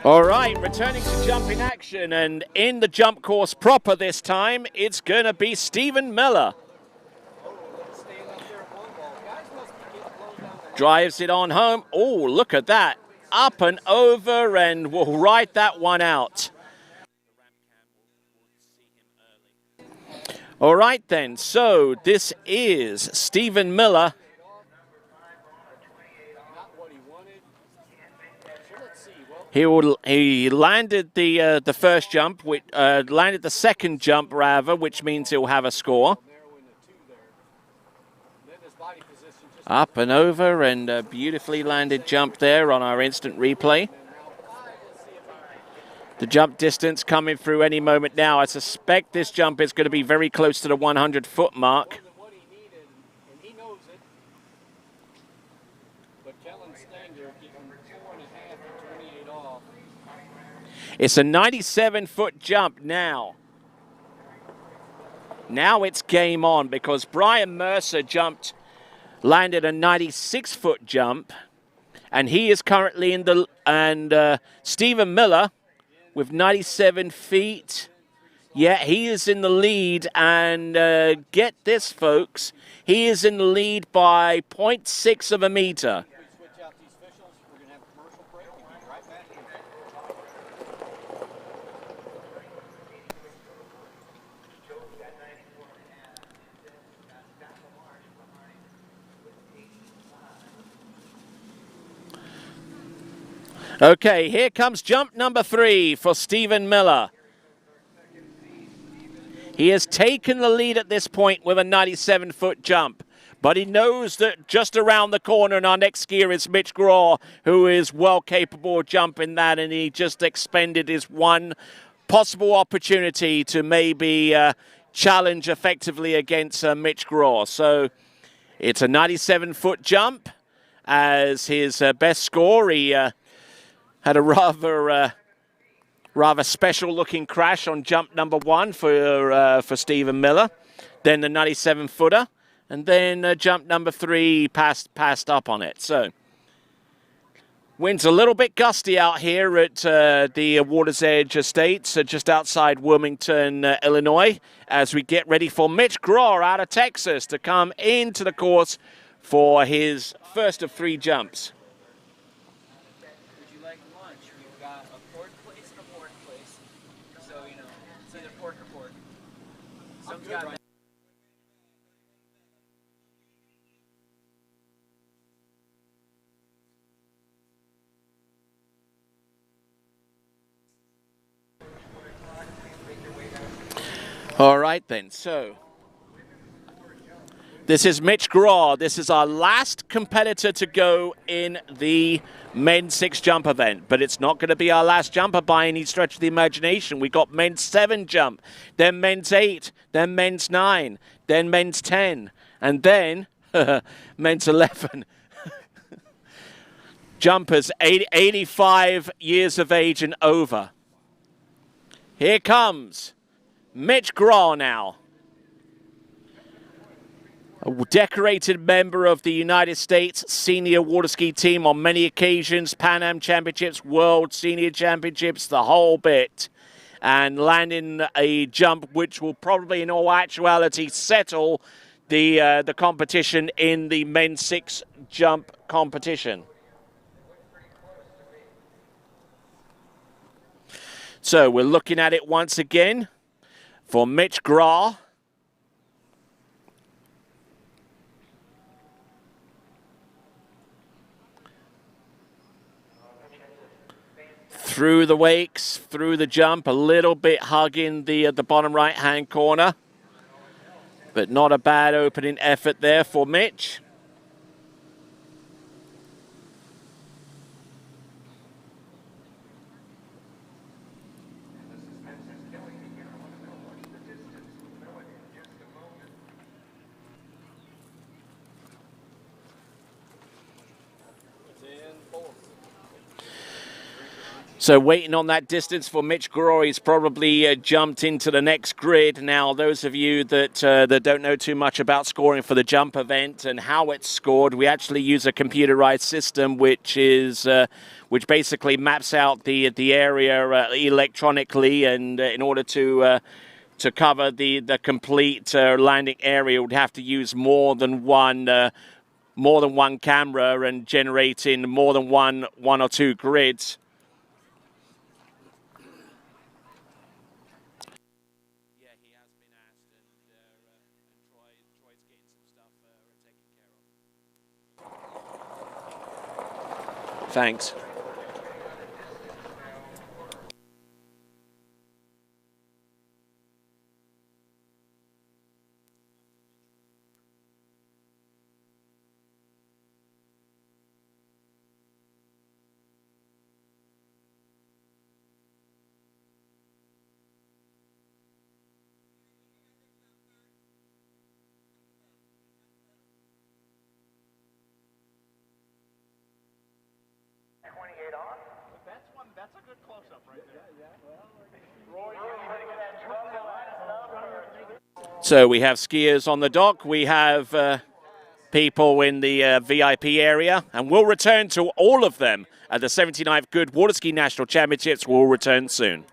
All right, returning to jumping action, and in the jump course proper this time, it's going to be Stephen Miller. Drives it on home. Oh, look at that. Up and over, and we'll ride that one out. All right then, so this is Stephen Miller. He landed the first jump, landed the second jump rather, which means he'll have a score. Up and over, and a beautifully landed jump there on our instant replay. The jump distance coming through any moment now. I suspect this jump is going to be very close to the 100-foot mark. It's a 97-foot jump now. Now it's game on because Brian Mercer landed a 96-foot jump, and he is currently in the, and Stephen Miller with 97 feet. Yeah, he is in the lead, and get this, folks, he is in the lead by 0.6 of a meter. Okay, here comes jump number 3 for Stephen Miller. He has taken the lead at this point with a 97-foot jump, but he knows that just around the corner in our next skier is Mitch Graw, who is well capable of jumping that, and he just expended his one possible opportunity to maybe challenge effectively against Mitch Graw. So it's a 97-foot jump as his best score. He had a rather special-looking crash on jump number 1 for Stephen Miller, then the 97-footer, and then jump number 3 passed up on it. So wind's a little bit gusty out here at the Water's Edge Estates, just outside Wilmington, Illinois, as we get ready for Mitch Graw out of Texas to come into the course for his first of 3 jumps. All right, then. So this is Mitch Graw. This is our last competitor to go in the men's 6 jump event, but it's not going to be our last jumper by any stretch of the imagination. We got men's 7 jump, then men's 8, then men's 9, then men's 10, and then men's 11. Jumpers 85 years of age and over. Here comes Mitch Graw now. A decorated member of the United States senior water ski team on many occasions, Pan Am Championships, World Senior Championships, the whole bit. And landing a jump which will probably in all actuality settle the competition in the men's 6 jump competition. So we're looking at it once again for Mitch Graw. Through the wakes, through the jump, a little bit hugging the bottom right-hand corner. But not a bad opening effort there for Mitch. So waiting on that distance for Mitch Graw. He's probably jumped into the next grid. Now, those of you that don't know too much about scoring for the jump event and how it's scored, we actually use a computerized system which basically maps out the area electronically, and in order to cover the complete landing area, we'd have to use more than one camera and generating more than one or two grids. Thanks. So we have skiers on the dock. We have people in the VIP area, and we'll return to all of them at the 79th Goode Waterski National Championships. We'll return soon.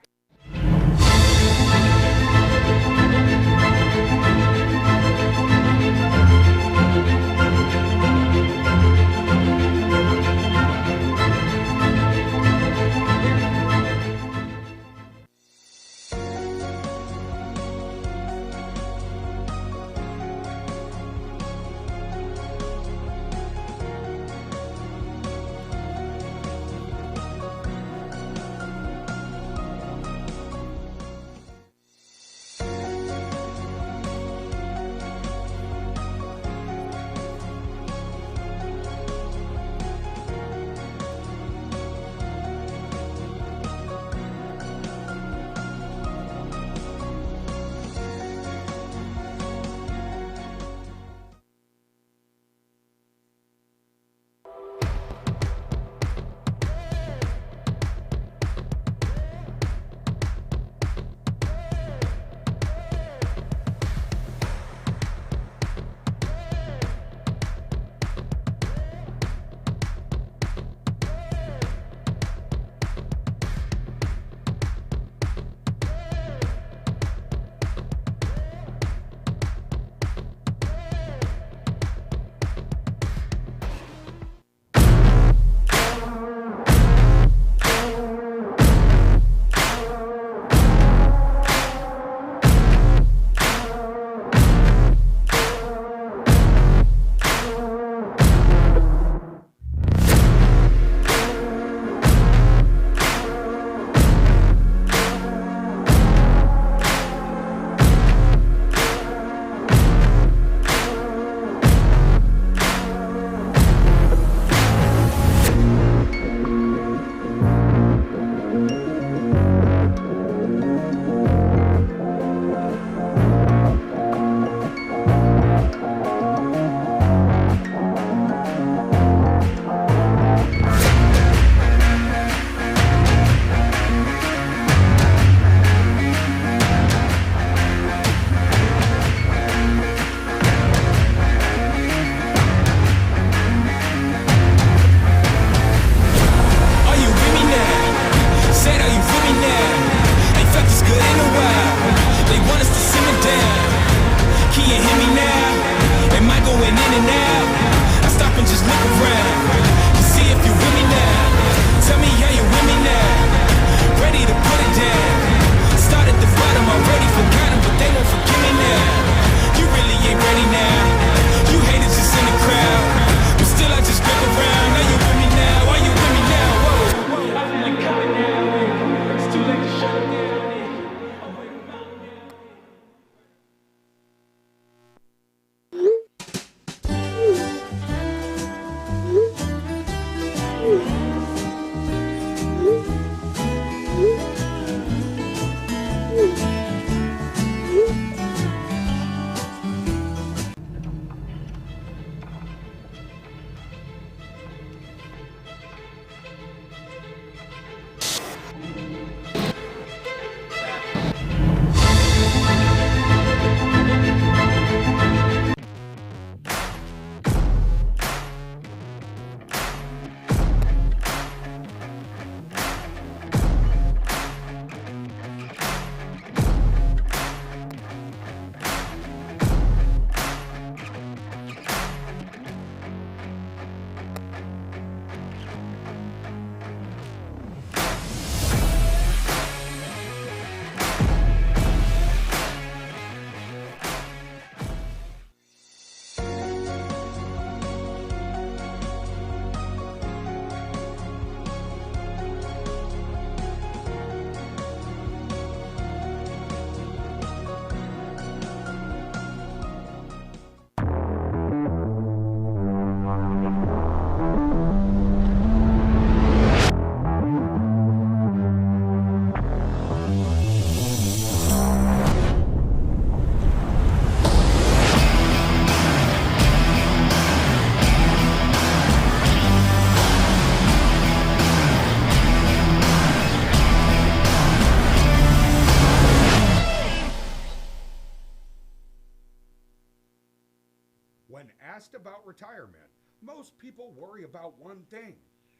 When asked about retirement, most people worry about one thing.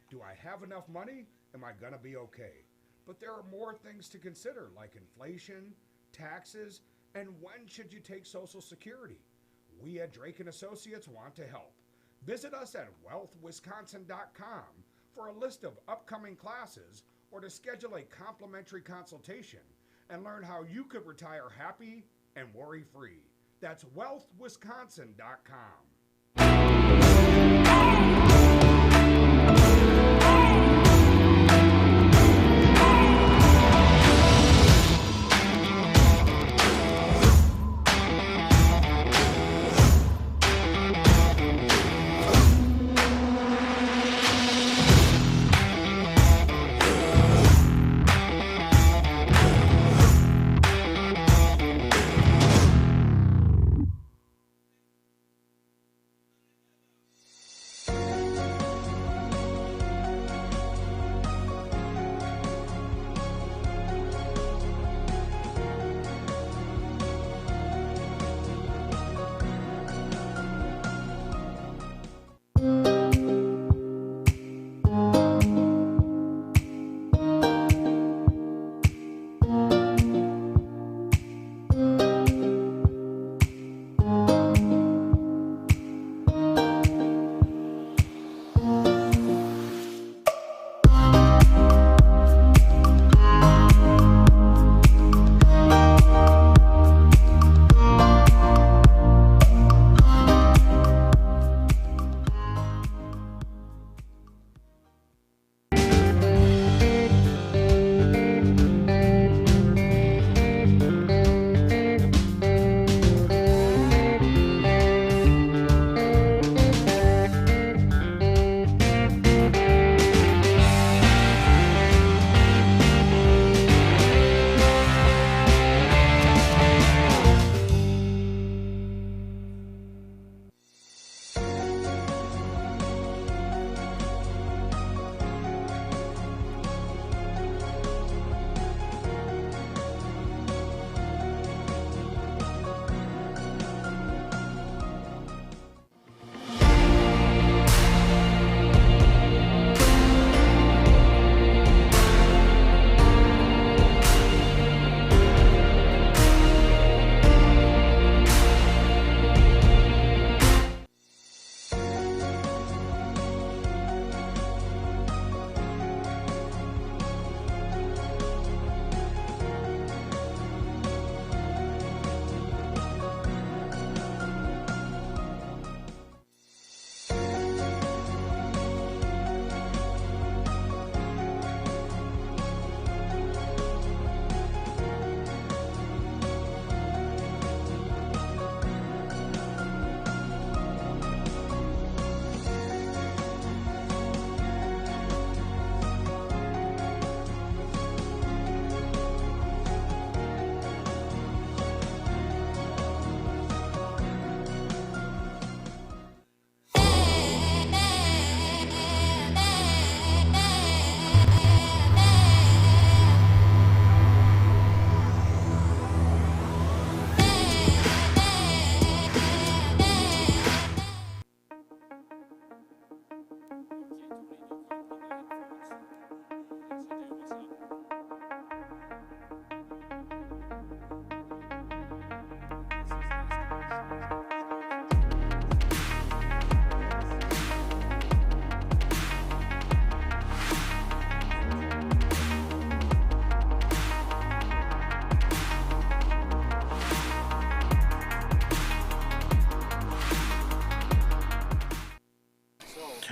Do I have enough money? Am I going to be okay? But there are more things to consider, like inflation, taxes, and when should you take Social Security? We at Drake & Associates want to help. Visit us at wealthwisconsin.com for a list of upcoming classes or to schedule a complimentary consultation and learn how you could retire happy and worry-free. That's wealthwisconsin.com.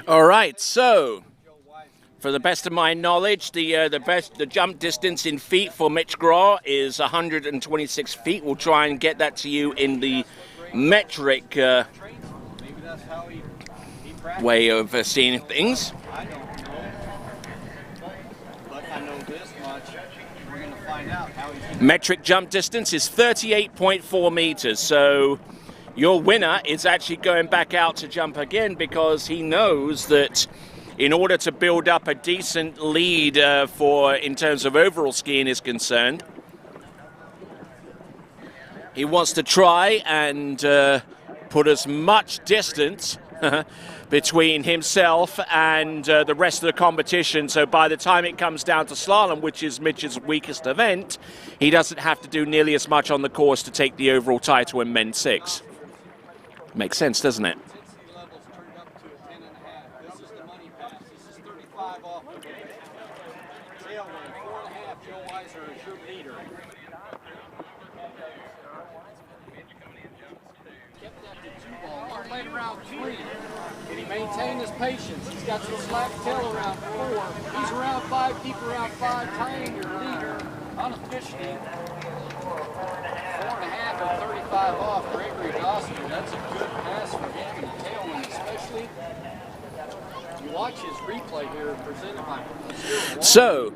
All right, so for the best of my knowledge, the jump distance in feet for Mitch Graw is 126 feet. We'll try and get that to you in the metric way of seeing things. I don't know, but I know this much. We're going to find out how he's... Metric jump distance is 38.4 meters, so your winner is actually going back out to jump again because he knows that in order to build up a decent lead in terms of overall skiing is concerned, he wants to try and put as much distance between himself and the rest of the competition, so by the time it comes down to slalom, which is Mitch's weakest event, he doesn't have to do nearly as much on the course to take the overall title in men's 6. Makes sense, doesn't it? Around 3, and he maintained his patience. He's got some slack tail around 4. He's around 5, keep around 5, tying your leader unofficially. 4.5 and 35 off Gregory Dawson. That's a good pass for him in the tailwind, especially. You watch his replay here presented by So,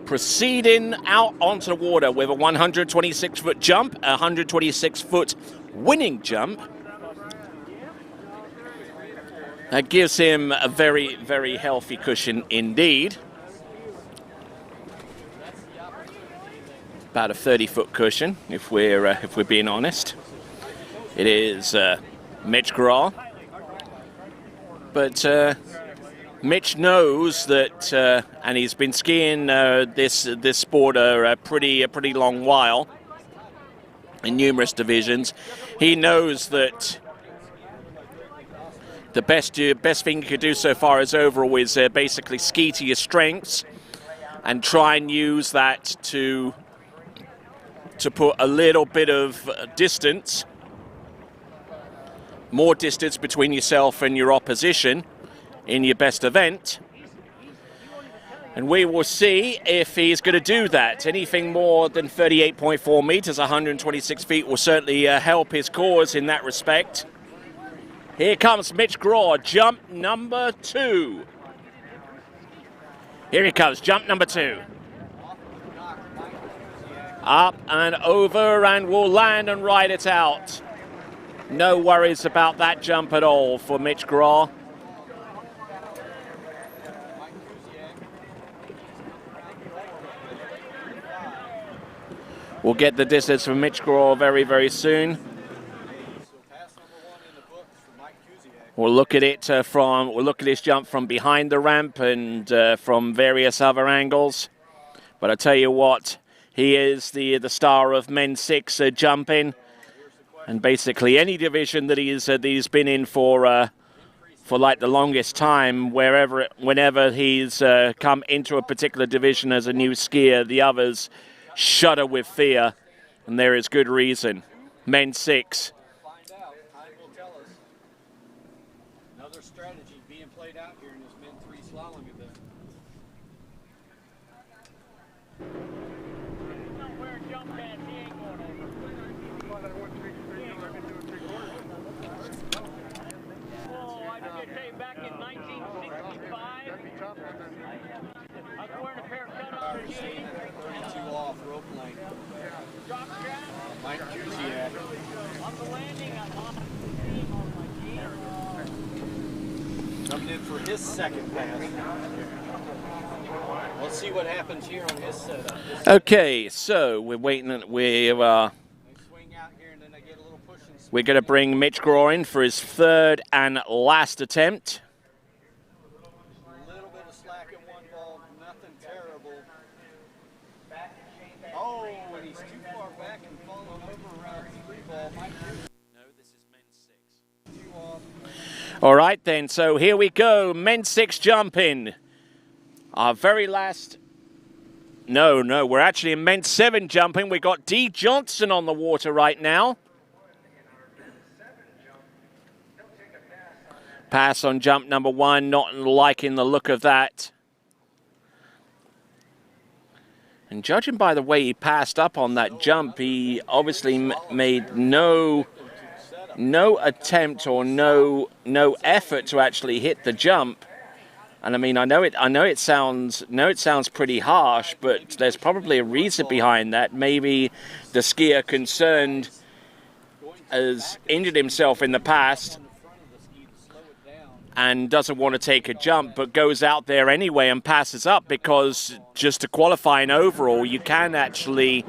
proceeding out onto the water with a 126-foot jump, a 126-foot winning jump. That gives him a very, very healthy cushion indeed. About a 30-foot cushion, if we're being honest. It is Mitch Graw, but Mitch knows that, and he's been skiing this sport a pretty long while in numerous divisions. He knows that the best thing you could do so far as overall is basically ski to your strengths and try and use that to put a little bit of distance, more distance between yourself and your opposition in your best event. And we will see if he's going to do that. Anything more than 38.4 meters, 126 feet, will certainly help his cause in that respect. Here comes Mitch Graw, jump number 2. Here he comes, jump number 2. Up and over, and will land and ride it out. No worries about that jump at all for Mitch Graw. We'll get the distance from Mitch Graw very, very soon. We'll look at it we'll look at his jump from behind the ramp and from various other angles. But I tell you what, he is the star of men's 6 jumping, and basically any division that he's been in for like the longest time, whenever he's come into a particular division as a new skier, the others shudder with fear, and there is good reason. Men's 6. Coming in for his second pass. Let's see what happens here on his setup. Okay, so we're waiting. We're going to bring Mitch Graw in for his 3rd and last attempt. A little bit of slack in one ball, nothing terrible. Oh, and he's too far back and falling over around 3 ball. No, this is men's 6. 2 off. All right then, so here we go, men's 6 jumping. Our very last, no, we're actually in men's 7 jumping. We got D. Johnson on the water right now. Pass on jump number 1, not liking the look of that. And judging by the way he passed up on that jump, he obviously made no attempt or no effort to actually hit the jump. And I mean, I know it sounds pretty harsh, but there's probably a reason behind that. Maybe the skier concerned has injured himself in the past and doesn't want to take a jump, but goes out there anyway and passes up, because just to qualify an overall, you can actually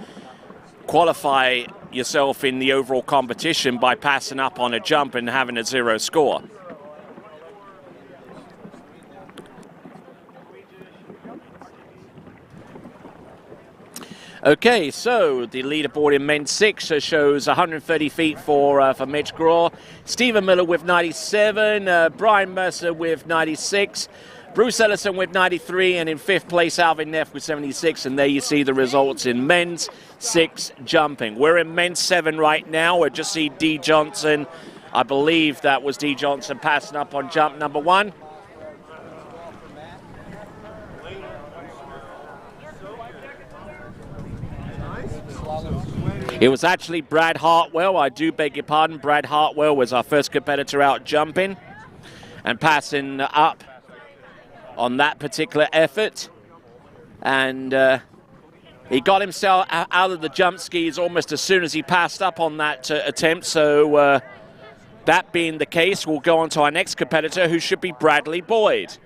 qualify yourself in the overall competition by passing up on a jump and having a 0 score. Okay, so the leaderboard in men's 6 shows 130 feet for Mitch Graw, Stephen Miller with 97, Brian Mercer with 96, Bruce Ellison with 93, and in 5th place Alvin Neff with 76. And there you see the results in men's 6 jumping. We're in men's 7 right now. We just see D. Johnson. I believe that was D. Johnson passing up on jump number 1. It was actually Brad Hartwell. I do beg your pardon. Brad Hartwell was our first competitor out jumping and passing up on that particular effort. And he got himself out of the jump skis almost as soon as he passed up on that attempt. So that being the case, we'll go on to our next competitor, who should be Bradley Boyd.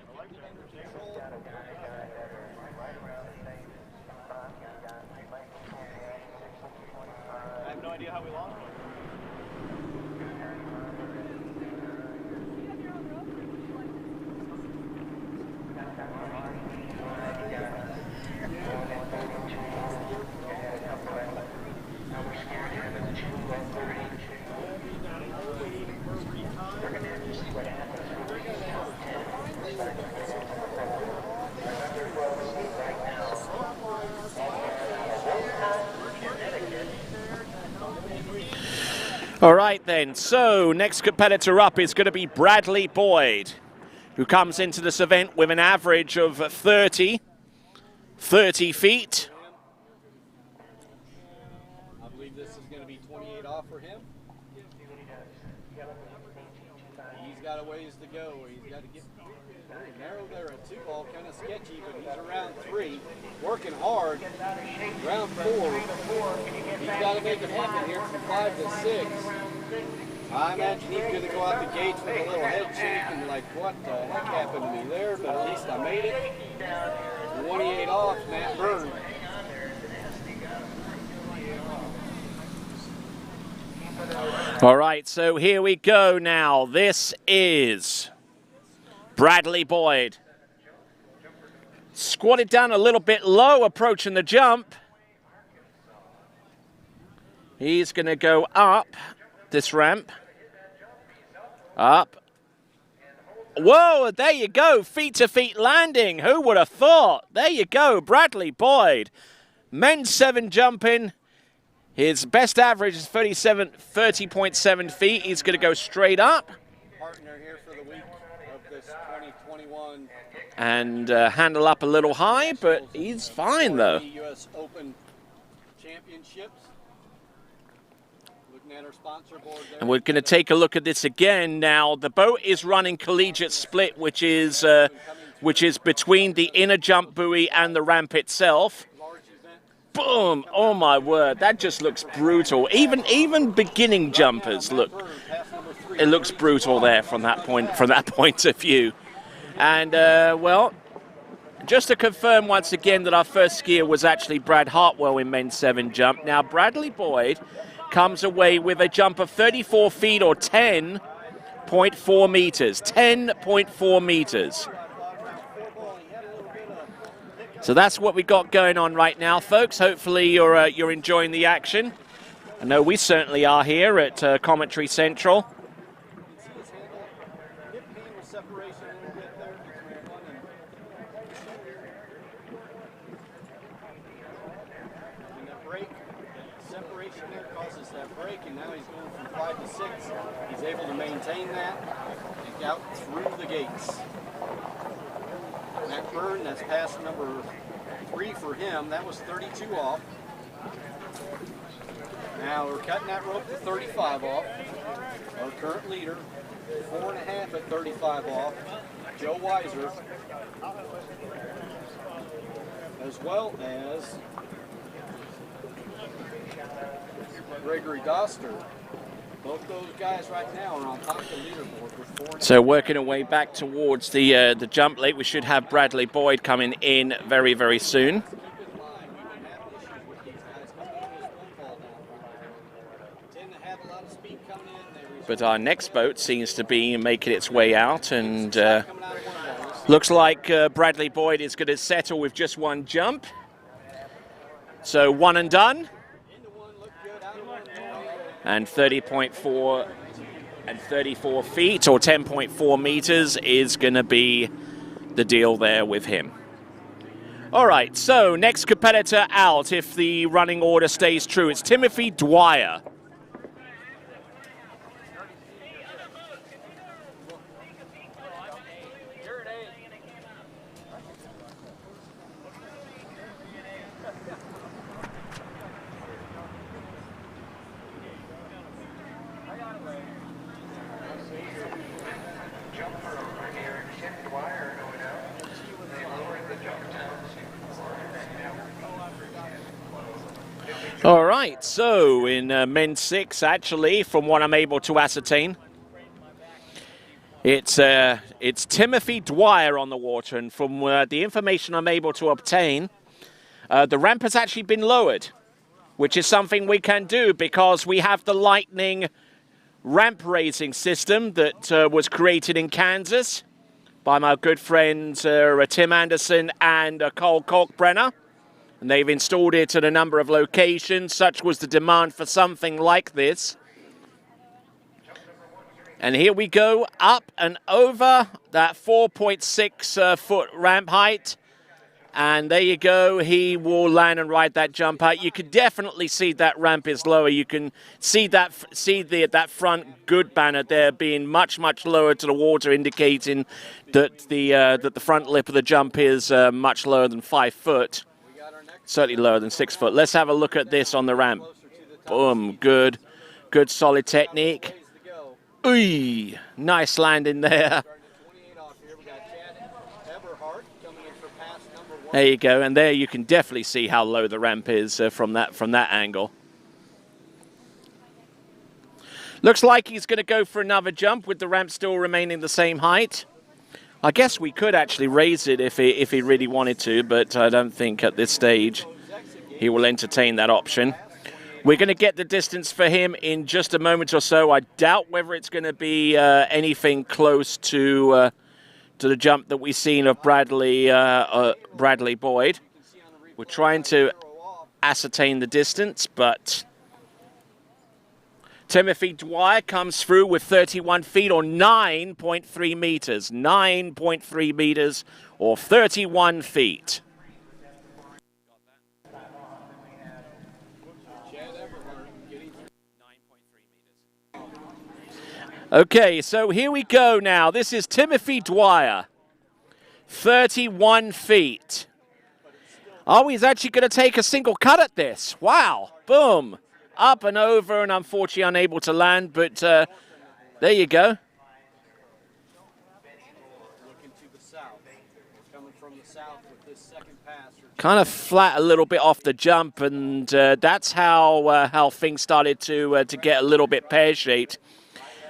All right then, so next competitor up is going to be Bradley Boyd, who comes into this event with an average of 30 feet. I believe this is going to be 28 off for him. He's got a ways to go. He's got to get narrow there at 2 ball, kind of sketchy, but he's around 3, working hard. Round 4, he's got to make it happen here from 5 to 6. I imagine he's going to go out the gates with a little head shake and like, what the heck happened to me there? But at least I made it. 28 off, Matt Byrne. All right, so here we go now. This is Bradley Boyd. Squatted down a little bit low, approaching the jump. He's going to go up this ramp. Up. Whoa, there you go. Feet-to-feet landing. Who would have thought? There you go, Bradley Boyd. Men's 7 jumping. His best average is 30.7 feet. He's going to go straight up. Partner here for the week of this 2021. And handle up a little high, but he's fine, though. U.S. Open Championships. Looking at our sponsor board there. And we're going to take a look at this again now. The boat is running collegiate split, which is between the inner jump buoy and the ramp itself. Boom! Oh my word, that just looks brutal. Even beginning jumpers it looks brutal there from that point of view. And well, just to confirm once again that our first skier was actually Brad Hartwell in men's 7 jump. Now Bradley Boyd comes away with a jump of 34 feet or 10.4 meters. 10.4 meters. So that's what we got going on right now, folks. Hopefully you're enjoying the action. I know we certainly are here at Commentary Central. Separation there causes that break, and now he's going from 5 to 6. He's able to maintain that and out through the gates. Matt Byrne, that's pass number 3 for him. That was 32 off. Now we're cutting that rope to 35 off. Our current leader, 4.5 at 35 off. Joe Weiser, as well as Gregory Doster. Both those guys right now are on top of the leaderboard with 4. So working our way back towards the jump lake, we should have Bradley Boyd coming in very, very soon. But our next boat seems to be making its way out, and looks like Bradley Boyd is going to settle with just one jump. So one and done. And 30.4 and 34 feet, or 10.4 meters, is going to be the deal there with him. All right, so next competitor out, if the running order stays true, it's Timothy Dwyer. All right, so in men's 6, actually, from what I'm able to ascertain, it's Timothy Dwyer on the water, and from the information I'm able to obtain, the ramp has actually been lowered, which is something we can do because we have the Lightning ramp raising system that was created in Kansas by my good friends Tim Anderson and Cole Kalkbrenner. And they've installed it at a number of locations. Such was the demand for something like this. And here we go, up and over that 4.6 foot ramp height. And there you go, he will land and ride that jump out. You can definitely see that ramp is lower. You can see that that front Goode banner there being much, much lower to the water, indicating that the front lip of the jump is much lower than 5 foot. Certainly lower than 6 foot. Let's have a look at this on the ramp. Boom, good solid technique. Ooh, nice landing there. There you go, and there you can definitely see how low the ramp is from that angle. Looks like he's going to go for another jump with the ramp still remaining the same height. I guess we could actually raise it if he really wanted to, but I don't think at this stage he will entertain that option. We're going to get the distance for him in just a moment or so. I doubt whether it's going to be anything close to the jump that we've seen of Bradley Boyd. We're trying to ascertain the distance, but Timothy Dwyer comes through with 31 feet or 9.3 meters. 9.3 meters or 31 feet. Okay, so here we go now. This is Timothy Dwyer. 31 feet. Oh, he's actually going to take a single cut at this. Wow. Boom. Up and over, and unfortunately unable to land, but there you go. Kind of flat a little bit off the jump, and that's how things started to get a little bit pear-shaped.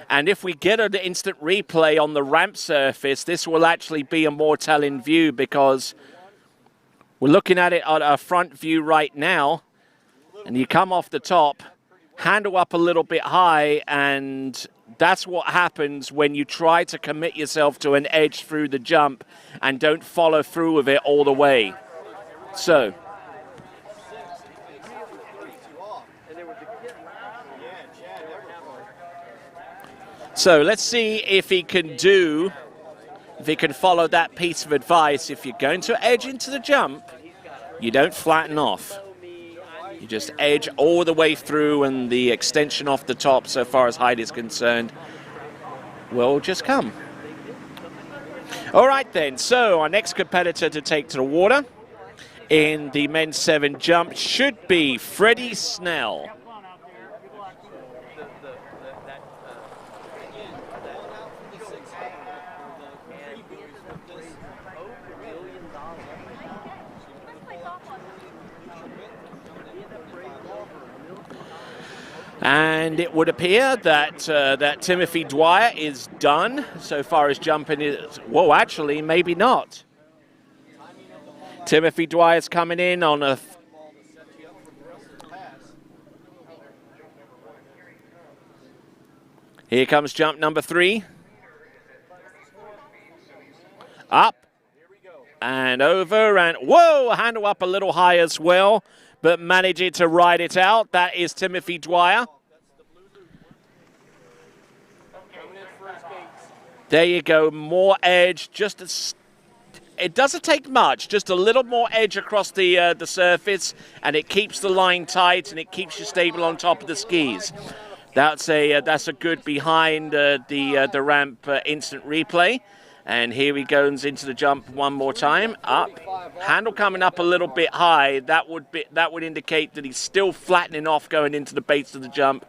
And if we get an instant replay on the ramp surface, this will actually be a more telling view because we're looking at it on a front view right now. And you come off the top, handle up a little bit high, and that's what happens when you try to commit yourself to an edge through the jump and don't follow through with it all the way. So let's see if he can follow that piece of advice. If you're going to edge into the jump, you don't flatten off. You just edge all the way through, and the extension off the top, so far as height is concerned, will just come. All right then, so our next competitor to take to the water in the men's 7 jump should be Freddie Snell. And it would appear that that Timothy Dwyer is done so far as jumping is. Whoa, actually, maybe not. Timothy Dwyer's coming in on a. Here comes jump number 3. Up and over and whoa, handle up a little high as well, but managing to ride it out. That is Timothy Dwyer. There you go, more edge, it doesn't take much, just a little more edge across the surface, and it keeps the line tight and it keeps you stable on top of the skis. That's a good behind the ramp instant replay. And here he goes into the jump one more time. Up, handle coming up a little bit high. That would indicate that he's still flattening off going into the base of the jump.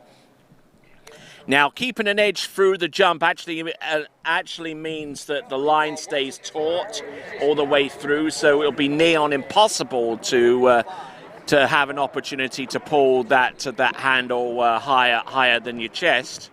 Now, keeping an edge through the jump actually means that the line stays taut all the way through, so it'll be near on impossible to have an opportunity to pull that handle higher than your chest.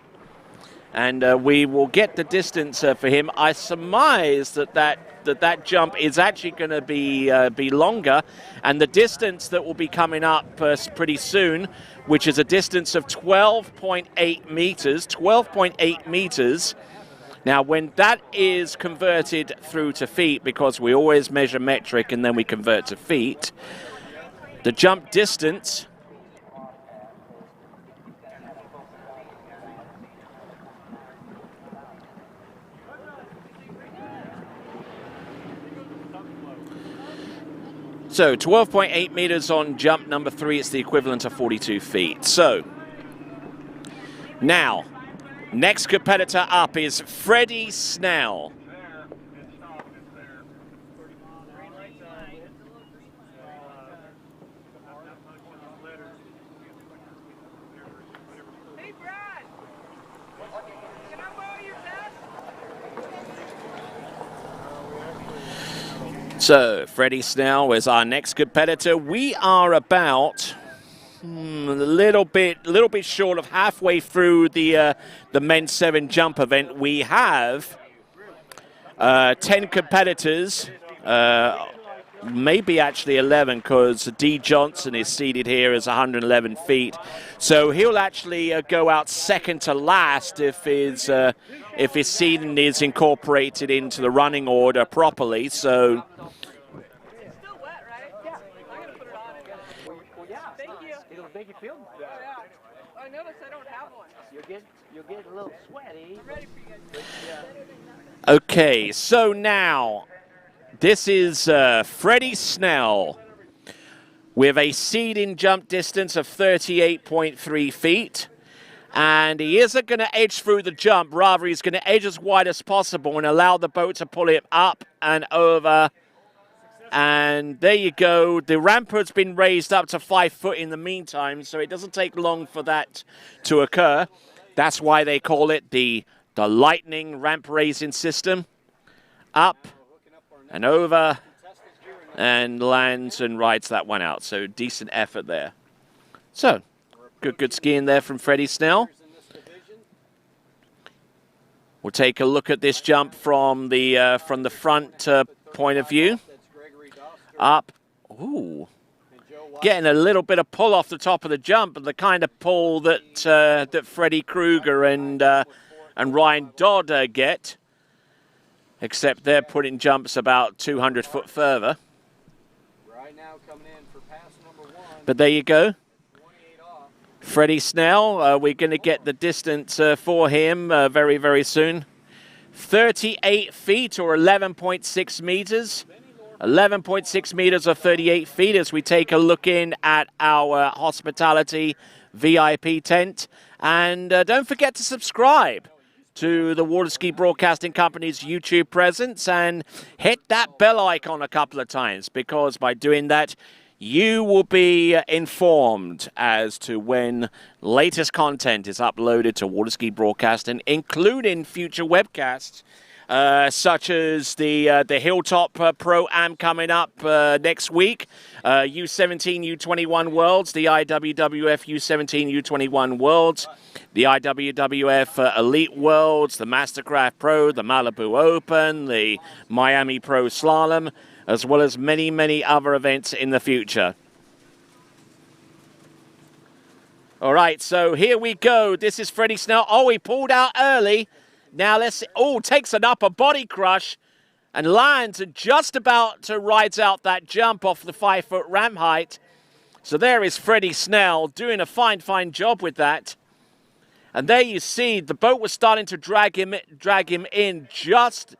And we will get the distance for him. I surmise that jump is actually going to be longer, and the distance that will be coming up pretty soon, which is a distance of 12.8 meters. 12.8 meters. Now, when that is converted through to feet, because we always measure metric and then we convert to feet, the jump distance so 12.8 meters on jump number 3, it's the equivalent of 42 feet. So now, next competitor up is Freddie Snell. So, Freddie Snell is our next competitor. We are about a little bit short of halfway through the men's 7 jump event. We have 10 competitors, maybe actually 11, because D. Johnson is seated here as 111 feet. So he'll actually go out second to last if his seating is incorporated into the running order properly. So. Make you feel better. Oh, yeah. I noticed I don't have one. You'll get a little sweaty. I'm ready for you guys. Okay, so now this is Freddie Snell with a seeding jump distance of 38.3 feet. And he isn't going to edge through the jump. Rather, he's going to edge as wide as possible and allow the boat to pull him up and over. And there you go. The ramp has been raised up to 5 foot in the meantime, so it doesn't take long for that to occur. That's why they call it the lightning ramp raising system. Up and over and lands and rides that one out. So decent effort there. So good skiing there from Freddie Snell. We'll take a look at this jump from the front point of view. Up, ooh, getting a little bit of pull off the top of the jump, but the kind of pull that Freddie Krueger and Ryan Dodd get, except they're putting jumps about 200 foot further. But there you go. Freddie Snell, we're going to get the distance for him very, very soon. 38 feet or 11.6 meters. 11.6 meters or 38 feet as we take a look in at our hospitality VIP tent. And don't forget to subscribe to the Waterski Broadcasting Company's YouTube presence and hit that bell icon a couple of times, because by doing that, you will be informed as to when latest content is uploaded to Waterski Broadcasting, including future webcasts. Such as the Hilltop Pro-Am coming up next week, U17, U21 Worlds, the IWWF U17, U21 Worlds, the IWWF Elite Worlds, the Mastercraft Pro, the Malibu Open, the Miami Pro Slalom, as well as many, many other events in the future. All right, so here we go. This is Freddie Snell. Oh, he pulled out early. Now let's see. Oh, takes an upper body crush and lands and just about to ride out that jump off the 5-foot ramp height. So there is Freddie Snell doing a fine job with that. And there you see the boat was starting to drag him in just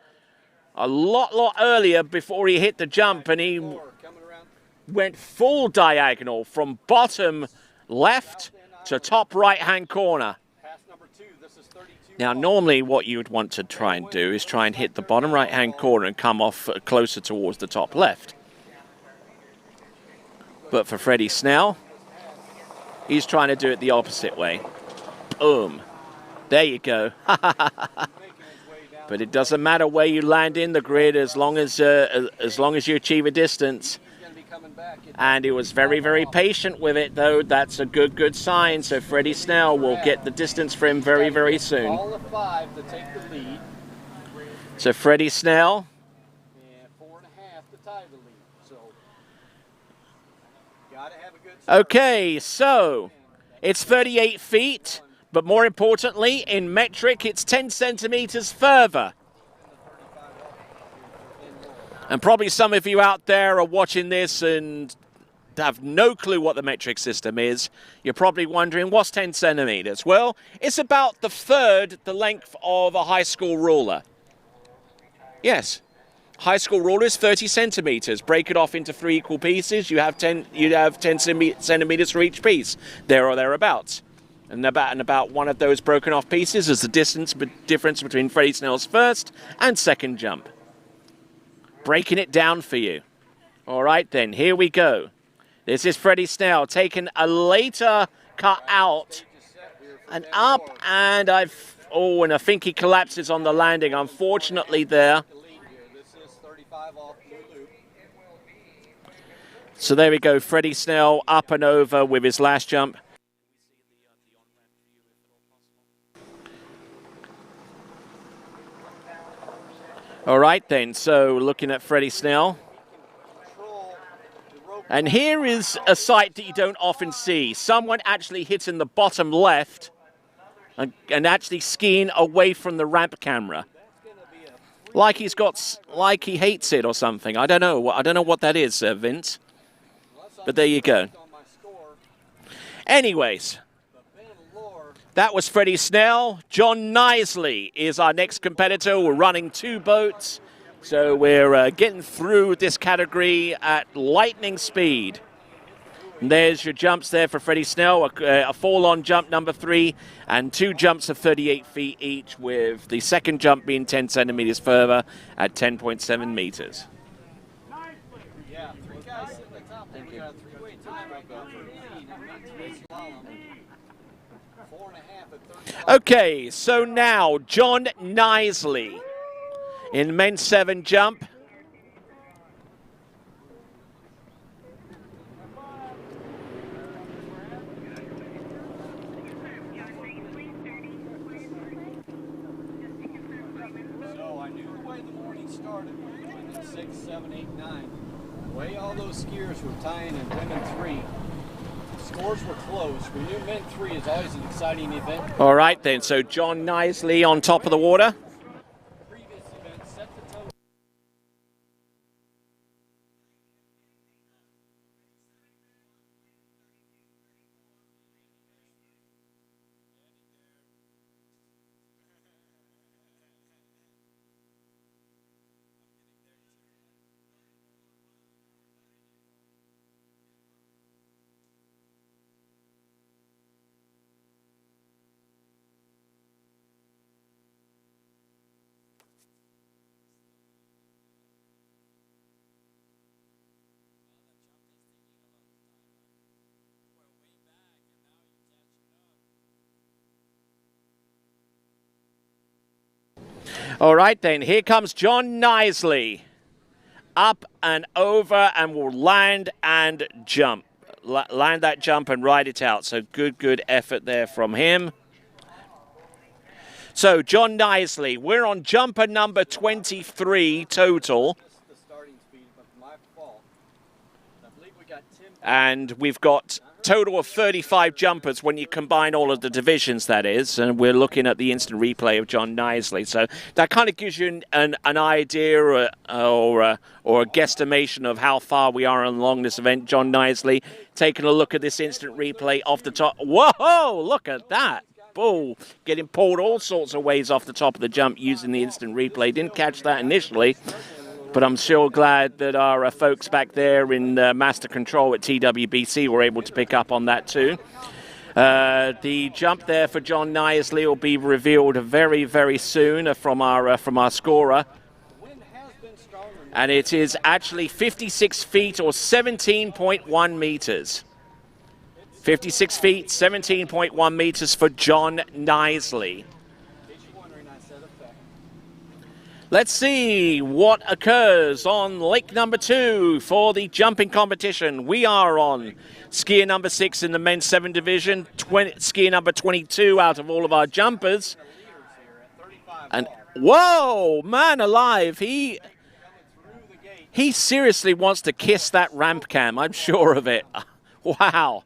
a lot earlier before he hit the jump, and he went full diagonal from bottom left to top right-hand corner. Now, normally what you would want to try and do is try and hit the bottom right-hand corner and come off closer towards the top left. But for Freddie Snell, he's trying to do it the opposite way. Boom. There you go. But it doesn't matter where you land in the grid as long as you achieve a distance. And he was very patient with it, though. That's a good sign. So Freddie Snell will get the distance for him very soon. All of 5 to take the lead. So Freddie Snell. And 4.5 to tie the lead. So gotta have a good start. Okay, so it's 38 feet, but more importantly, in metric, it's 10 centimeters further. And probably some of you out there are watching this and have no clue what the metric system is. You're probably wondering, what's 10 centimeters? Well, it's about the length of a high school ruler. Yes, high school ruler is 30 centimeters. Break it off into 3 equal pieces. You have 10 centimeters for each piece, there or thereabouts. And about one of those broken off pieces is the difference between Freddie Snell's first and second jump. Breaking it down for you. All right, then, here we go. This is Freddie Snell taking a later cut out and up, and I think he collapses on the landing, unfortunately, there. So there we go, Freddie Snell up and over with his last jump. All right, then, so looking at Freddie Snell. And here is a sight that you don't often see. Someone actually hitting the bottom left and actually skiing away from the ramp camera. Like he hates it or something. I don't know what that is, Vince. But there you go. Anyways, that was Freddie Snell. John Knisley is our next competitor. We're running 2 boats. So we're getting through this category at lightning speed. And there's your jumps there for Freddie Snell. A fall-on jump, number 3, and 2 jumps of 38 feet each, with the second jump being 10 centimeters further at 10.7 meters. Yeah, 3 guys sitting at the top. We got a 3-way time up Okay, so now John Knisley in men's 7 jump. So I knew the way the morning started when 6, 7, 8, 9. The way all those skiers were tying in women 3. Scores were close. We knew men 3 is always an exciting event. All right then, so John Knisley on top of the water. All right, then, here comes John Knisley. Up and over, and will land and jump. Land that jump and ride it out. So good effort there from him. So, John Knisley, we're on jumper number 23 total. And we've got total of 35 jumpers when you combine all of the divisions, that is. And we're looking at the instant replay of John Knisley. So that kind of gives you an idea or a guesstimation of how far we are along this event. John Knisley taking a look at this instant replay off the top. Whoa, look at that. Bull getting pulled all sorts of ways off the top of the jump using the instant replay. Didn't catch that initially, but I'm sure glad that our folks back there in Master Control at TWBC were able to pick up on that too. The jump there for John Knisley will be revealed very, very soon from our scorer. And it is actually 56 feet or 17.1 meters. 56 feet, 17.1 meters for John Knisley. Let's see what occurs on lake number 2 for the jumping competition. We are on skier number 6 in the men's 7 division, skier number 22 out of all of our jumpers. And whoa, man alive, he seriously wants to kiss that ramp cam, I'm sure of it. Wow.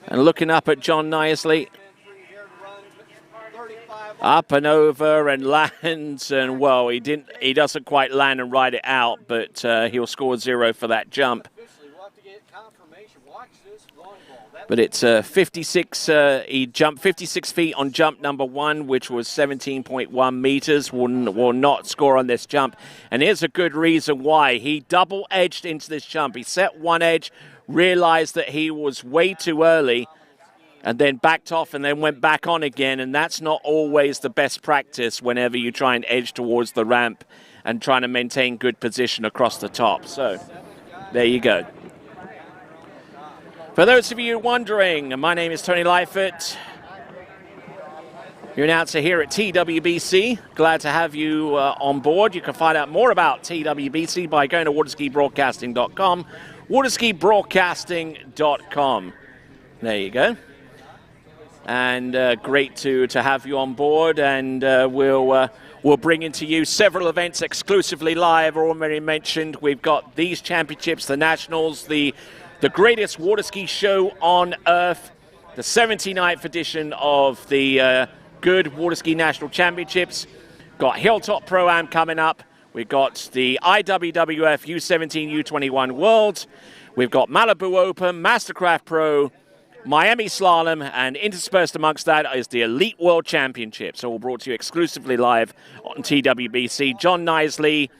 And looking up at John Knisley, up and over and lands, and well, he doesn't quite land and ride it out, but he'll score 0 for that jump. But it's 56. He jumped 56 feet on jump number 1, which was 17.1 meters. Will not score on this jump, and here's a good reason why. He double edged into this jump. He set one edge, realized that he was way too early, and then backed off and then went back on again, and that's not always the best practice whenever you try and edge towards the ramp and trying to maintain good position across the top. So there you go. For those of you wondering, my name is Tony Lightfoot, your announcer here at TWBC. Glad to have you on board. You can find out more about TWBC by going to waterskibroadcasting.com. waterskibroadcasting.com. There you go. And great to have you on board, and we'll bring into you several events exclusively live. Already mentioned, we've got these championships, the Nationals, the greatest water ski show on earth, the 79th edition of the Goode Waterski National Championships. Got Hilltop Pro-Am coming up. We've got the IWWF U17 U21 Worlds. We've got Malibu Open, Mastercraft Pro, Miami Slalom, and interspersed amongst that is the Elite World Championship. All brought to you exclusively live on TWBC. John Knisley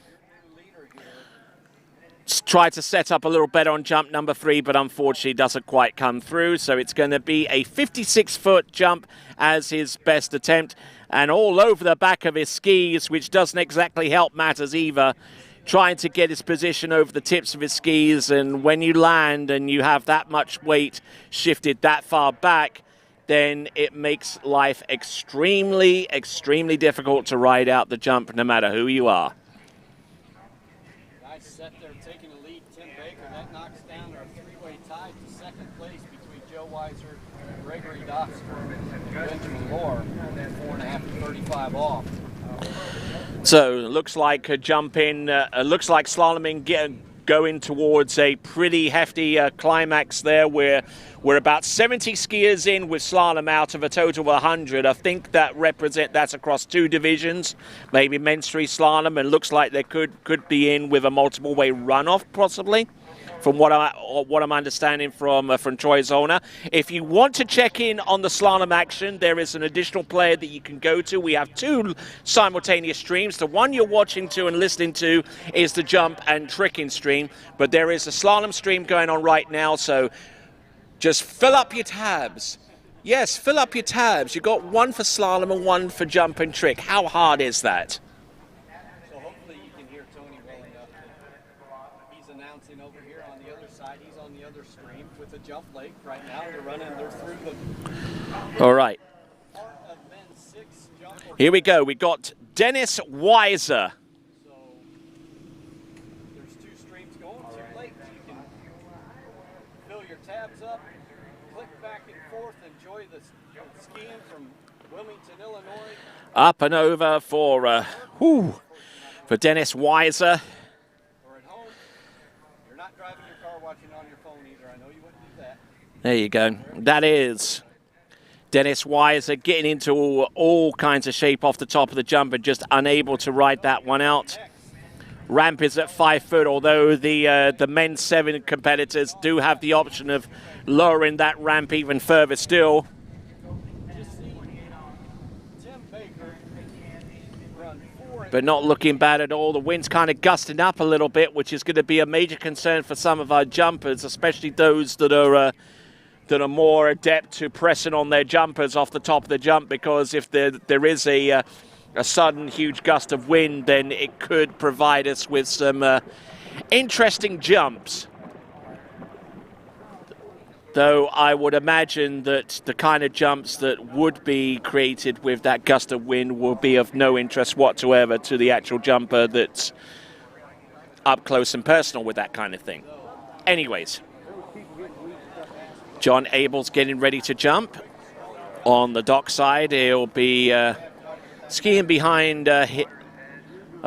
tried to set up a little better on jump number 3, but unfortunately doesn't quite come through. So it's going to be a 56-foot jump as his best attempt, and all over the back of his skis, which doesn't exactly help matters either. Trying to get his position over the tips of his skis, and when you land and you have that much weight shifted that far back, then it makes life extremely, extremely difficult to ride out the jump no matter who you are. Nice set there, taking the lead, Tim Baker. That knocks down our three-way tie to second place between Joe Weiser, Gregory Doxter, and Benjamin Lohr, 4.5 to 35 off. So it looks like a jump in, looks like slaloming going towards a pretty hefty climax there. We're about 70 skiers in with slalom out of a total of 100. I think that's across 2 divisions, maybe men's free slalom, and looks like they could be in with a multiple way runoff possibly, from what I'm understanding from Troy Zollner. If you want to check in on the slalom action, there is an additional player that you can go to. We have 2 simultaneous streams. The one you're watching to and listening to is the jump and tricking stream, but there is a slalom stream going on right now, so just fill up your tabs. Yes, fill up your tabs. You've got 1 for slalom and 1 for jump and trick. How hard is that? So hopefully you can hear Tony well enough that he's announcing over here on the other side. He's on the other stream with the jump lake right now. They're through the... All right. Here we go. We got Dennis Weiser. So there's 2 streams going, 2 lakes. You can fill your tabs up, click back and forth, enjoy the skiing from Wilmington, Illinois. Up and over for Dennis Weiser. driving your car watching on your phone either. I know you wouldn't do that. There you go. That is Dennis Weiser getting into all kinds of shape off the top of the jump and just unable to ride that one out. Ramp is at 5 foot, although the men's 7 competitors do have the option of lowering that ramp even further still. But not looking bad at all. The wind's kind of gusting up a little bit, which is going to be a major concern for some of our jumpers, especially those that are more adept to pressing on their jumpers off the top of the jump, because if there is a sudden huge gust of wind, then it could provide us with some interesting jumps. Though I would imagine that the kind of jumps that would be created with that gust of wind will be of no interest whatsoever to the actual jumper that's up close and personal with that kind of thing. Anyways, John Abel's getting ready to jump. On the dockside, he'll be skiing behind a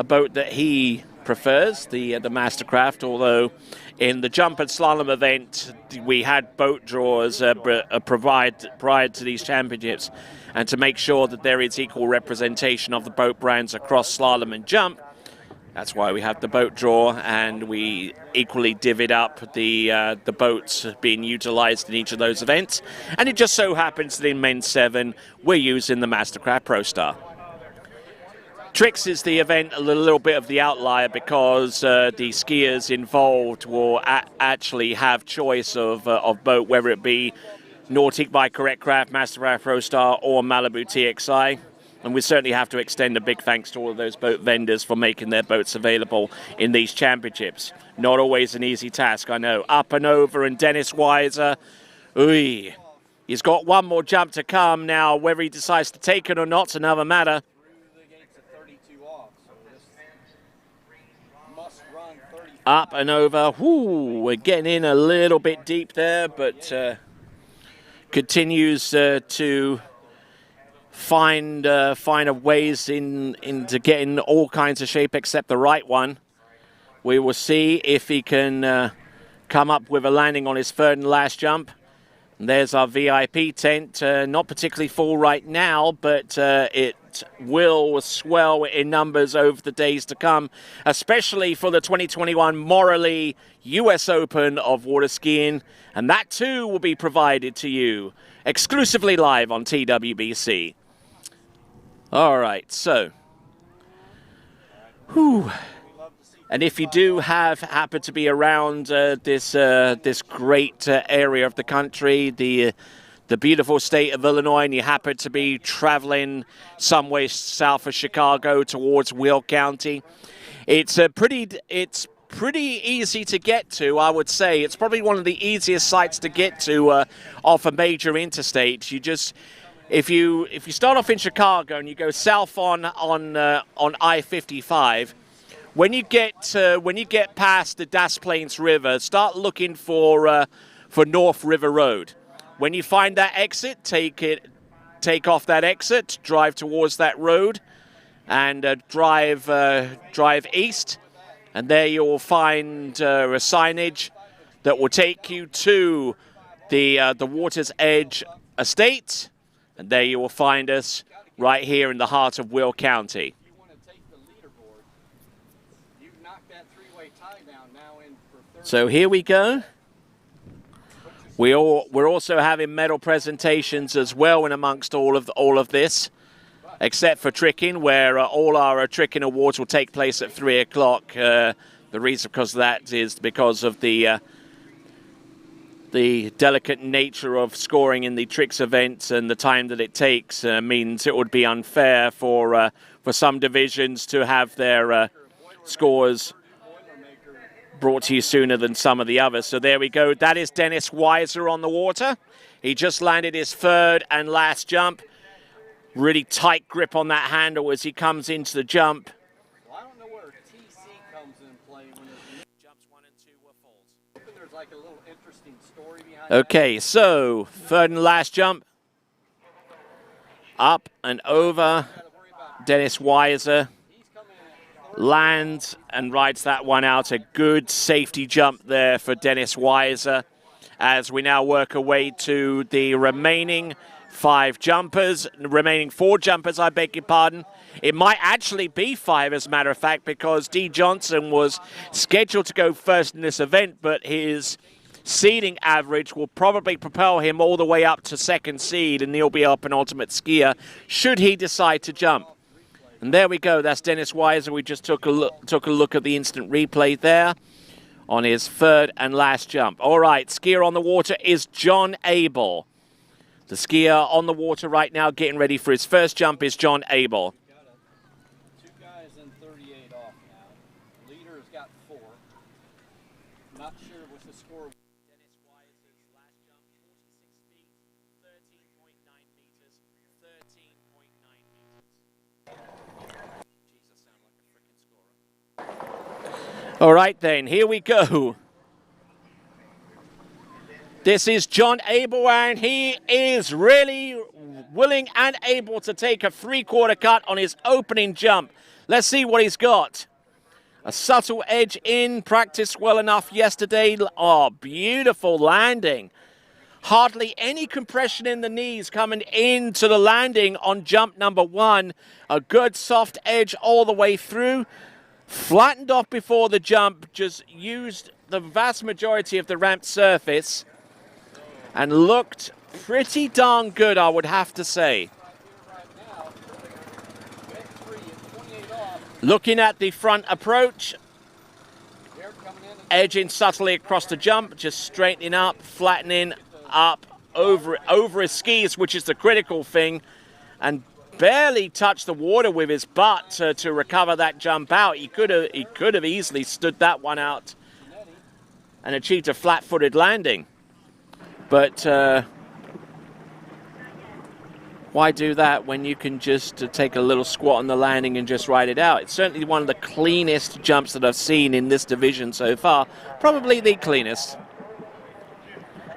boat that he prefers, the Mastercraft, although in the jump and slalom event, we had boat draws prior to these championships, and to make sure that there is equal representation of the boat brands across slalom and jump, that's why we have the boat draw, and we equally divvied up the boats being utilized in each of those events. And it just so happens that in men's 7, we're using the Mastercraft Pro Star. Tricks is the event a little bit of the outlier, because the skiers involved will actually have choice of boat, whether it be Nautic by Correct Craft, Mastercraft Pro Star, or Malibu TXI. And we certainly have to extend a big thanks to all of those boat vendors for making their boats available in these championships. Not always an easy task, I know. Up and over, and Dennis Weiser, ooh, he's got one more jump to come now. Whether he decides to take it or not's another matter. Up and over. Whoo, we're getting in a little bit deep there, but continues to find a ways into getting all kinds of shape except the right one. We will see if he can come up with a landing on his third and last jump. And there's our VIP tent, not particularly full right now, but it will swell in numbers over the days to come, especially for the 2021 Morley US Open of water skiing. And that too will be provided to you exclusively live on TWBC. All right, so, whew. And if you do happen to be around this great area of the country, the beautiful state of Illinois, and you happen to be traveling somewhere south of Chicago towards Will County, it's pretty easy to get to, I would say. It's probably one of the easiest sites to get to off a major interstate. You just, if you start off in Chicago and you go south on I-55, when you get past the Des Plaines River, start looking for North River Road. When you find that exit, take off that exit, drive towards that road, and drive east, and there you will find a signage that will take you to the Water's Edge Estate, and there you will find us right here in the heart of Will County. So here we go. We're also having medal presentations as well in amongst all of this, except for tricking, where all our tricking awards will take place at 3 o'clock. The reason because of that is because of the delicate nature of scoring in the tricks events, and the time that it takes means it would be unfair for some divisions to have their scores brought to you sooner than some of the others. So there we go. That is Dennis Weiser on the water. He just landed his third and last jump. Really tight grip on that handle as he comes into the jump. Well, I don't know where TC comes in play when jumps 1 and 2 were falls. There's like a little interesting story behind Okay, so third and last jump. Up and over. Dennis Weiser. lands and rides that one out. A good safety jump there for Dennis Weiser as we now work our way to the remaining four jumpers, I beg your pardon. It might actually be 5, as a matter of fact, because D. Johnson was scheduled to go first in this event, but his seeding average will probably propel him all the way up to second seed, and he'll be our penultimate skier should he decide to jump. And there we go. That's Dennis Weiser. We just took a look at the instant replay there on his third and last jump. All right, skier on the water is John Abel. The skier on the water right now getting ready for his first jump is John Abel. 2 guys in 38 off now. Leader has got 4. Not sure what the score. Dennis Weiser's last jump, 46 feet, 13.9 meters, 13.9 meters. Jesus, sound like a freaking scorer. All right, then, here we go. This is John Abel, and he is really willing and able to take a 3/4 cut on his opening jump. Let's see what he's got. A subtle edge in, practiced well enough yesterday. Oh, beautiful landing. Hardly any compression in the knees coming into the landing on jump number 1. A good soft edge all the way through. Flattened off before the jump, just used the vast majority of the ramp surface and looked pretty darn good, I would have to say. Looking at the front approach, edging subtly across the jump, just straightening up, flattening up over his skis, which is the critical thing, and barely touched the water with his butt to recover that jump out. He could have easily stood that one out and achieved a flat-footed landing. But why do that when you can just take a little squat on the landing and just ride it out? It's certainly one of the cleanest jumps that I've seen in this division so far. Probably the cleanest.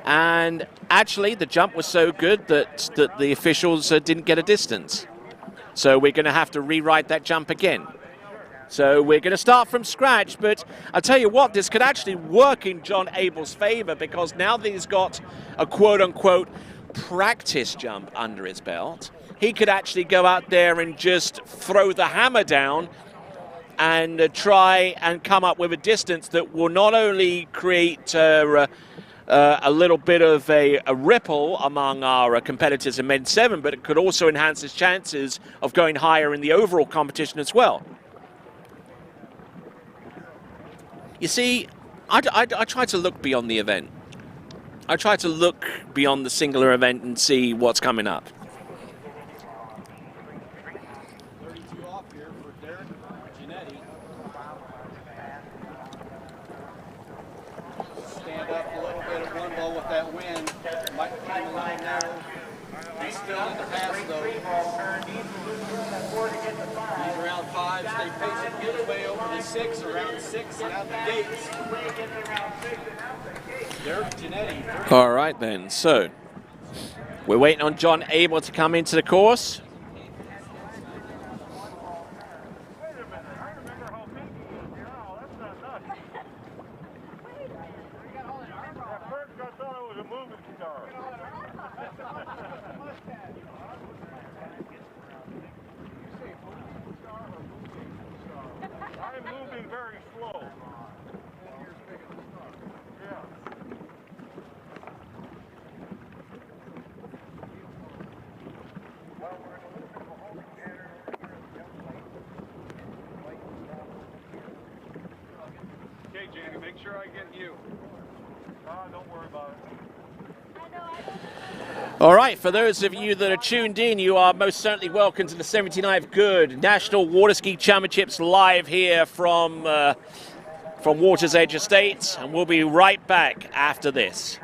And actually, the jump was so good that the officials didn't get a distance. So we're going to have to rewrite that jump again. So we're going to start from scratch, but I'll tell you what, this could actually work in John Abel's favor, because now that he's got a quote-unquote practice jump under his belt, he could actually go out there and just throw the hammer down and try and come up with a distance that will not only create a little bit of a ripple among our competitors in Men 7, but it could also enhance his chances of going higher in the overall competition as well. You see, I try to look beyond the event. I try to look beyond the singular event and see what's coming up. 32 off here for Derek Giannetti. Stand up a little bit at one ball with that wind. Might put him a little narrow. He's still in the pass though. He's around 5. Stay patient. Get away over the 6. Around 6 and out the gates. Derek Giannetti. All right then. So we're waiting on John Abel to come into the course. I'm moving very slow. Okay, Jamie, make sure I get you. Don't worry about it. All right, for those of you that are tuned in, you are most certainly welcome to the 79th Goode National Waterski Championships live here from Water's Edge Estates, and we'll be right back after this.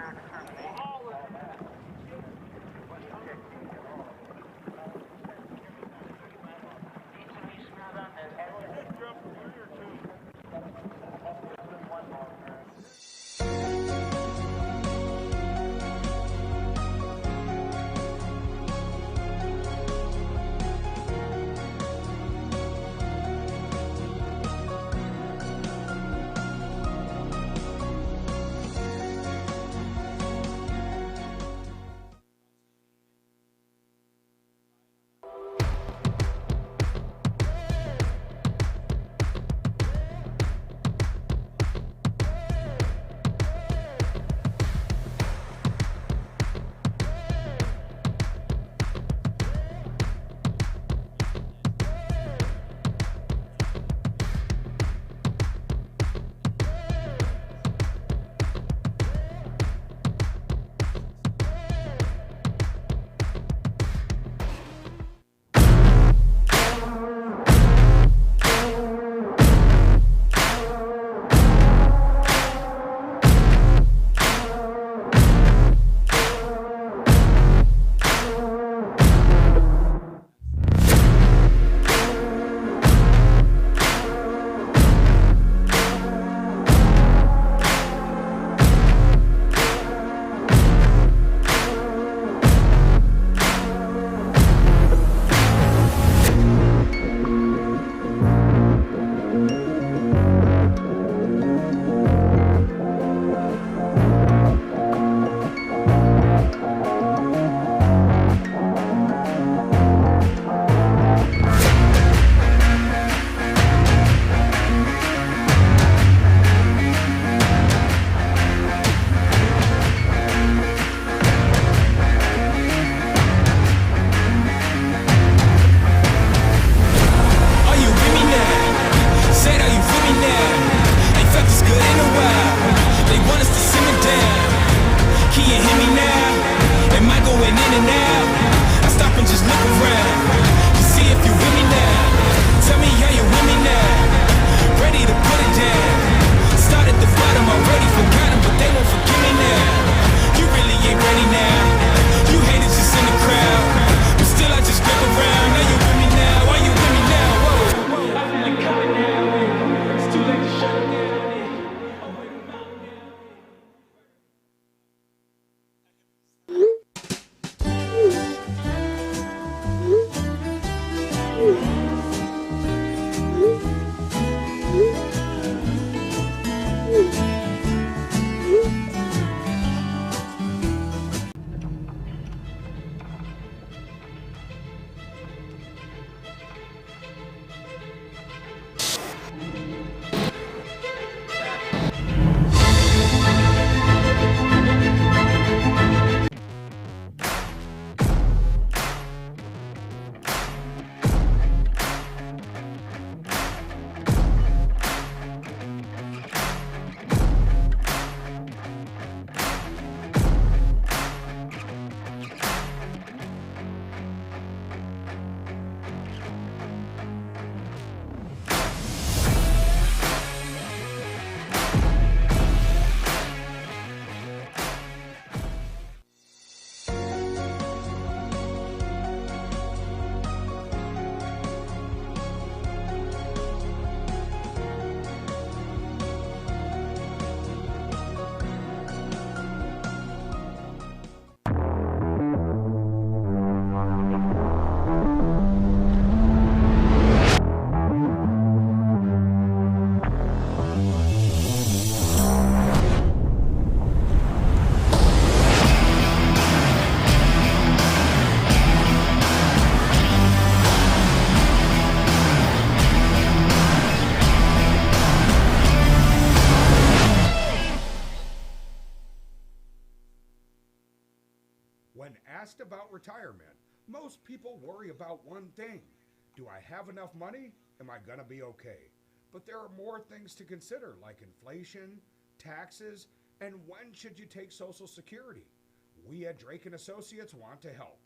Most people worry about one thing. Do I have enough money? Am I going to be okay? But there are more things to consider, like inflation, taxes, and when should you take Social Security? We at Drake & Associates want to help.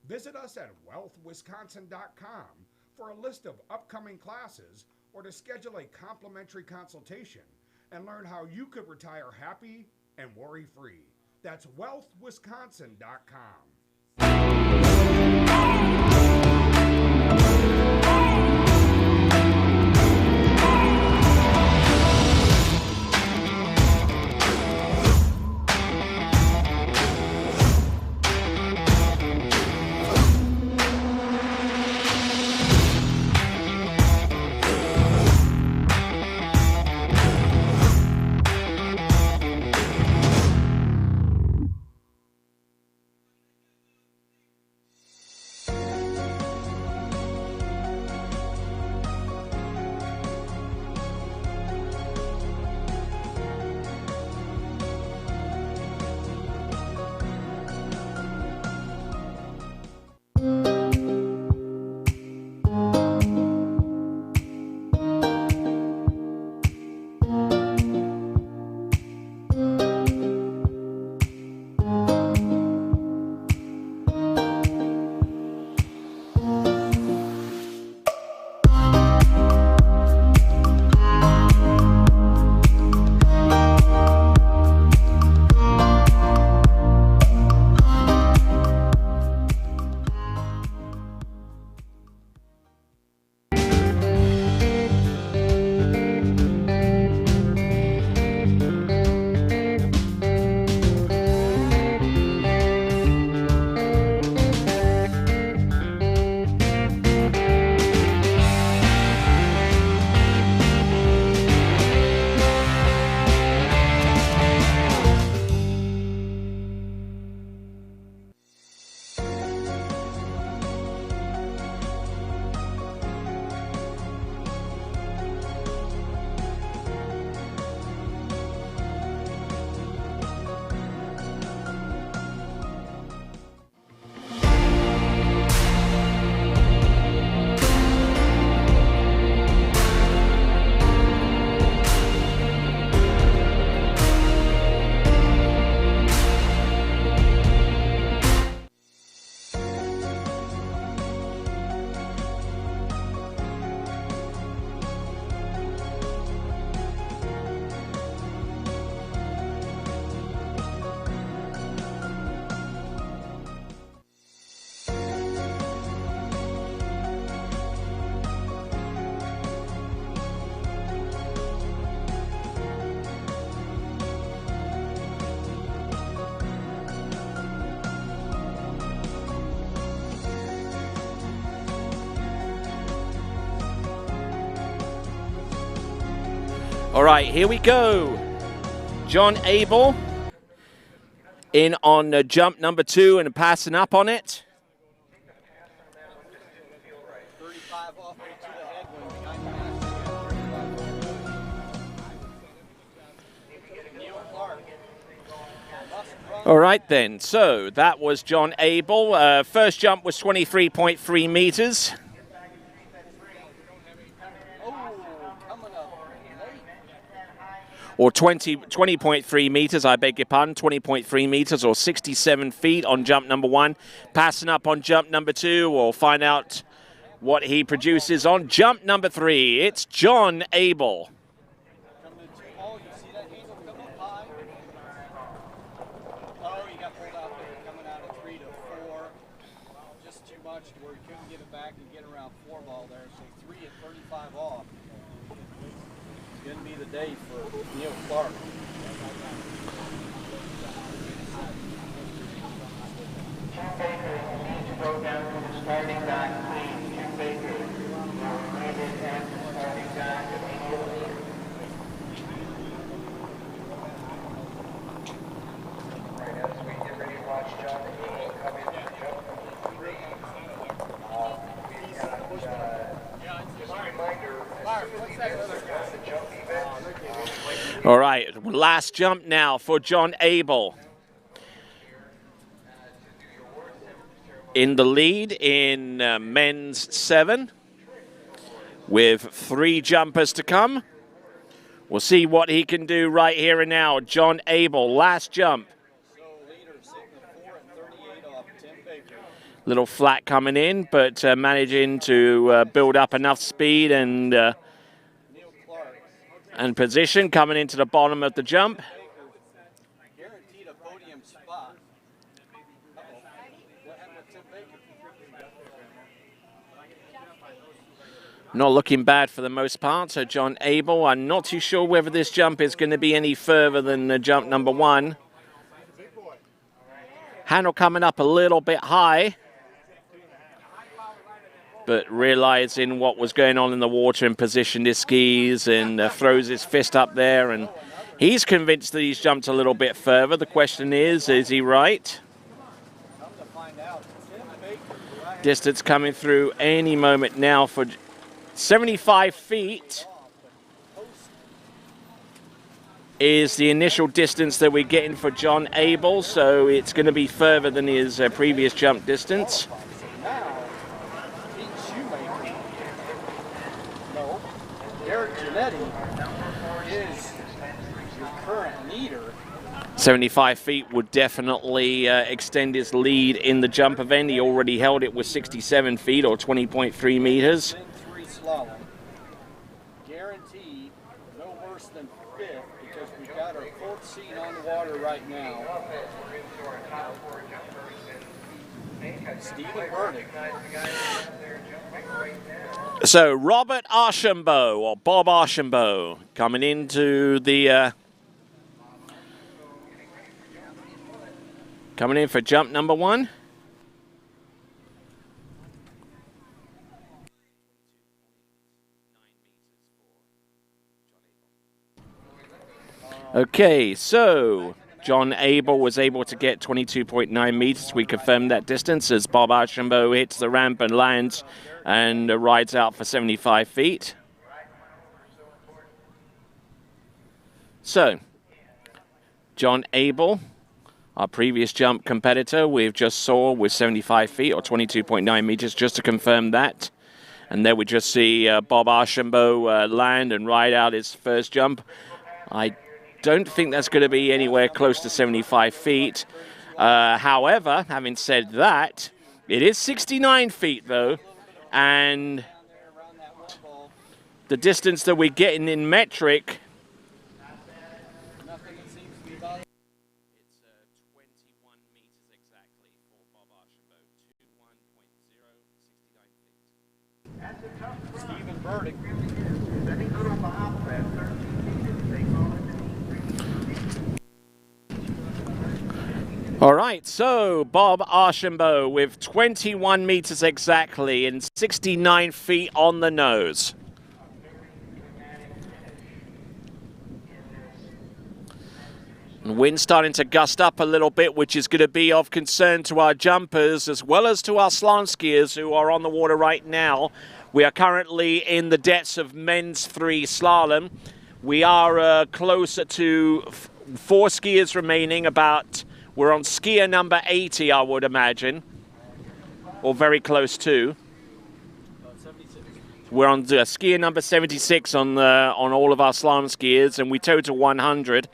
Visit us at wealthwisconsin.com for a list of upcoming classes or to schedule a complimentary consultation and learn how you could retire happy and worry-free. That's wealthwisconsin.com. All right, here we go. John Abel in on jump number 2 and passing up on it. All right then, so that was John Abel. First jump was 23.3 meters. Or 20.3 meters, I beg your pardon, 20.3 meters or 67 feet on jump number 1. Passing up on jump number 2, we'll find out what he produces on jump number 3. It's John Abel. Day for Neil Clark. All right, last jump now for John Abel. in the lead in men's 7 with 3 jumpers to come. We'll see what he can do right here and now. John Abel, last jump. Little flat coming in, but managing to build up enough speed and position coming into the bottom of the jump. Guaranteed a podium spot. Not looking bad for the most part. So John Abel, I'm not too sure whether this jump is going to be any further than jump number 1. Handle coming up a little bit high, but realizing what was going on in the water and positioned his skis and throws his fist up there, and he's convinced that he's jumped a little bit further. The question is he right? Distance coming through any moment now for 75 feet is the initial distance that we're getting for John Abel, so it's going to be further than his previous jump distance. 75 feet would definitely extend his lead in the jump event. He already held it with 67 feet or 20.3 meters. Slalom. Guaranteed no worse than 5th because we've got our 4th seat on the water right now. Stephen Burdick. So Robert Archambault, or Bob Archambault, coming into the coming in for jump number 1. Okay, so John Abel was able to get 22.9 meters. We confirmed that distance as Bob Archambault hits the ramp and lands and rides out for 75 feet. So, John Abel, our previous jump competitor, we've just saw with 75 feet or 22.9 meters, just to confirm that. And there we just see Bob Archambault land and ride out his first jump. I don't think that's going to be anywhere close to 75 feet. However, having said that, it is 69 feet though, and the distance that we're getting in metric, it's 21 meters exactly for Bob Archambault, 21.069 feet. Stephen Burdick. All right, so Bob Archambault with 21 meters exactly and 69 feet on the nose. The wind starting to gust up a little bit, which is going to be of concern to our jumpers as well as to our slalom skiers who are on the water right now. We are currently in the depths of men's 3 slalom. We are closer to 4 skiers remaining, we're on skier number 80, I would imagine, or very close to. We're on skier number 76 on all of our slalom skiers, and we total 100,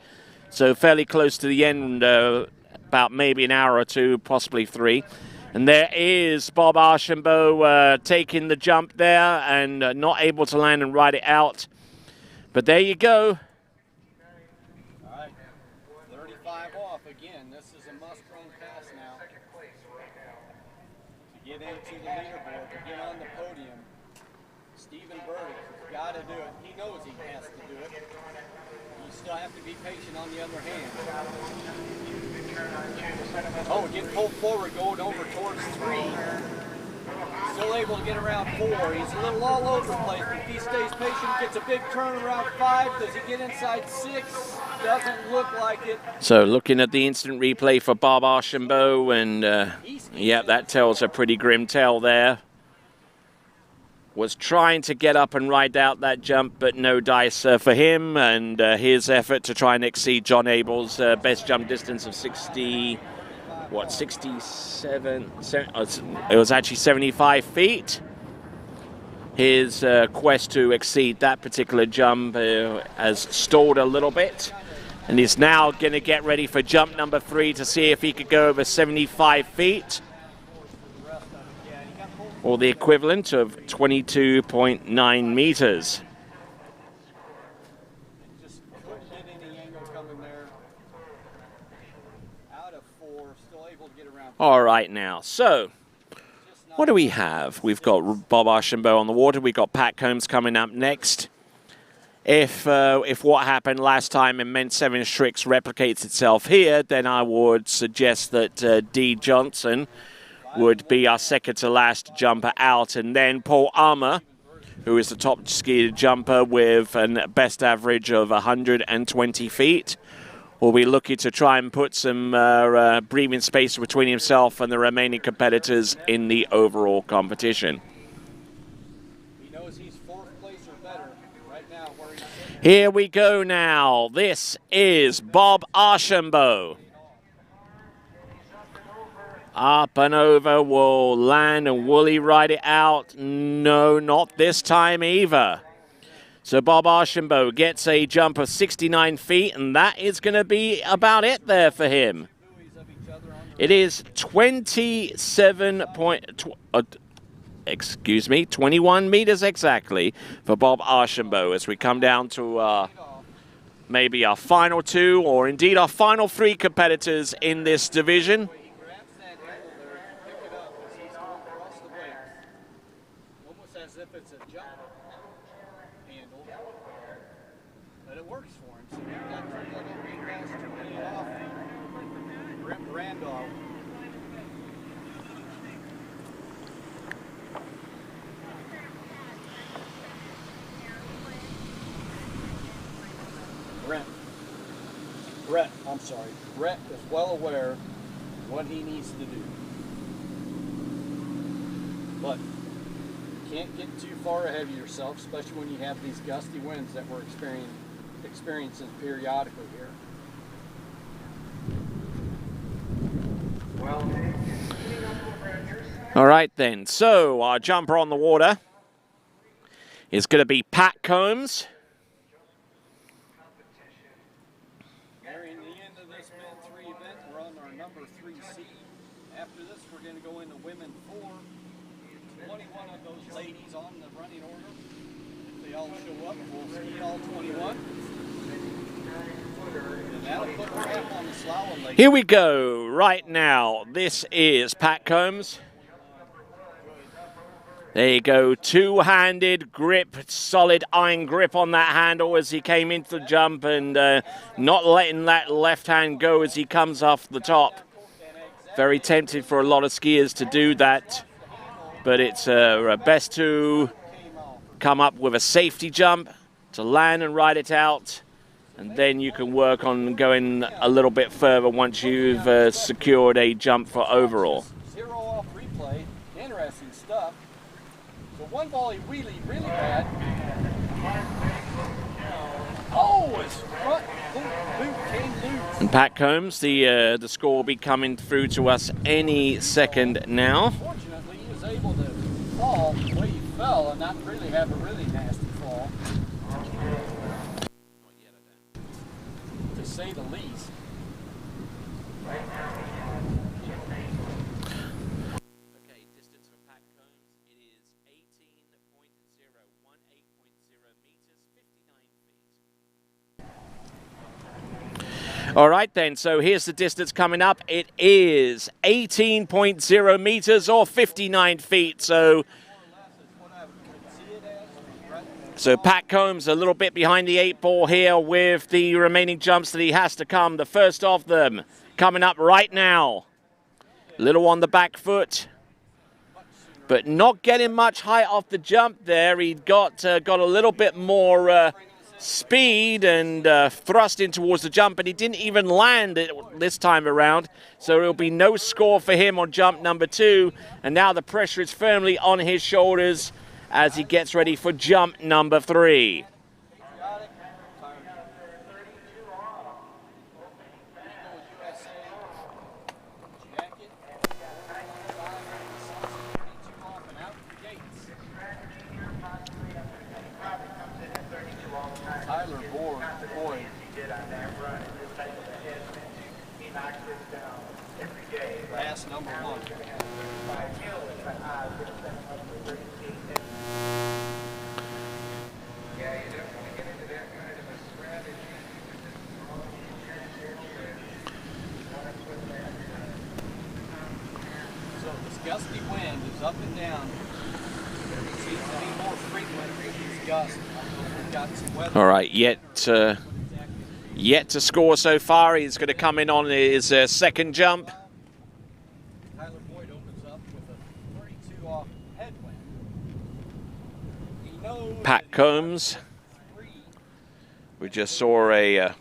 so fairly close to the end, about maybe an hour or 2, possibly 3. And there is Bob Archambault taking the jump there and not able to land and ride it out. But there you go. Get into the leaderboard, to get on the podium. Stephen Burdick has got to do it. He knows he has to do it. You still have to be patient on the other hand. Oh, get pulled forward, going over towards 3. Still able to get around 4. He's a little all over the place, but if he stays patient, gets a big turn around 5. Does he get inside 6? Doesn't look like it. So looking at the instant replay for Bob Archambault, and yeah, that tells a pretty grim tale there. Was trying to get up and ride out that jump, but no dice for him, and his effort to try and exceed John Abel's best jump distance of 69 what, 67, it was actually 75 feet. His quest to exceed that particular jump has stalled a little bit, and he's now going to get ready for jump number 3 to see if he could go over 75 feet, or the equivalent of 22.9 meters. Just couldn't get any angle coming there. Out of 4, still able to get around. All right now, so what do we have? We've got Bob Archambault on the water. We've got Pat Combs coming up next. If what happened last time in men's 7 tricks replicates itself here, then I would suggest that Dee Johnson would be our second to last jumper out, and then Paul Armour, who is the top skied jumper with a best average of 120 feet, will be looking to try and put some breathing space between himself and the remaining competitors in the overall competition. He knows he's 4th place or better right now. Where he's Here we go now. This is Bob Archambault. Up and over, will land, and will he ride it out? No, not this time either. So Bob Archambault gets a jump of 69 feet, and that is going to be about it there for him. It is 21 meters exactly for Bob Archambault as we come down to maybe our final 2, or indeed our final 3 competitors in this division. almost as if it's a jump handle, but it works for him. So we've got a little regress to lay it off. Brent Randolph. Brett is well aware what he needs to do. But you can't get too far ahead of yourself, especially when you have these gusty winds that we're experiencing periodically here. All right then, so our jumper on the water is going to be Pat Combs. Nearing the end of this men 3 event, we're on our number 3 seed. After this, we're going to go into women 4. 21 of those ladies on the running order. If they all show up, we'll ski all 21. And that'll put her up on the slalom lady. Here we go, right now. This is Pat Combs. There you go, two-handed grip, solid iron grip on that handle as he came into the jump, and not letting that left hand go as he comes off the top. Very tempted for a lot of skiers to do that, but it's best to come up with a safety jump to land and ride it out, and then you can work on going a little bit further once you've secured a jump for overall. 0 off replay, interesting stuff. So one volley wheelie really bad. Oh, his front boot came loose. And Pat Combs, the score will be coming through to us any second now. Fortunately, he was able to fall the way he fell and not really have a really nasty fall. To say the least. Okay, distance for Pat Combs, it is 18.018.0 meters, 59 feet. All right then, so here's the distance coming up. It is 18.0 meters or 59 feet. So Pat Combs a little bit behind the 8 ball here with the remaining jumps that he has to come. The first of them coming up right now. Little on the back foot, but not getting much height off the jump there. He got a little bit more speed and thrust in towards the jump, and he didn't even land it this time around. So there'll be no score for him on jump number 2. And now the pressure is firmly on his shoulders as he gets ready for jump number 3. So this gusty wind is up and down. If it seems any more frequent, these gusts, we've got some weather. All right, yet to score so far. He's going to come in on his second jump. Tyler Boyd opens up with a 32 off headwind. He knows Pat Combs. We just saw a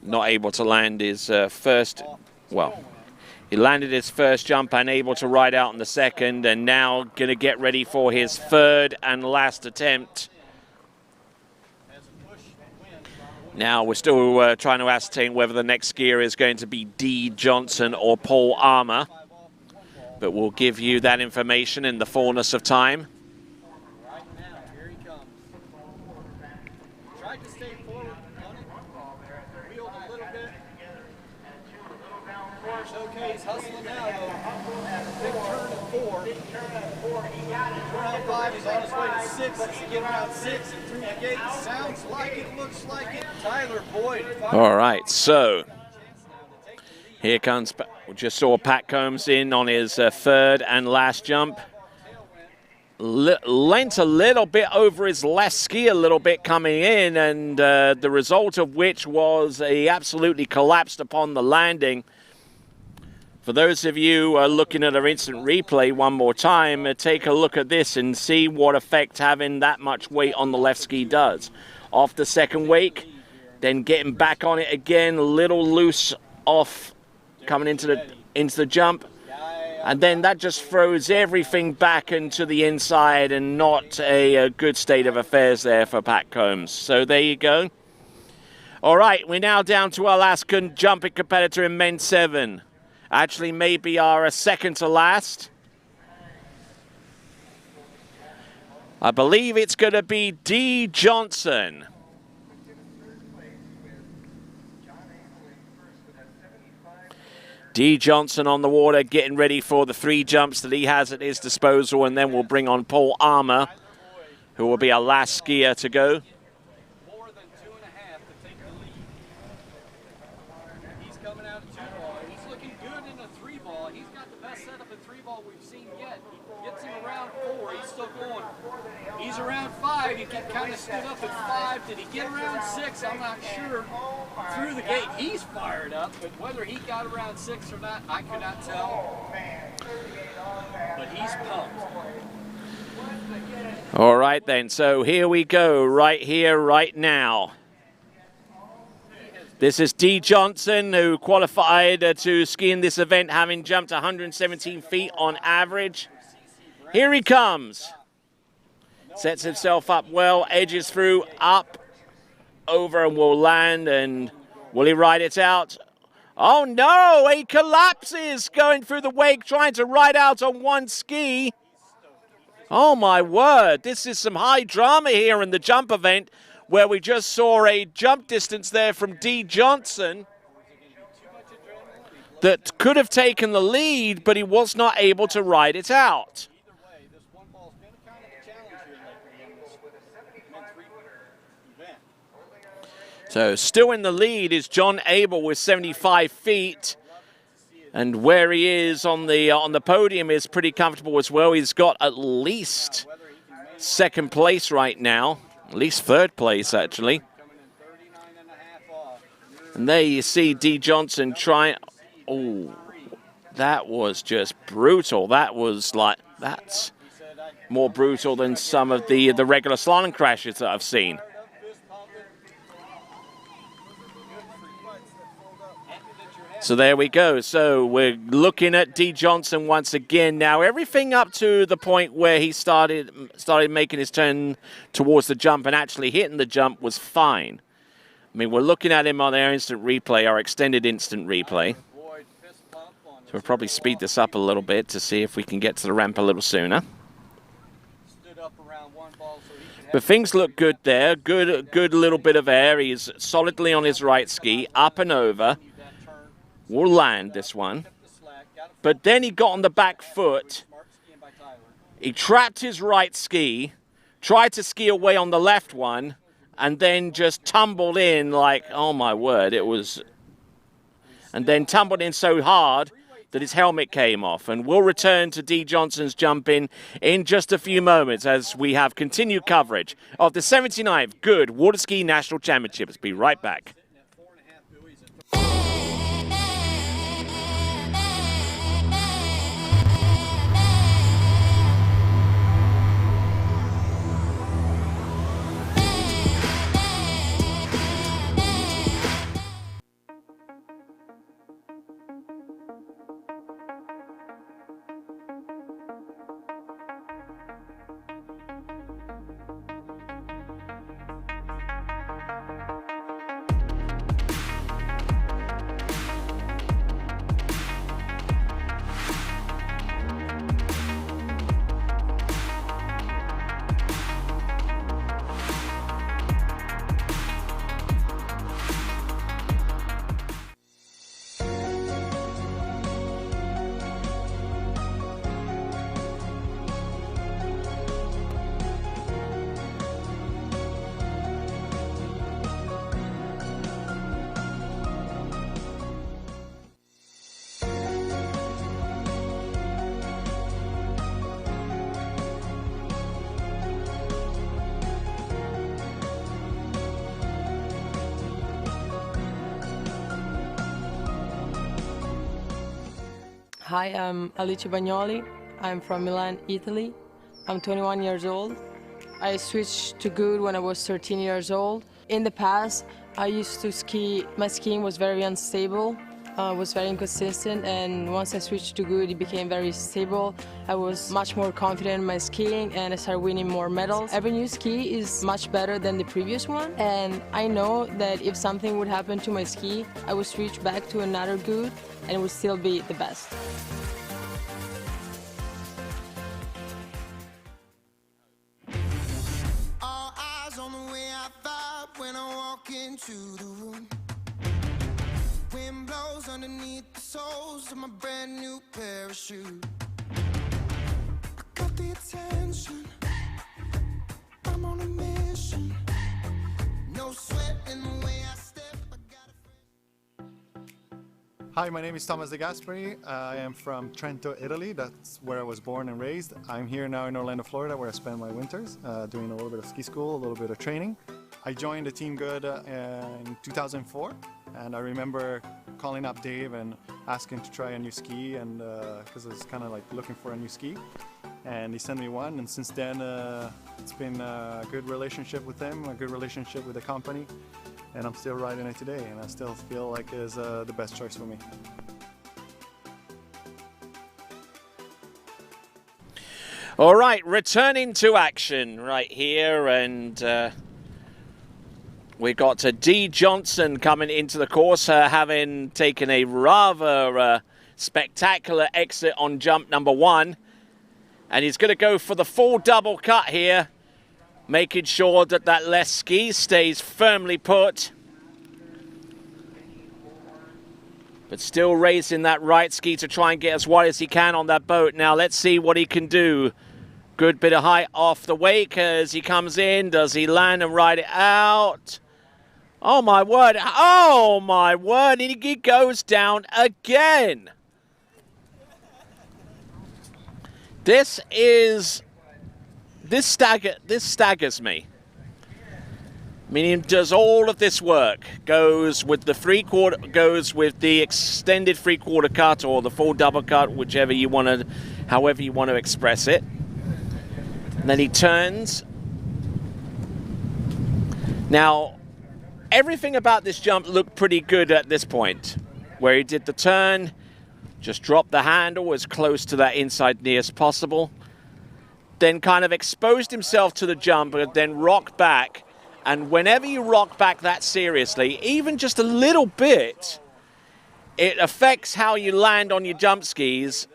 not able to land his first. Well, he landed his first jump, unable to ride out in the second, and now going to get ready for his third and last attempt. Now we're still trying to ascertain whether the next skier is going to be D. Johnson or Paul Armour, but we'll give you that information in the fullness of time. right now. Here he comes. Tried to stay forward on it. Wheeled a little bit. It's okay. He's hustling now, though. Big turn at 4. Around 5. He's on his way to 6. Let's get around 6 and through the gate. Sounds like it. Looks like it. Tyler Boyd. All right, so here comes, we just saw Pat Combs in on his third and last jump. Lent a little bit over his left ski a little bit coming in, and the result of which was he absolutely collapsed upon the landing. For those of you looking at our instant replay one more time, take a look at this and see what effect having that much weight on the left ski does. Off the second wake, then getting back on it again, a little loose off coming into the jump, and then that just throws everything back into the inside, and not a good state of affairs there for Pat Combs. So there you go. All right, we're now down to our last jumping competitor in men's 7. Actually, maybe our second to last. I believe it's going to be D. Johnson. D. Johnson on the water, getting ready for the 3 jumps that he has at his disposal, and then we'll bring on Paul Armour, who will be our last skier to go. More than 2.5 to take the lead. He's coming out of 2-ball. He's looking good in a 3-ball. He's got the best setup in 3-ball we've seen yet. He gets him around 4. He's still going. He's around 5. He kind of stood up at 5. Did he get around 6? I'm not sure. Through the gate, he's fired up, but whether he got around 6 or not, I cannot tell. But he's pumped. All right then, so here we go, right here, right now. This is D. Johnson, who qualified to ski in this event, having jumped 117 feet on average. Here he comes. Sets himself up well, edges through, up, over, and will land, and will he ride it out? Oh no, he collapses going through the wake, trying to ride out on one ski. Oh my word, this is some high drama here in the jump event, where we just saw a jump distance there from D. Johnson that could have taken the lead, but he was not able to ride it out. So still in the lead is John Abel with 75 feet. And where he is on the podium is pretty comfortable as well. He's got at least second place right now. At least third place, actually. And there you see D. Johnson trying. Oh, that was just brutal. That was like, that's more brutal than some of the regular slalom crashes that I've seen. So there we go. So we're looking at D. Johnson once again. Now everything up to the point where he started making his turn towards the jump and actually hitting the jump was fine. I mean, we're looking at him on our instant replay, our extended instant replay. So we'll probably speed this up a little bit to see if we can get to the ramp a little sooner. But things look good there. Good little bit of air. He's solidly on his right ski, up and over. will land this one. But then he got on the back foot. He trapped his right ski, tried to ski away on the left one, and then just tumbled in like, oh my word, it was... And then tumbled in so hard that his helmet came off. And we'll return to Dee Johnson's jumping in just a few moments as we have continued coverage of the 79th Goode Waterski National Championships. Be right back. Hi, I'm Alice Bagnoli. I'm from Milan, Italy. I'm 21 years old. I switched to Goode when I was 13 years old. In the past, I used to ski. My skiing was very unstable, was very inconsistent, and once I switched to Goode, it became very stable. I was much more confident in my skiing, and I started winning more medals. Every new ski is much better than the previous one, and I know that if something would happen to my ski, I would switch back to another Goode, and it would still be the best. All eyes on the way I vibe when I walk into the room. Wind blows underneath the soles of my brand new pair of shoes. I got the attention, I'm on a mission. No sweat in the way I step. Hi, my name is Thomas De Gasperi. I am from Trento, Italy. That's where I was born and raised. I'm here now in Orlando, Florida, where I spend my winters, doing a little bit of ski school, a little bit of training. I joined the team Goode in 2004, and I remember calling up Dave and asking to try a new ski, and because I was kind of like looking for a new ski, and he sent me one, and since then it's been a good relationship with him, a good relationship with the company. And I'm still riding it today, and I still feel like it's the best choice for me. All right, returning to action right here, and we got Dee Johnson coming into the course, having taken a rather spectacular exit on jump number one. And he's going to go for the full double cut here, making sure that that left ski stays firmly put. But still raising that right ski to try and get as wide as he can on that boat. Now let's see what he can do. Good bit of height off the wake as he comes in. Does he land and ride it out? Oh my word. Oh my word. And he goes down again. This staggers me. I mean, he does all of this work, goes with the extended 3/4 cut or the full double cut, however you want to express it. And then he turns. Now, everything about this jump looked pretty good at this point, where he did the turn, just dropped the handle as close to that inside knee as possible, then kind of exposed himself to the jump, and then rocked back. And whenever you rock back that seriously, even just a little bit, it affects how you land on your jump skis.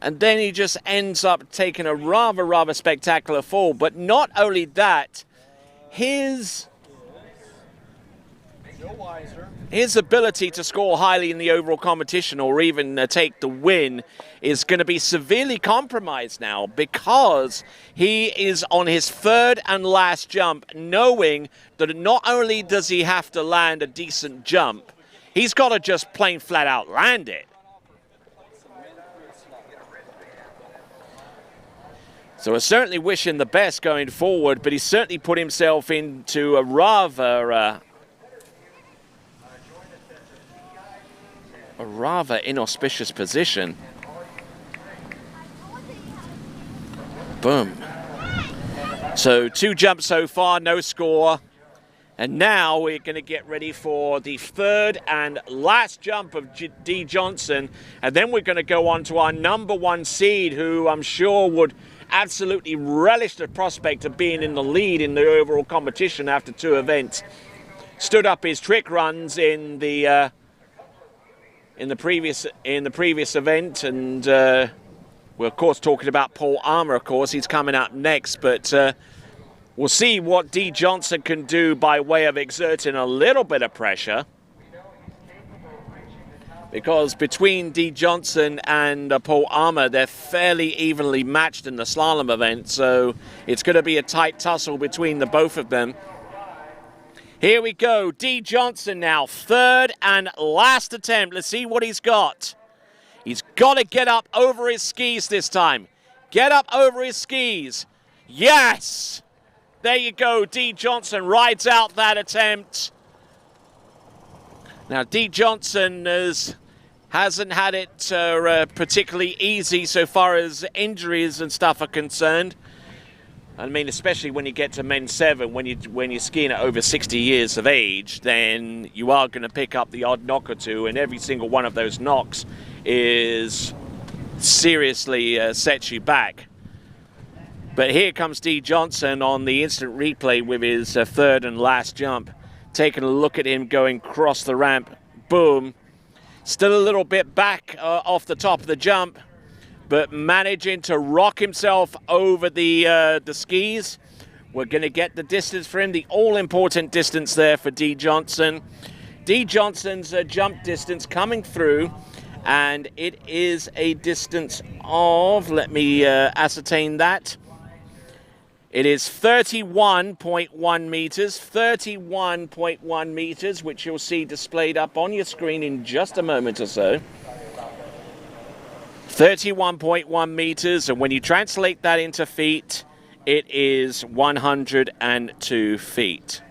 And then he just ends up taking a rather spectacular fall. But not only that, his his ability to score highly in the overall competition or even take the win is going to be severely compromised now, because he is on his third and last jump, knowing that not only does he have to land a decent jump, he's got to just plain flat out land it. So I certainly wish him the best going forward, but he's certainly put himself into a rather inauspicious position. Boom. So 2 jumps so far, no score. And now we're going to get ready for the third and last jump of D. Johnson. And then we're going to go on to our #1 seed, who I'm sure would absolutely relish the prospect of being in the lead in the overall competition after 2 events. Stood up his trick runs in the previous event, and we're of course talking about Paul Armour. Of course, he's coming up next, but we'll see what D. Johnson can do by way of exerting a little bit of pressure, because between D. Johnson and Paul Armour, they're fairly evenly matched in the slalom event, so it's going to be a tight tussle between the both of them. Here we go, D. Johnson now, third and last attempt. Let's see what he's got. He's got to get up over his skis this time. Get up over his skis. Yes! There you go, D. Johnson rides out that attempt. Now, D. Johnson hasn't had it particularly easy so far as injuries and stuff are concerned. I mean, especially when you get to men's 7, when you're skiing at over 60 years of age, then you are going to pick up the odd knock or two, and every single one of those knocks is seriously sets you back. But here comes D. Johnson on the instant replay with his third and last jump. Taking a look at him going across the ramp. Boom. Still a little bit back off the top of the jump, but managing to rock himself over the skis. We're going to get the distance for him, the all-important distance there for D. Johnson. D. Johnson's jump distance coming through, and it is a distance of, let me ascertain that. It is 31.1 meters, 31.1 meters, which you'll see displayed up on your screen in just a moment or so. 31.1 meters, and when you translate that into feet, it is 102 feet.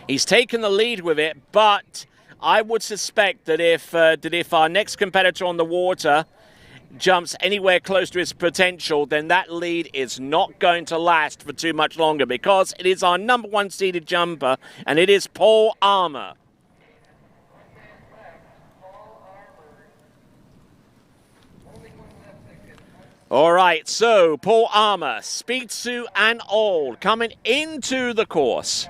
He's taken the lead with it, but I would suspect that if our next competitor on the water jumps anywhere close to his potential, then that lead is not going to last for too much longer, because it is our #1 seeded jumper, and it is Paul Armour. All right, so Paul Armour, speed suit and all, coming into the course.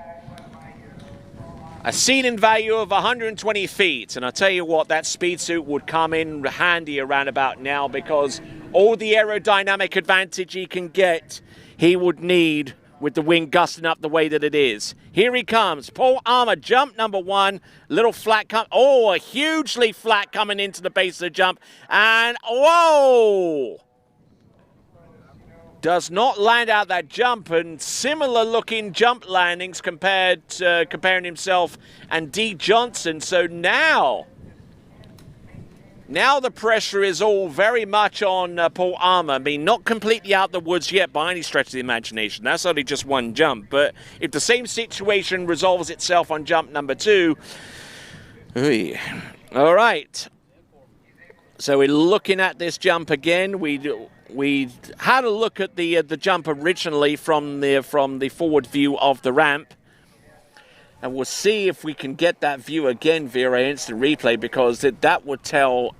A seeding value of 120 feet, and I tell you what, that speed suit would come in handy around about now, because all the aerodynamic advantage he can get, he would need with the wind gusting up the way that it is. Here he comes, Paul Armour, jump #1, little flat a hugely flat coming into the base of the jump, and whoa! Does not land out that jump, and similar looking jump landings comparing himself and D. Johnson. So now the pressure is all very much on Paul Armour. I mean, not completely out the woods yet by any stretch of the imagination. That's only just 1 jump. But if the same situation resolves itself on jump #2, all right. So we're looking at this jump again. We had a look at the jump originally from the forward view of the ramp, and we'll see if we can get that view again via instant replay, because that would tell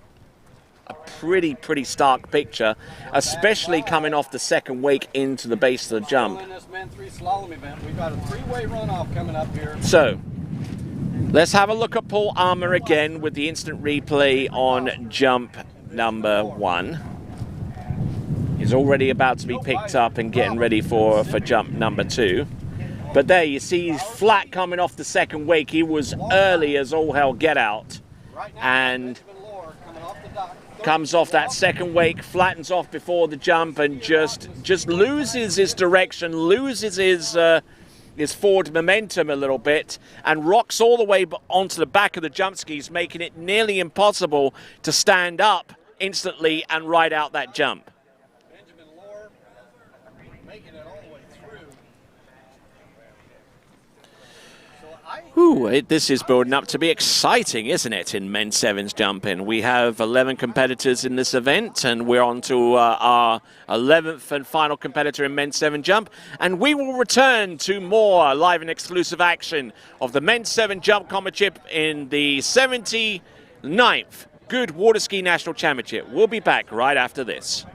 a pretty stark picture, especially coming off the second wake into the base of the jump. In this men's 3 slalom event, we've got a 3-way runoff coming up here. So let's have a look at Paul Armour again with the instant replay on jump #1. He's already about to be picked up and getting ready for jump #2. But there you see he's flat coming off the second wake. He was early as all hell get out. And comes off that second wake, flattens off before the jump, and just loses his direction, loses his forward momentum a little bit, and rocks all the way onto the back of the jump skis, making it nearly impossible to stand up instantly and ride out that jump. Ooh, this is building up to be exciting, isn't it, in men's sevens jumping? We have 11 competitors in this event, and we're on to our 11th and final competitor in men's seven jump. And we will return to more live and exclusive action of the men's seven jump competition in the 79th Goode Waterski National Championship. We'll be back right after this.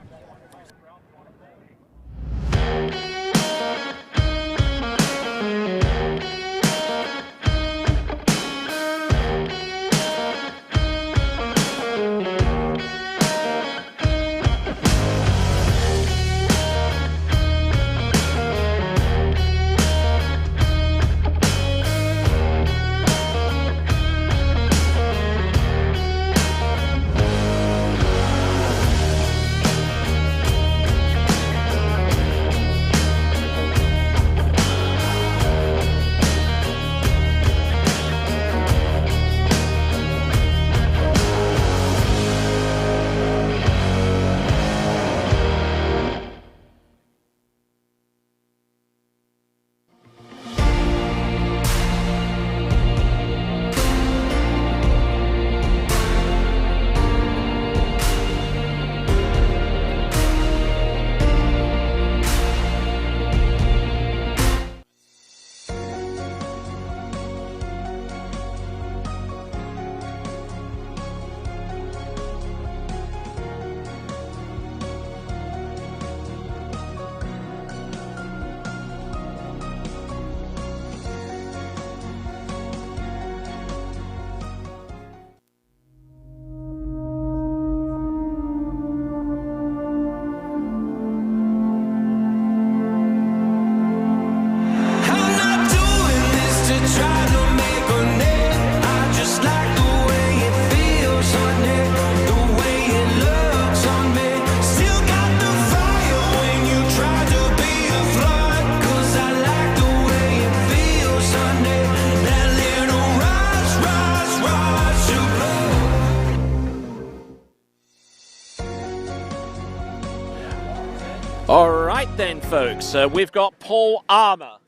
All right then, folks, we've got Paul Armour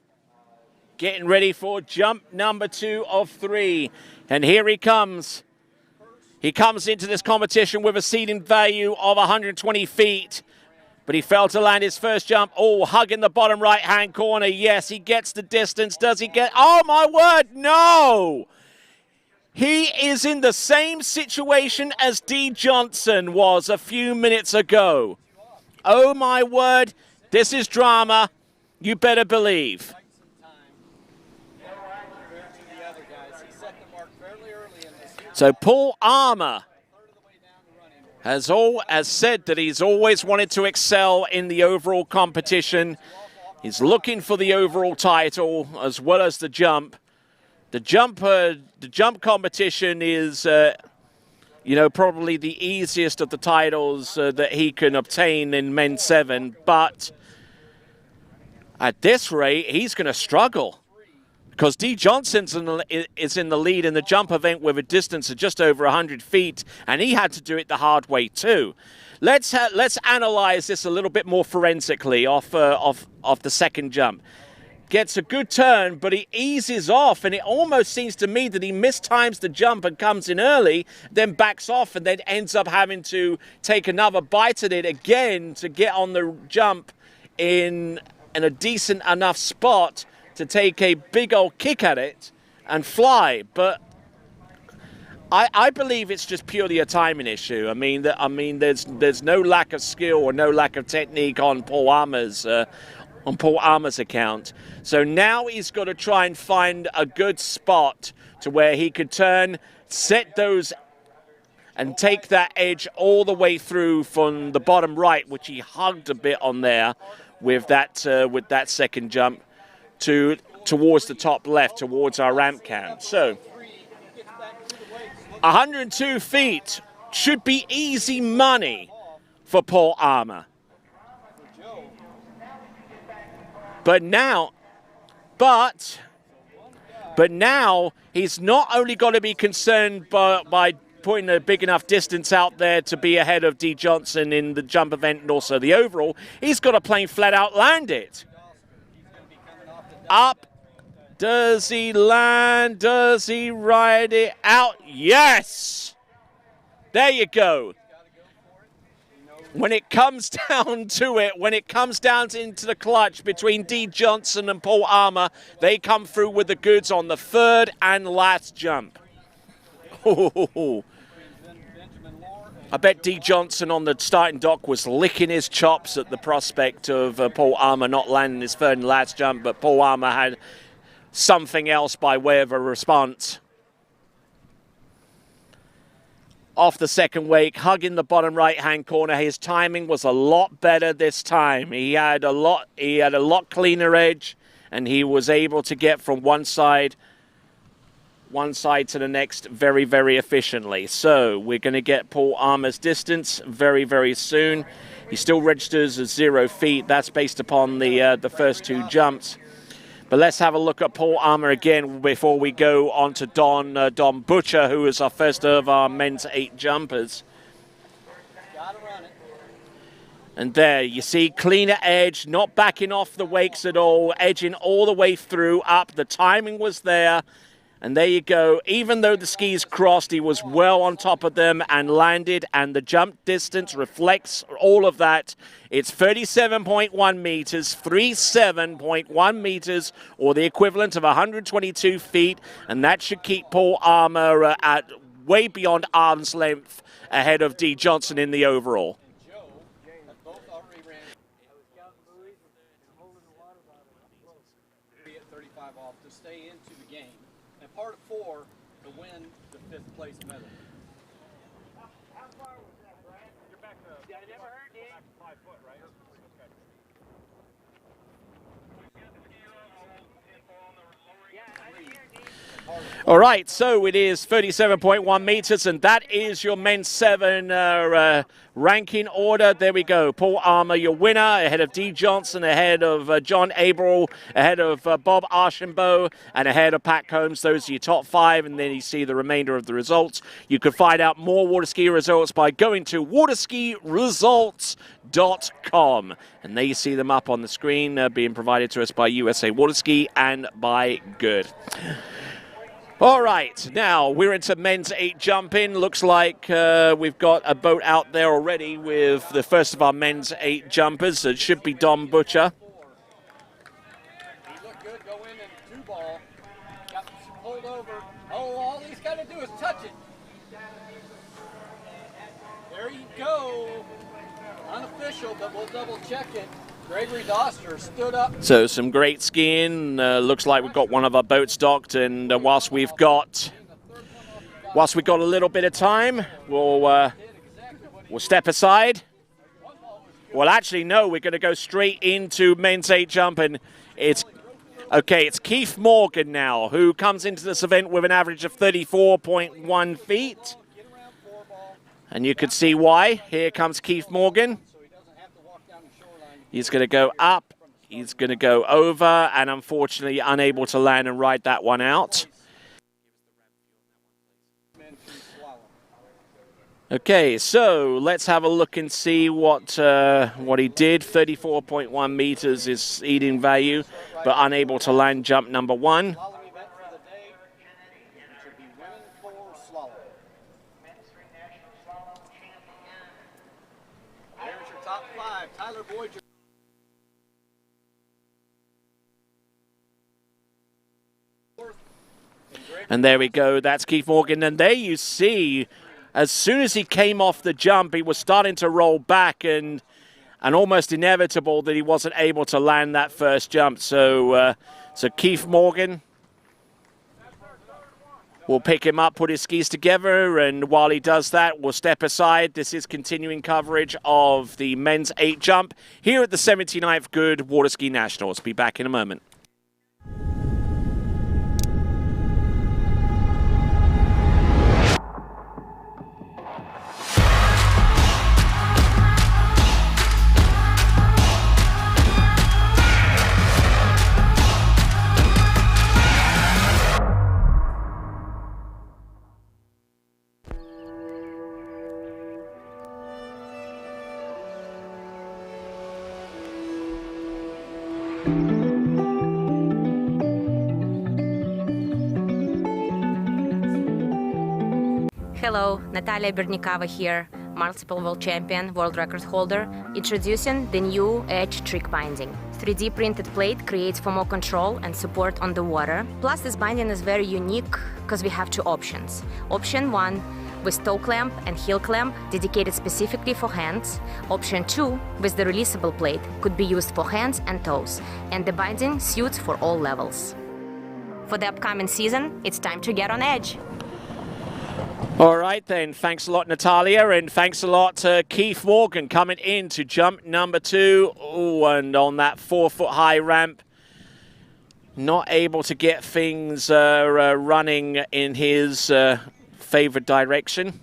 getting ready for jump number 2 of 3. And here he comes. He comes into this competition with a seeding value of 120 feet. But he failed to land his first jump. Oh, hugging the bottom right-hand corner. Yes, he gets the distance. Does he get... Oh, my word, no! He is in the same situation as D. Johnson was a few minutes ago. Oh, my word, this is drama. You better believe. So Paul Armour has said that he's always wanted to excel in the overall competition. He's looking for the overall title as well as the jump. The jump competition is, you know, probably the easiest of the titles that he can obtain in men's seven. But at this rate, he's going to struggle, because D. Johnson is in the lead in the jump event with a distance of just over 100 feet, and he had to do it the hard way too. Let's analyze this a little bit more forensically off the second jump. Gets a good turn, but he eases off, and it almost seems to me that he mistimes the jump and comes in early, then backs off, and then ends up having to take another bite at it again to get on the jump in a decent enough spot to take a big old kick at it and fly. But I believe it's just purely a timing issue. I mean, there's no lack of skill or no lack of technique on Paul Armour's account. So now he's got to try and find a good spot to where he could turn, set those, and take that edge all the way through from the bottom right, which he hugged a bit on there with that second jump, to towards the top left, towards our ramp cam. So 102 feet should be easy money for Paul Armour. But now he's not only got to be concerned by putting a big enough distance out there to be ahead of D. Johnson in the jump event and also the overall, he's got to plain flat out land it. Up. Does he land? Does he ride it out? Yes! There you go. When it comes down to it, when it comes down into the clutch between D. Johnson and Paul Armour, they come through with the goods on the third and last jump. I bet D. Johnson on the starting dock was licking his chops at the prospect of Paul Armour not landing his third and last jump, but Paul Armour had something else by way of a response. Off the second wake, hugging the bottom right-hand corner. His timing was a lot better this time. He had a lot cleaner edge, and he was able to get from one side to the next very, very efficiently. So we're going to get Paul Armour's distance very, very soon. He still registers as 0 feet. That's based upon the first two jumps. But let's have a look at Paul Armour again before we go on to Don Butcher, who is our first of our men's 8 jumpers. And there you see cleaner edge, not backing off the wakes at all, edging all the way through up. The timing was there. And there you go. Even though the skis crossed, he was well on top of them and landed, and the jump distance reflects all of that. It's 37.1 meters, 37.1 meters, or the equivalent of 122 feet, and that should keep Paul Armour at way beyond arm's length ahead of D. Johnson in the overall. To stay into the game, and part of 4 to win the 5th place medal. How far was that, Brad? You're back to. Yeah, I never heard you. Back to 5 foot, right? Okay. All right, so it is 37.1 meters, and that is your men's 7 ranking order. There we go. Paul Armour, your winner, ahead of D. Johnson, ahead of John Abrell, ahead of Bob Archambault, and ahead of Pat Combs. Those are your top 5, and then you see the remainder of the results. You can find out more Waterski results by going to waterskiresults.com. And there you see them up on the screen, being provided to us by USA Waterski and by Goode. All right, now we're into men's 8 jumping. Looks like we've got a boat out there already with the first of our men's 8 jumpers. It should be Don Butcher. He looked good, go in and 2-ball. Got pulled over. Oh, all he's got to do is touch it. There you go. Unofficial, but we'll double check it. Gregory Doster stood up. So some great skiing. Looks like we've got one of our boats docked, and whilst we've got a little bit of time, we'll step aside. Well, actually, no, we're going to go straight into men's 8 jump, and it's Keith Morgan now, who comes into this event with an average of 34.1 feet. And you can see why. Here comes Keith Morgan. He's going to go up, he's going to go over, and unfortunately unable to land and ride that one out. Okay, so let's have a look and see what he did. 34.1 meters is eating value, but unable to land jump number 1. There's your top 5. Tyler Boyd. And there we go, that's Keith Morgan. And there you see, as soon as he came off the jump, he was starting to roll back, and almost inevitable that he wasn't able to land that first jump. So Keith Morgan will pick him up, put his skis together, and while he does that, we'll step aside. This is continuing coverage of the men's 8 jump here at the 79th Goode Waterski Nationals. Be back in a moment. Hello, Natalia Bernikava here, multiple world champion, world record holder, introducing the new Edge trick binding. 3D printed plate creates for more control and support on the water. Plus, this binding is very unique because we have two options. Option 1 with toe clamp and heel clamp dedicated specifically for hands. Option 2 with the releasable plate could be used for hands and toes, and the binding suits for all levels. For the upcoming season, it's time to get on edge. All right then, thanks a lot Natalia, and thanks a lot Keith Morgan coming in to jump number 2. Oh, and on that 4-foot high ramp, not able to get things running in his favored direction.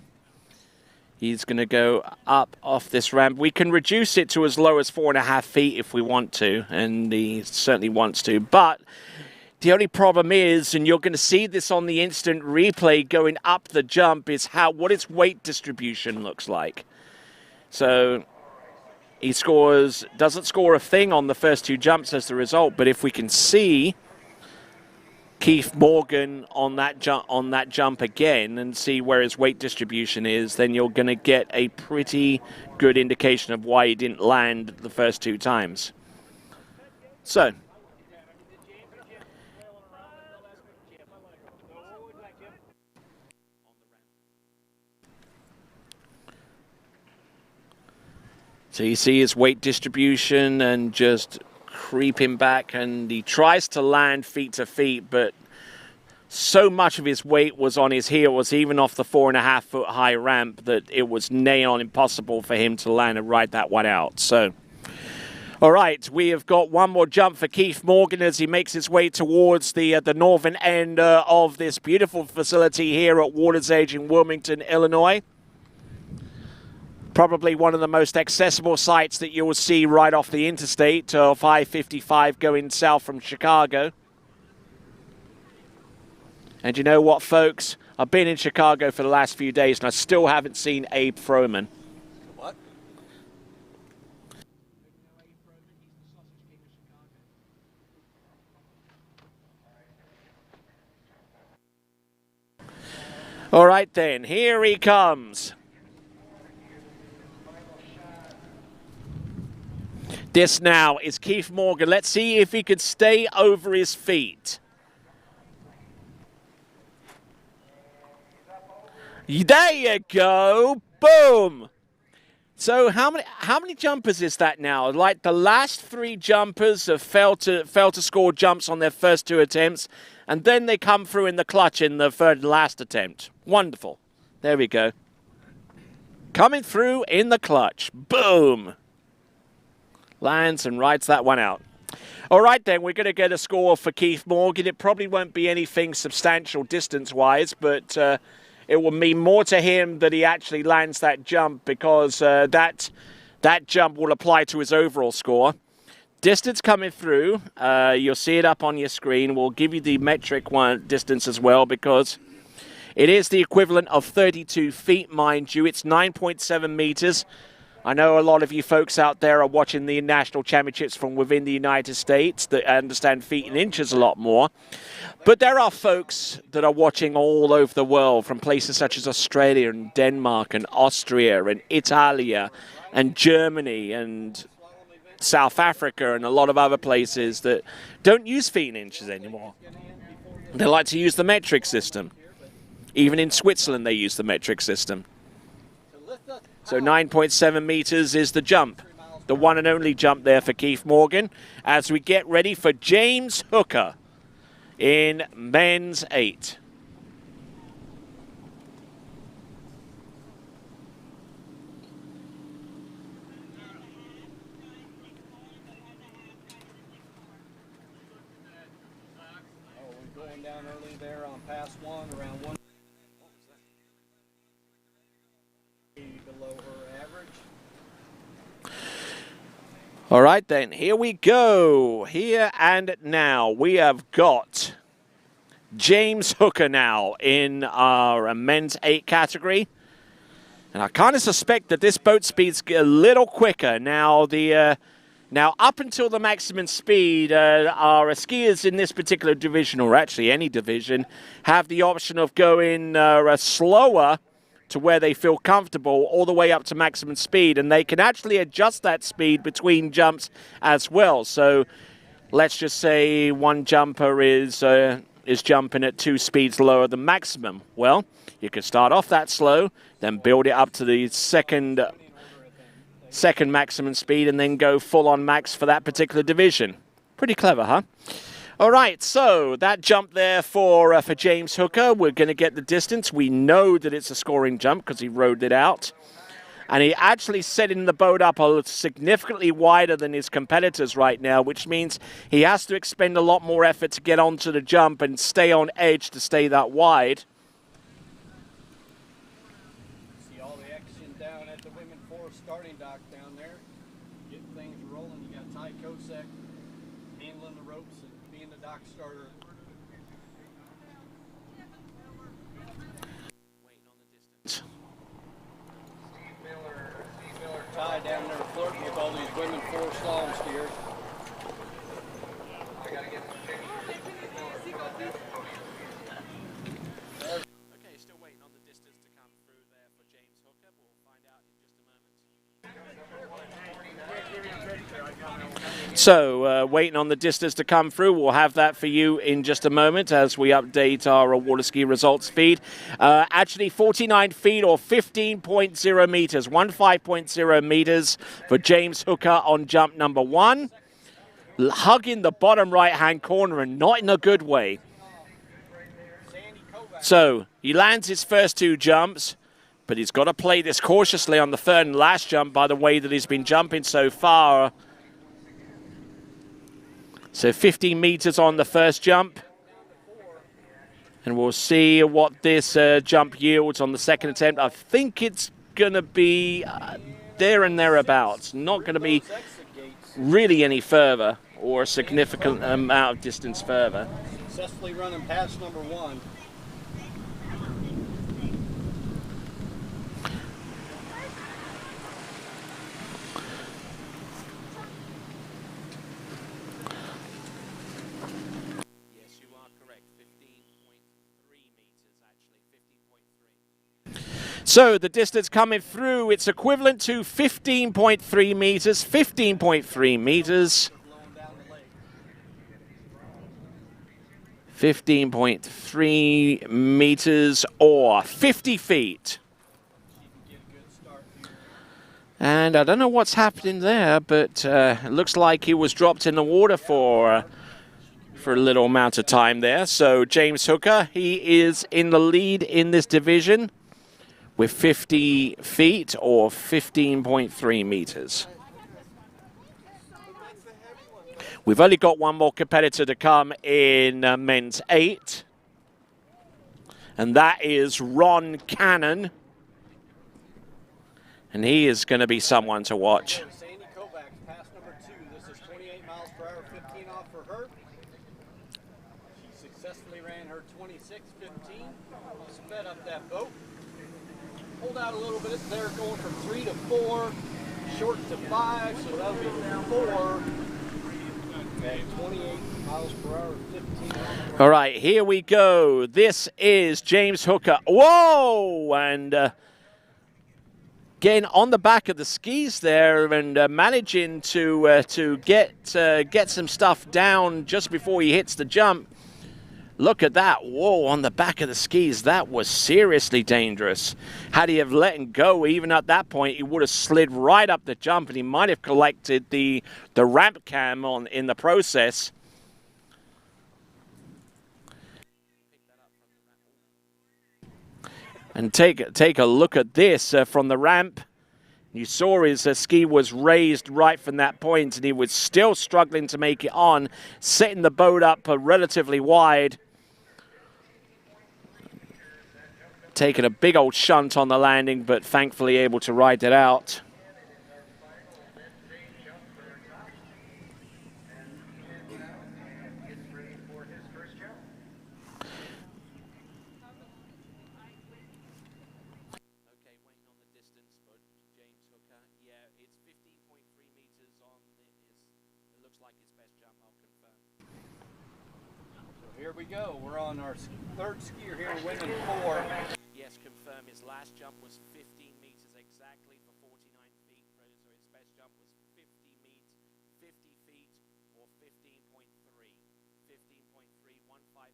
He's going to go up off this ramp. We can reduce it to as low as 4.5 feet if we want to, and he certainly wants to, but the only problem is, and you're going to see this on the instant replay going up the jump, is what his weight distribution looks like. So he doesn't score a thing on the first 2 jumps as the result, but if we can see Keith Morgan on that jump again and see where his weight distribution is, then you're going to get a pretty good indication of why he didn't land the first 2 times. So you see his weight distribution and just creeping back, and he tries to land feet to feet, but so much of his weight was on his heels, even off the 4.5-foot high ramp, that it was nail on impossible for him to land and ride that one out. So, all right, we have got one more jump for Keith Morgan as he makes his way towards the northern end of this beautiful facility here at Water's Edge in Wilmington, Illinois. Probably one of the most accessible sites that you will see right off the interstate of I-55 going south from Chicago. And you know what, folks? I've been in Chicago for the last few days and I still haven't seen Abe Froman. What? All right then, here he comes. This now is Keith Morgan. Let's see if he could stay over his feet. There you go. Boom. So how many jumpers is that now? Like the last 3 jumpers have failed to score jumps on their first 2 attempts, and then they come through in the clutch in the third and last attempt. Wonderful. There we go. Coming through in the clutch. Boom. Lands and rides that one out. All right, then, we're going to get a score for Keith Morgan. It probably won't be anything substantial distance-wise, but it will mean more to him that he actually lands that jump, because that jump will apply to his overall score. Distance coming through, you'll see it up on your screen. We'll give you the metric distance as well, because it is the equivalent of 32 feet, mind you. It's 9.7 meters. I know a lot of you folks out there are watching the national championships from within the United States that understand feet and inches a lot more. But there are folks that are watching all over the world, from places such as Australia and Denmark and Austria and Italia and Germany and South Africa and a lot of other places that don't use feet and inches anymore. They like to use the metric system. Even in Switzerland, they use the metric system. So 9.7 meters is the jump, the one and only jump there for Keith Morgan, as we get ready for James Hooker in men's 8. Oh, we're going down early there on pass 1, around 1. Below her average. All right, then, here we go. Here and now, we have got James Hooker now in our men's 8 category. And I kind of suspect that this boat speed's a little quicker. Now, the Now, up until the maximum speed, our skiers in this particular division, or actually any division, have the option of going slower to where they feel comfortable all the way up to maximum speed, and they can actually adjust that speed between jumps as well. So let's just say one jumper is jumping at 2 speeds lower than maximum. Well, you can start off that slow, then build it up to the second maximum speed, and then go full on max for that particular division. Pretty clever, huh? All right, so that jump there for James Hooker. We're going to get the distance. We know that it's a scoring jump because he rode it out. And he actually setting the boat up significantly wider than his competitors right now, which means he has to expend a lot more effort to get onto the jump and stay on edge to stay that wide. See all the action down at the Women 4 starting dock down there. Getting things rolling. You got Ty Kosek handling the ropes and being the dock starter. Ty down there flirting with all these Women 4 slalom skiers. I gotta get some pictures. Okay, still waiting on the distance to come through there for James Hooker. We'll find out in just a moment. So, waiting on the distance to come through. We'll have that for you in just a moment as we update our Waterski results feed. Actually, 49 feet or 15.0 meters, 15.0 meters for James Hooker on jump number 1. Hugging the bottom right-hand corner and not in a good way. So, he lands his first 2 jumps, but he's got to play this cautiously on the third and last jump by the way that he's been jumping so far. So 15 meters on the first jump. And we'll see what this jump yields on the second attempt. I think it's going to be there and thereabouts. Not going to be really any further or a significant amount of distance further. Successfully running past number 1. So the distance coming through, it's equivalent to 15.3 meters, 15.3 meters. 15.3 meters or 50 feet. And I don't know what's happening there, but it looks like he was dropped in the water for a little amount of time there. So James Hooker, he is in the lead in this division with 50 feet or 15.3 meters. We've only got one more competitor to come in men's 8. And that is Ron Cannon. And he is going to be someone to watch. Kovacs, pass number 2. This is 28 miles per hour, 15 off for her. She successfully ran her 26:15. Sped up that boat. Pulled out a little bit there, going from 3 to 4, short to 5, so that'll be 4. At 28 miles per hour, 15. All right, here we go. This is James Hooker. Whoa! And getting on the back of the skis there and managing to get some stuff down just before he hits the jump. Look at that. Whoa, on the back of the skis. That was seriously dangerous. Had he have let him go, even at that point, he would have slid right up the jump and he might have collected the ramp cam in the process. And take a look at this from the ramp. You saw his ski was raised right from that point and he was still struggling to make it on, setting the boat up relatively wide. Taking a big old shunt on the landing, but thankfully able to ride it out. So here we go. We're on our third skier here, winning 4. Yes, confirm his last jump was 15 meters exactly for 49 feet. So his best jump was 50 feet or 15.3. 15.3, 15.3.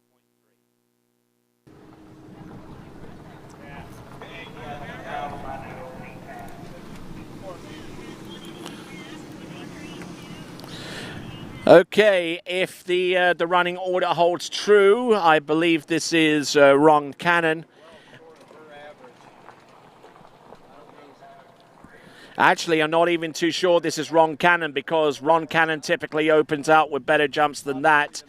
Okay, if the running order holds true, I believe this is Ron Cannon. Actually, I'm not even too sure this is Ron Cannon, because Ron Cannon typically opens out with better jumps than that.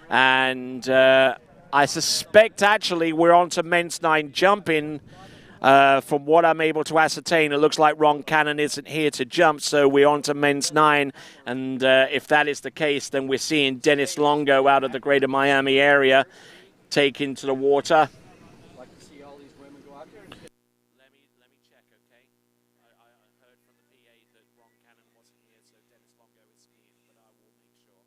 And I suspect, actually, we're on to men's 9 jumping. From what I'm able to ascertain, it looks like Ron Cannon isn't here to jump, so we're on to men's 9. And if that is the case, then we're seeing Dennis Longo out of the greater Miami area take into the water. Like to see all these women go out there. Let me check, okay? I heard from the PA that Ron Cannon wasn't here, so Dennis Longo is skiing, but I will make sure.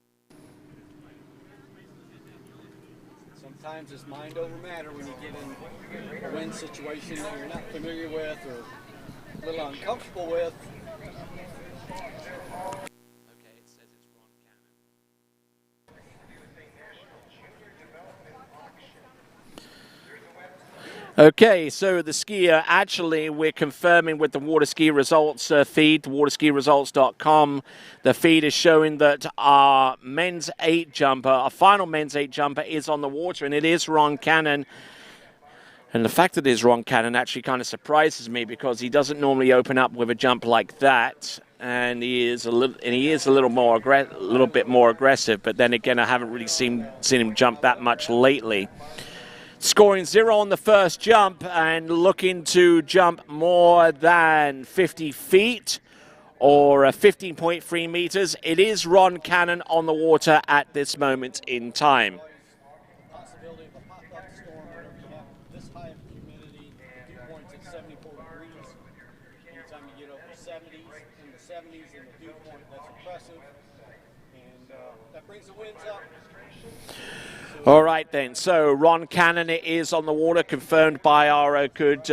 Sometimes it's mind over matter when you get in a wind situation that you're not familiar with or a little uncomfortable with. Okay, it says it's Ron Cannon. Okay, so the skier, actually, we're confirming with the Waterski results feed, waterskiresults.com. The feed is showing that our men's 8 jumper, our final men's 8 jumper, is on the water, and it is Ron Cannon. And the fact that it is Ron Cannon actually kind of surprises me, because he doesn't normally open up with a jump like that, and he is a little bit more aggressive. But then again, I haven't really seen him jump that much lately. Scoring 0 on the first jump and looking to jump more than 50 feet or 15.3 meters. It is Ron Cannon on the water at this moment in time. Possibility of a pop-up storm whenever you have this high of humidity. The dew point's at 74 degrees. Anytime you get over 70s, in the 70s in the dew point, that's impressive. And that brings the winds up. All right then, so Ron Cannon is on the water, confirmed by our good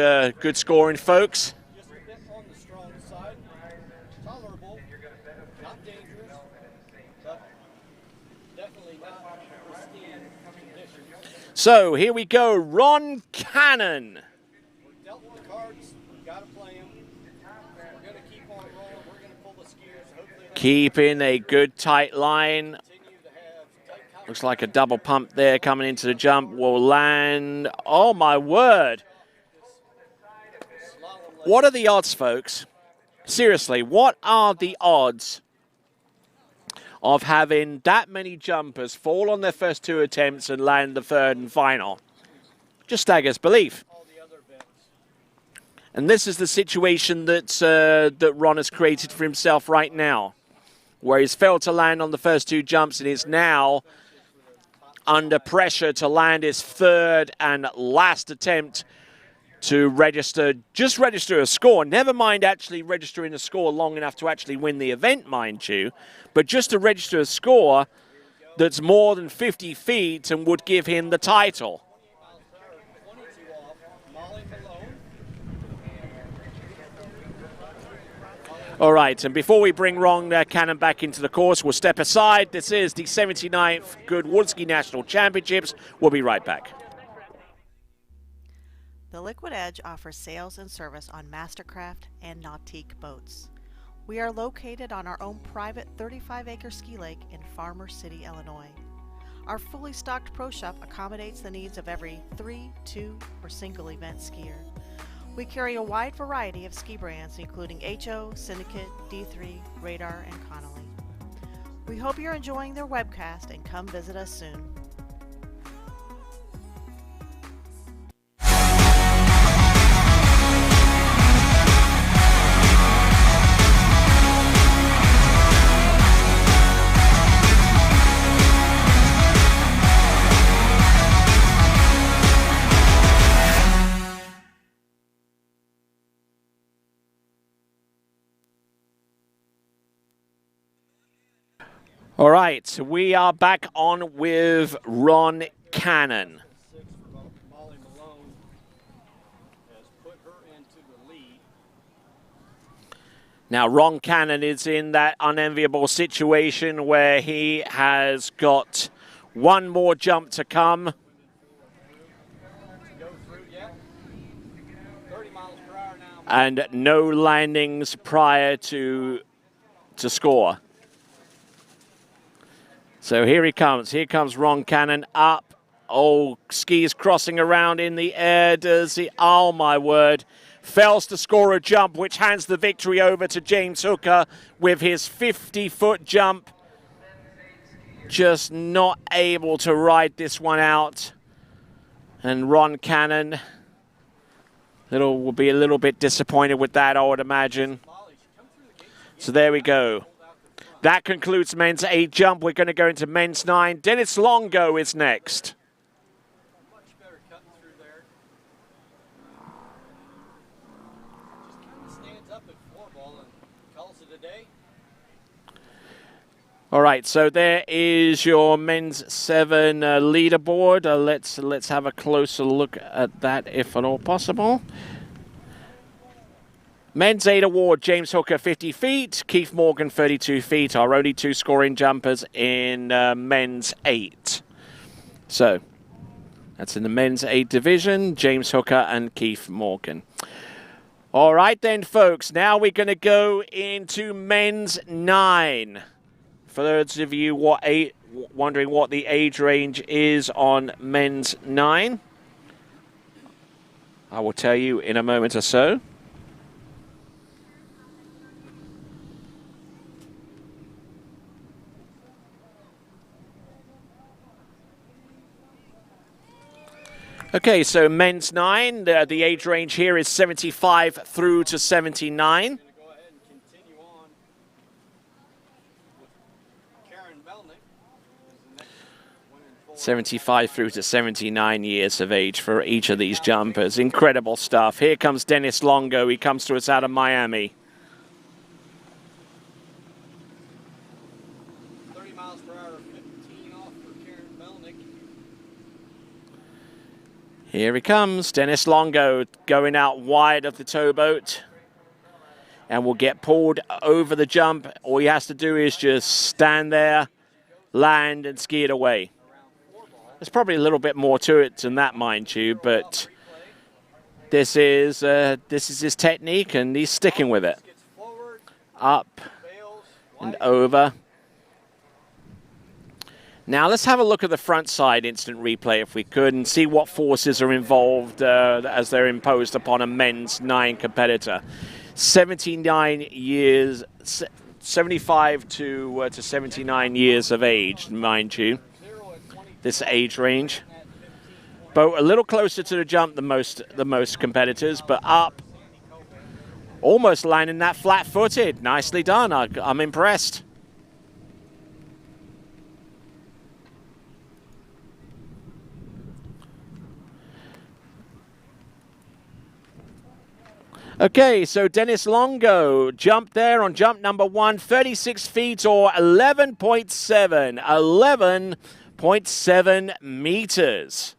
scoring folks. Just a bit on the strong side, tolerable, not dangerous, but definitely not pristine conditions. So here we go, Ron Cannon. We're dealt with the cards, we've got to play them. We're going to keep on rolling, we're going to pull the skiers. Hopefully Keeping a good tight line. Looks like a double pump there coming into the jump. Will land. Oh, my word. What are the odds, folks? Seriously, what are the odds of having that many jumpers fall on their first 2 attempts and land the third and final? Just staggers belief. And this is the situation that Ron has created for himself right now, where he's failed to land on the first 2 jumps and is now under pressure to land his third and last attempt to register a score. Never mind actually registering a score long enough to actually win the event, mind you, but just to register a score that's more than 50 feet and would give him the title. All right, and before we bring Ron Cannon back into the course, we'll step aside. This is the 79th Goode Waterski National Championships. We'll be right back. The Liquid Edge offers sales and service on Mastercraft and Nautique boats. We are located on our own private 35-acre ski lake in Farmer City, Illinois. Our fully stocked pro shop accommodates the needs of every 3, 2, or single event skier. We carry a wide variety of ski brands including HO, Syndicate, D3, Radar, and Connolly. We hope you're enjoying their webcast and come visit us soon. All right, we are back on with Ron Cannon. Now, Ron Cannon is in that unenviable situation where he has got one more jump to come. And no landings prior to score. So here he comes. Here comes Ron Cannon up. Oh, skis crossing around in the air. Does he? Oh, my word. Fails to score a jump, which hands the victory over to James Hooker with his 50-foot jump. Just not able to ride this one out. And Ron Cannon will be a little bit disappointed with that, I would imagine. So there we go. That concludes men's 8 jump. We're going to go into men's 9. Dennis Longo is next. All right, so there is your men's 7 leaderboard. Let's have a closer look at that, if at all possible. Men's 8 award, James Hooker 50 feet, Keith Morgan 32 feet, our only 2 scoring jumpers in men's 8. So that's in the men's 8 division, James Hooker and Keith Morgan. All right then, folks, now we're going to go into men's 9. For those of you wondering what the age range is on men's 9, I will tell you in a moment or so. Okay, so men's 9, the age range here is 75 through to 79. 75 through to 79 years of age for each of these jumpers. Incredible stuff. Here comes Dennis Longo. He comes to us out of Miami. 30 miles per hour, 15 off for Karen Melnick. Here he comes, Dennis Longo going out wide of the towboat. And will get pulled over the jump. All he has to do is just stand there, land, and ski it away. There's probably a little bit more to it than that, mind you, but this is his technique, and he's sticking with it. Up and over. Now let's have a look at the front side instant replay, if we could, and see what forces are involved as they're imposed upon a men's 9 competitor. 79 years, 75 to 79 years of age, mind you. This age range. Boat a little closer to the jump than most competitors, but up. Almost landing that flat-footed. Nicely done. I'm impressed. Okay, so Dennis Longo jumped there on jump number 1, 36 feet or 11.7. 11.7 meters.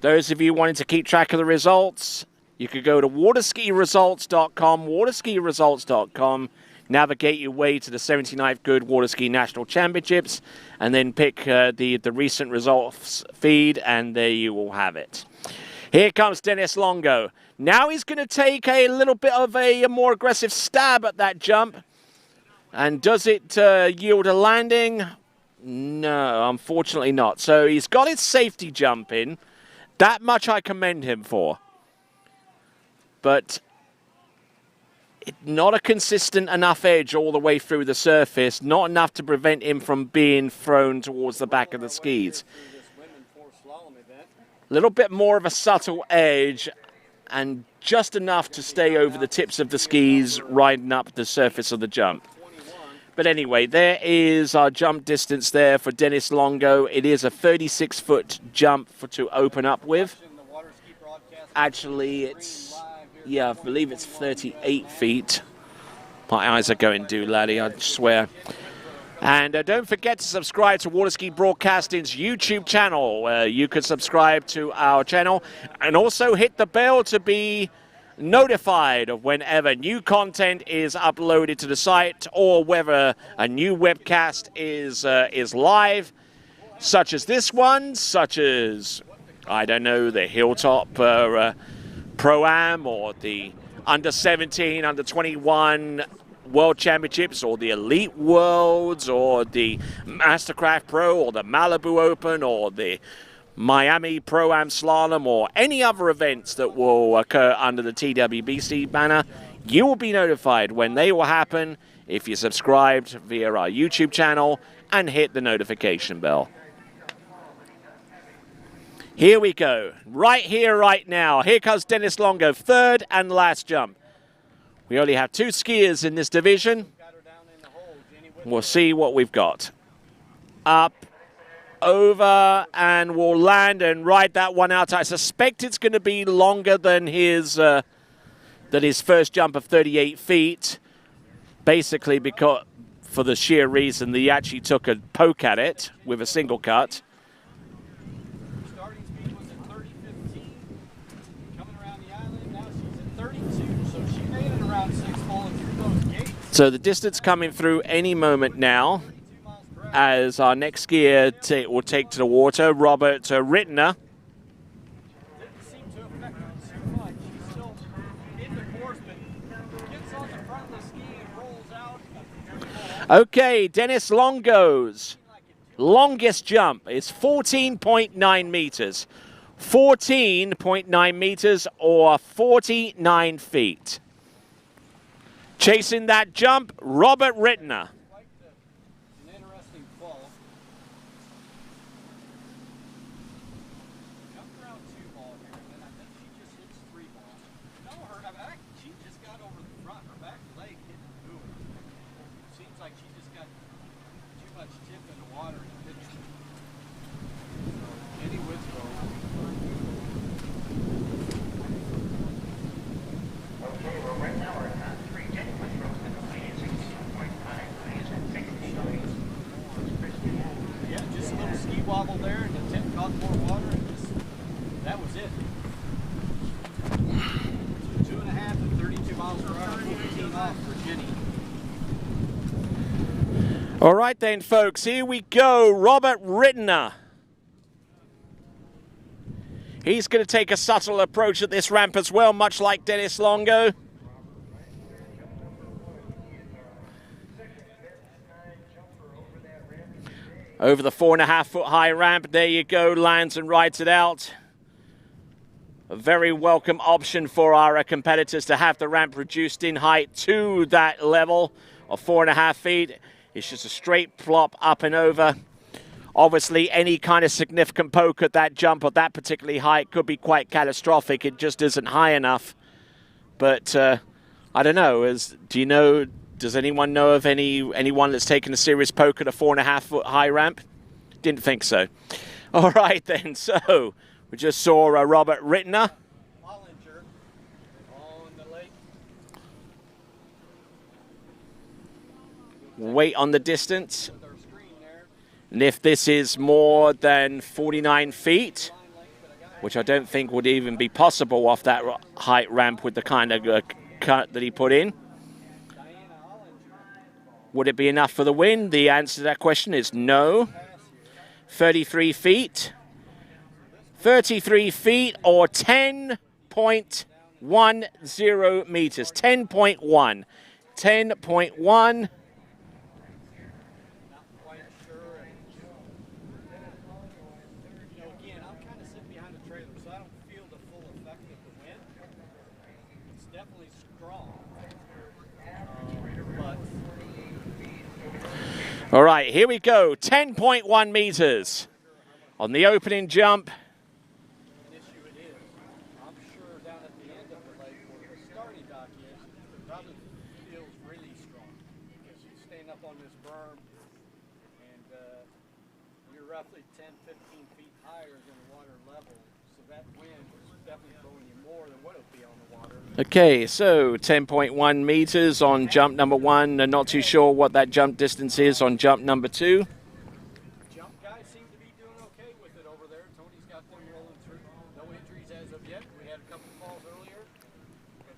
Those of you wanting to keep track of the results, you could go to waterskiresults.com, waterskiresults.com, navigate your way to the 79th Goode Waterski National Championships, and then pick the recent results feed, and there you will have it. Here comes Dennis Longo. Now he's going to take a little bit of a more aggressive stab at that jump. And does it yield a landing? No, unfortunately not. So he's got his safety jump in. That much I commend him for. But not a consistent enough edge all the way through the surface. Not enough to prevent him from being thrown towards the back of the skis. A little bit more of a subtle edge and just enough to stay over the tips of the skis riding up the surface of the jump. But anyway, there is our jump distance there for Dennis Longo. It is a 36-foot jump to open up with. Actually, it's, yeah, I believe it's 38 feet. My eyes are going do, laddie, I swear. And don't forget to subscribe to Waterski Broadcasting's YouTube channel. You can subscribe to our channel and also hit the bell to be notified of whenever new content is uploaded to the site or whether a new webcast is live, such as this one, such as, I don't know, the Hilltop Pro-Am or the Under-17, Under-21 World Championships or the Elite Worlds or the Mastercraft Pro or the Malibu Open or the Miami Pro-Am Slalom or any other events that will occur under the TWBC banner. You will be notified when they will happen if you're subscribed via our YouTube channel and hit the notification bell. Here we go. Right here, right now. Here comes Dennis Longo, third and last jump. We only have 2 skiers in this division. We'll see what we've got. Up, over, and we'll land and ride that one out. I suspect it's going to be longer than his first jump of 38 feet. Basically, because for the sheer reason that he actually took a poke at it with a single cut. So the distance coming through any moment now as our next skier will take to the water, Robert Rittner. Okay, Dennis Longo's longest jump is 14.9 meters. 14.9 meters or 49 feet. Chasing that jump, Robert Rittner. An interesting fall. Jumped around 2 ball here, and then I think she just hits 3 balls. No, her back, she just got over the front. Her back leg hit the buoy. Seems like she just got too much tip in the water and pitched it. So, Jenny Withrow. Okay, well, right now we're at 3. Jenny Withrow in the lead, 16.5. Yeah, just a little ski wobble there, and the tip caught more water, and just, that was it. 2.5 and 32 miles per hour, 14 off for Jenny. All right then, folks, here we go. Robert Rittner. He's going to take a subtle approach at this ramp as well, much like Dennis Longo. Over the 4.5-foot high ramp, there you go, lands and rides it out. A very welcome option for our competitors to have the ramp reduced in height to that level of 4.5 feet. It's just a straight plop up and over. Obviously, any kind of significant poke at that jump at that particularly height could be quite catastrophic. It just isn't high enough. But I don't know. Does anyone know of anyone that's taken a serious poke at a 4.5-foot high ramp? Didn't think so. All right then. So we just saw Robert Rittner. Wait on the distance. And if this is more than 49 feet, which I don't think would even be possible off that height ramp with the kind of cut that he put in, would it be enough for the win? The answer to that question is no. 33 feet. 33 feet or 10.10 meters. 10.1. 10.1. All right, here we go. 10.1 meters on the opening jump. I'm sure down at the end of the lake where the starting dock is, it probably feels really strong because you stand up on this berm and you're roughly 10, 15 feet higher than the water level. So that wind is Okay, so 10.1 meters on jump number 1. Not too sure what that jump distance is on jump number 2. Jump guys seem to be doing okay with it over there. Tony's got them rolling through. No injuries as of yet. We had a couple falls earlier.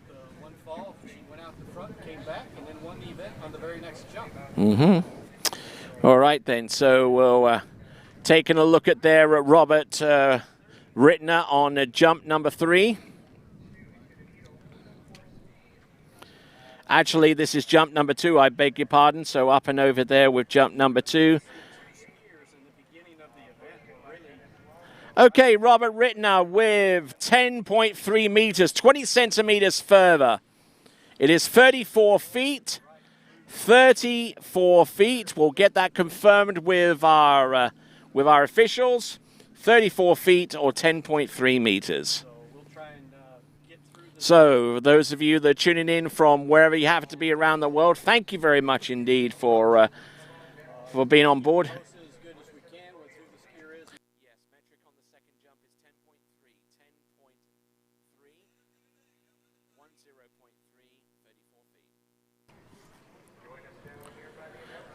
But one fall, she went out the front, came back, and then won the event on the very next jump. All right, then. So we'll taking a look at there at Robert Rittner on jump number 3. Actually, this is jump number 2, I beg your pardon. So up and over there with jump number 2. Okay, Robert Rittner with 10.3 meters, 20 centimeters further. It is 34 feet. 34 feet. We'll get that confirmed with our officials. 34 feet or 10.3 meters. So, those of you that are tuning in from wherever you happen to be around the world, thank you very much indeed for being on board.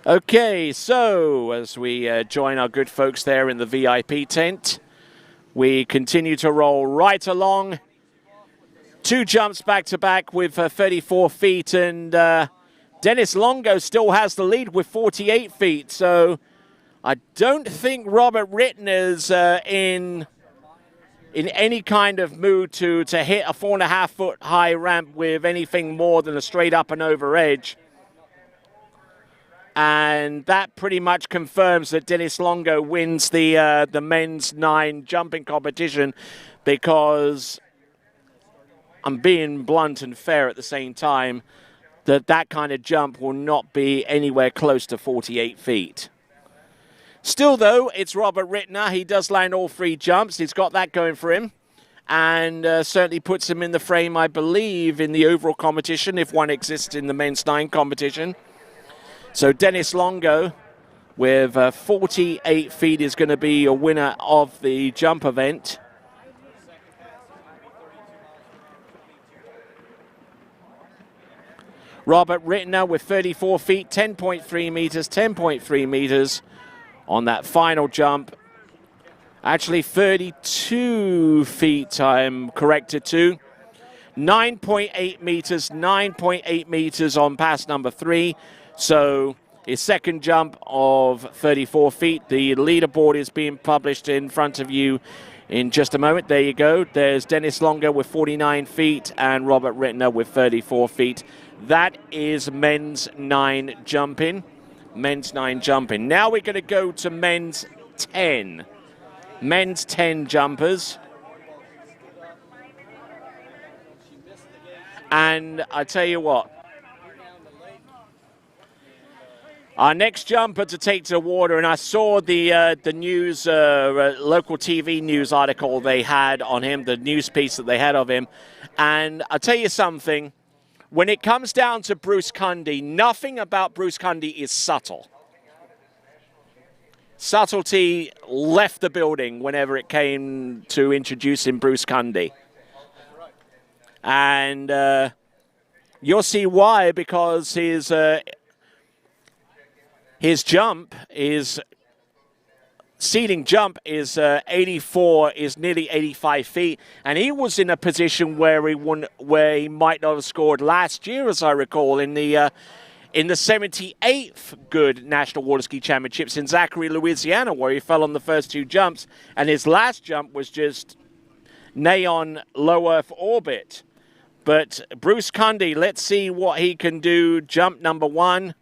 Okay, so as we join our good folks there in the VIP tent, we continue to roll right along. 2 jumps back-to-back with 34 feet, and Dennis Longo still has the lead with 48 feet. So I don't think Robert Rittner's in any kind of mood to hit a 4.5-foot high ramp with anything more than a straight up and over edge. And that pretty much confirms that Dennis Longo wins the men's 9 jumping competition, because I'm being blunt and fair at the same time, that kind of jump will not be anywhere close to 48 feet. Still, though, it's Robert Rittner. He does land all 3 jumps. He's got that going for him, and certainly puts him in the frame, I believe, in the overall competition, if one exists in the men's 9 competition. So Dennis Longo with 48 feet is going to be a winner of the jump event. Robert Rittner with 34 feet, 10.3 meters, 10.3 meters on that final jump. Actually 32 feet, I'm corrected to. 9.8 meters, 9.8 meters on pass number 3. So his second jump of 34 feet. The leaderboard is being published in front of you in just a moment. There you go. There's Dennis Longo with 49 feet and Robert Rittner with 34 feet. That is men's 9 jumping. Men's 9 jumping. Now we're going to go to men's 10. Men's 10 jumpers. And I tell you what, our next jumper to take to the water, and I saw the news, local TV news article they had on him, the news piece that they had of him, and I'll tell you something, when it comes down to Bruce Cundy, nothing about Bruce Cundy is subtle. Subtlety left the building whenever it came to introducing Bruce Cundy. And you'll see why, because his jump is, seating jump is 84, is nearly 85 feet. And he was in a position where he might not have scored last year, as I recall, in the 78th Goode National Waterski Championships in Zachary, Louisiana, where he fell on the first 2 jumps. And his last jump was just neon low Earth orbit. But Bruce Cundy, let's see what he can do. Jump number 1.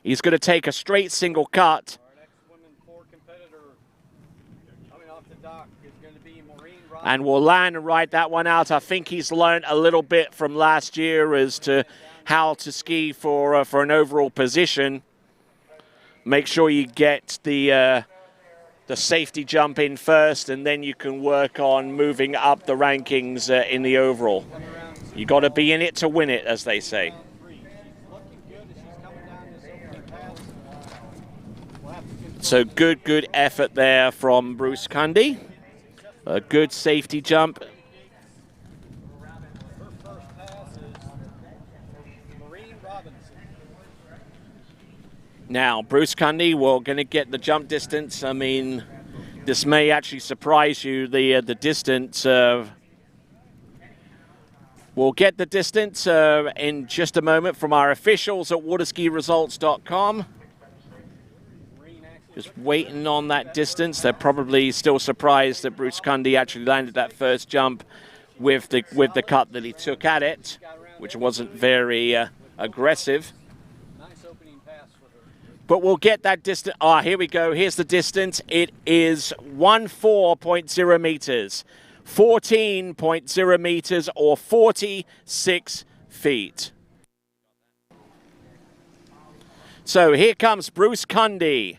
He's going to take a straight single cut. And will land and ride that one out. I think he's learned a little bit from last year as to how to ski for an overall position. Make sure you get the safety jump in first, and then you can work on moving up the rankings in the overall. You got to be in it to win it, as they say. So good effort there from Bruce Cundy. A good safety jump. Now, Bruce Cundy, we're going to get the jump distance. I mean, this may actually surprise you, the distance. We'll get the distance in just a moment from our officials at waterskiresults.com. Just waiting on that distance. They're probably still surprised that Bruce Cundy actually landed that first jump with the cut that he took at it, which wasn't very aggressive. But we'll get that distance. Ah, here we go. Here's the distance. It is 14.0 meters. 14.0 meters or 46 feet. So here comes Bruce Cundy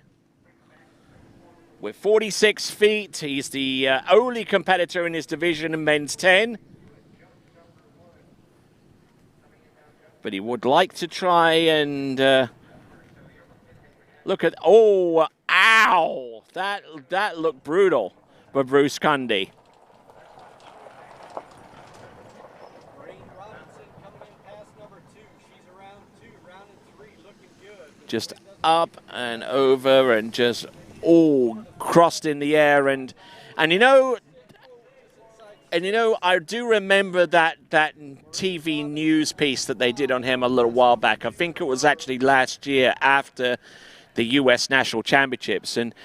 with 46 feet. He's the only competitor in his division in men's 10. But he would like to try and look at, oh, ow! That looked brutal for Bruce Cundy. Just up and over and just all crossed in the air, and you know, I do remember that TV news piece that they did on him a little while back. I think it was actually last year after the U.S. National Championships, and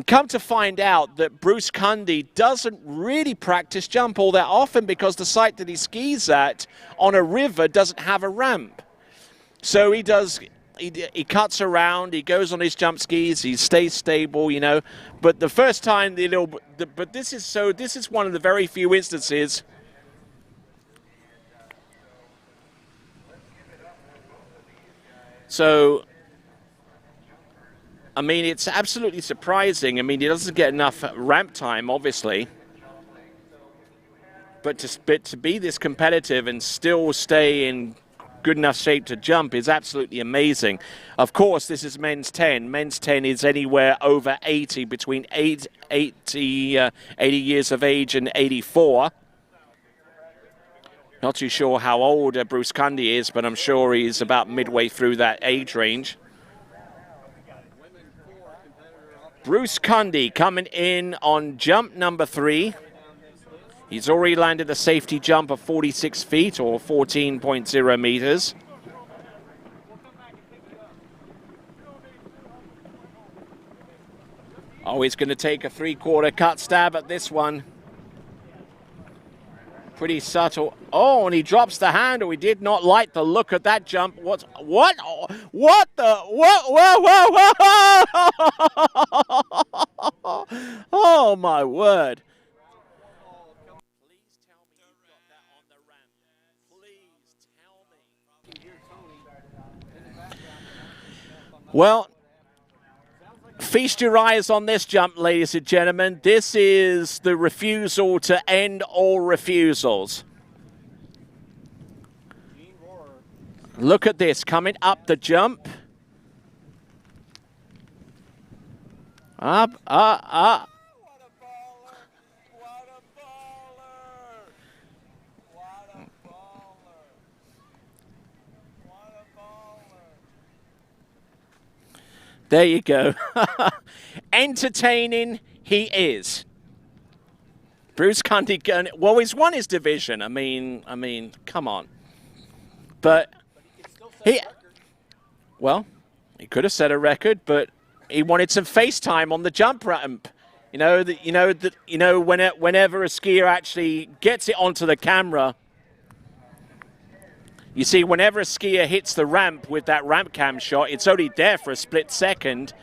come to find out that Bruce Cundy doesn't really practice jump all that often because the site that he skis at on a river doesn't have a ramp. So he cuts around, he goes on his jump skis, he stays stable, you know. But the first time, but this is one of the very few instances. So, I mean, it's absolutely surprising. I mean, he doesn't get enough ramp time, obviously. But to be this competitive and still stay in good enough shape to jump is absolutely amazing. Of course, this is men's 10. Men's 10 is anywhere over 80, between 80 years of age and 84. Not too sure how old Bruce Cundy is, but I'm sure he's about midway through that age range. Bruce Cundy coming in on jump number 3. He's already landed a safety jump of 46 feet or 14.0 meters. Oh, he's going to take a 3/4 cut stab at this one. Pretty subtle. Oh, and he drops the handle. He did not like the look of that jump. What the, whoa. Oh, my word. Well, feast your eyes on this jump, ladies and gentlemen. This is the refusal to end all refusals. Look at this, coming up the jump. Up. There you go. Entertaining he is. Bruce Cundy, well, he's won his division. I mean, come on. But he could have set a record, but he wanted some FaceTime on the jump ramp. Whenever a skier actually gets it onto the camera. You see, whenever a skier hits the ramp with that ramp cam shot, it's only there for a split second.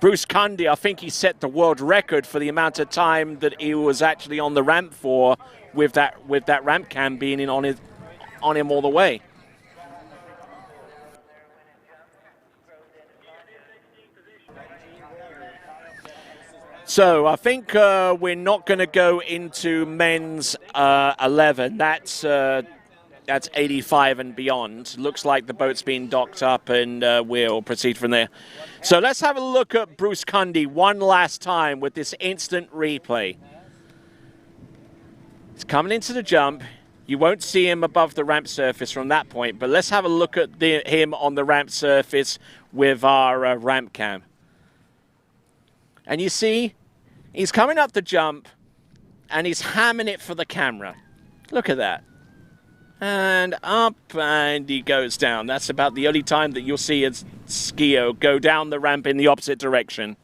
Bruce Cundy, I think he set the world record for the amount of time that he was actually on the ramp for, with that ramp cam being in on him all the way. So I think we're not going to go into men's 11. That's 85 and beyond. Looks like the boat's been docked up, and we'll proceed from there. So let's have a look at Bruce Cundy one last time with this instant replay. He's coming into the jump. You won't see him above the ramp surface from that point, but let's have a look at him on the ramp surface with our ramp cam. And you see, he's coming up the jump, and he's hamming it for the camera. Look at that. And up, and he goes down. That's about the only time that you'll see a skier go down the ramp in the opposite direction.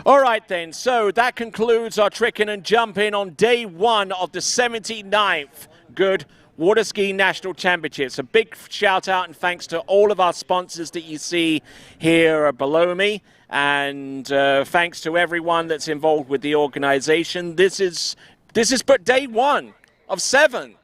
All right then, so that concludes our tricking and jumping on day 1 of the 79th Goode Waterski National Championships. A big shout out and thanks to all of our sponsors that you see here below me, and thanks to everyone that's involved with the organization. This is but day 1 of 7.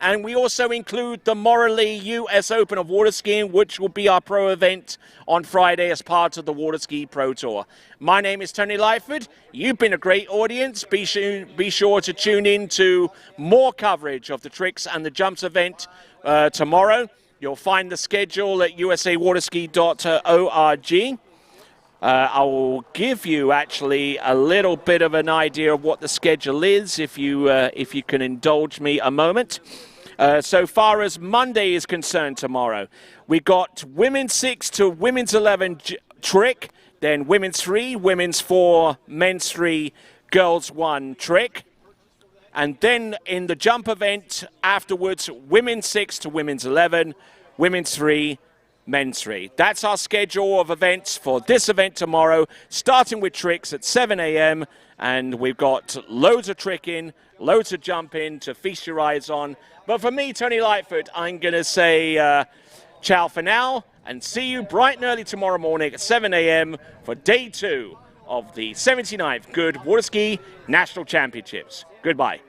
And we also include the Morley US Open of water skiing, which will be our pro event on Friday as part of the Waterski Pro Tour. My name is Tony Lightfoot. You've been a great audience. Be sure to tune in to more coverage of the tricks and the jumps event tomorrow. You'll find the schedule at usawaterski.org. I will give you actually a little bit of an idea of what the schedule is, if you can indulge me a moment. So far as Monday is concerned tomorrow, we got women's 6 to women's 11 trick, then women's 3, women's 4, men's 3, girls 1 trick. And then in the jump event afterwards, women's 6 to women's 11, women's 3, men's 3. That's our schedule of events for this event tomorrow, starting with tricks at 7 a.m. And we've got loads of tricking, loads of jumping to feast your eyes on. But for me, Tony Lightfoot, I'm going to say ciao for now and see you bright and early tomorrow morning at 7 a.m. for day 2 of the 79th Goode Waterski National Championships. Goodbye.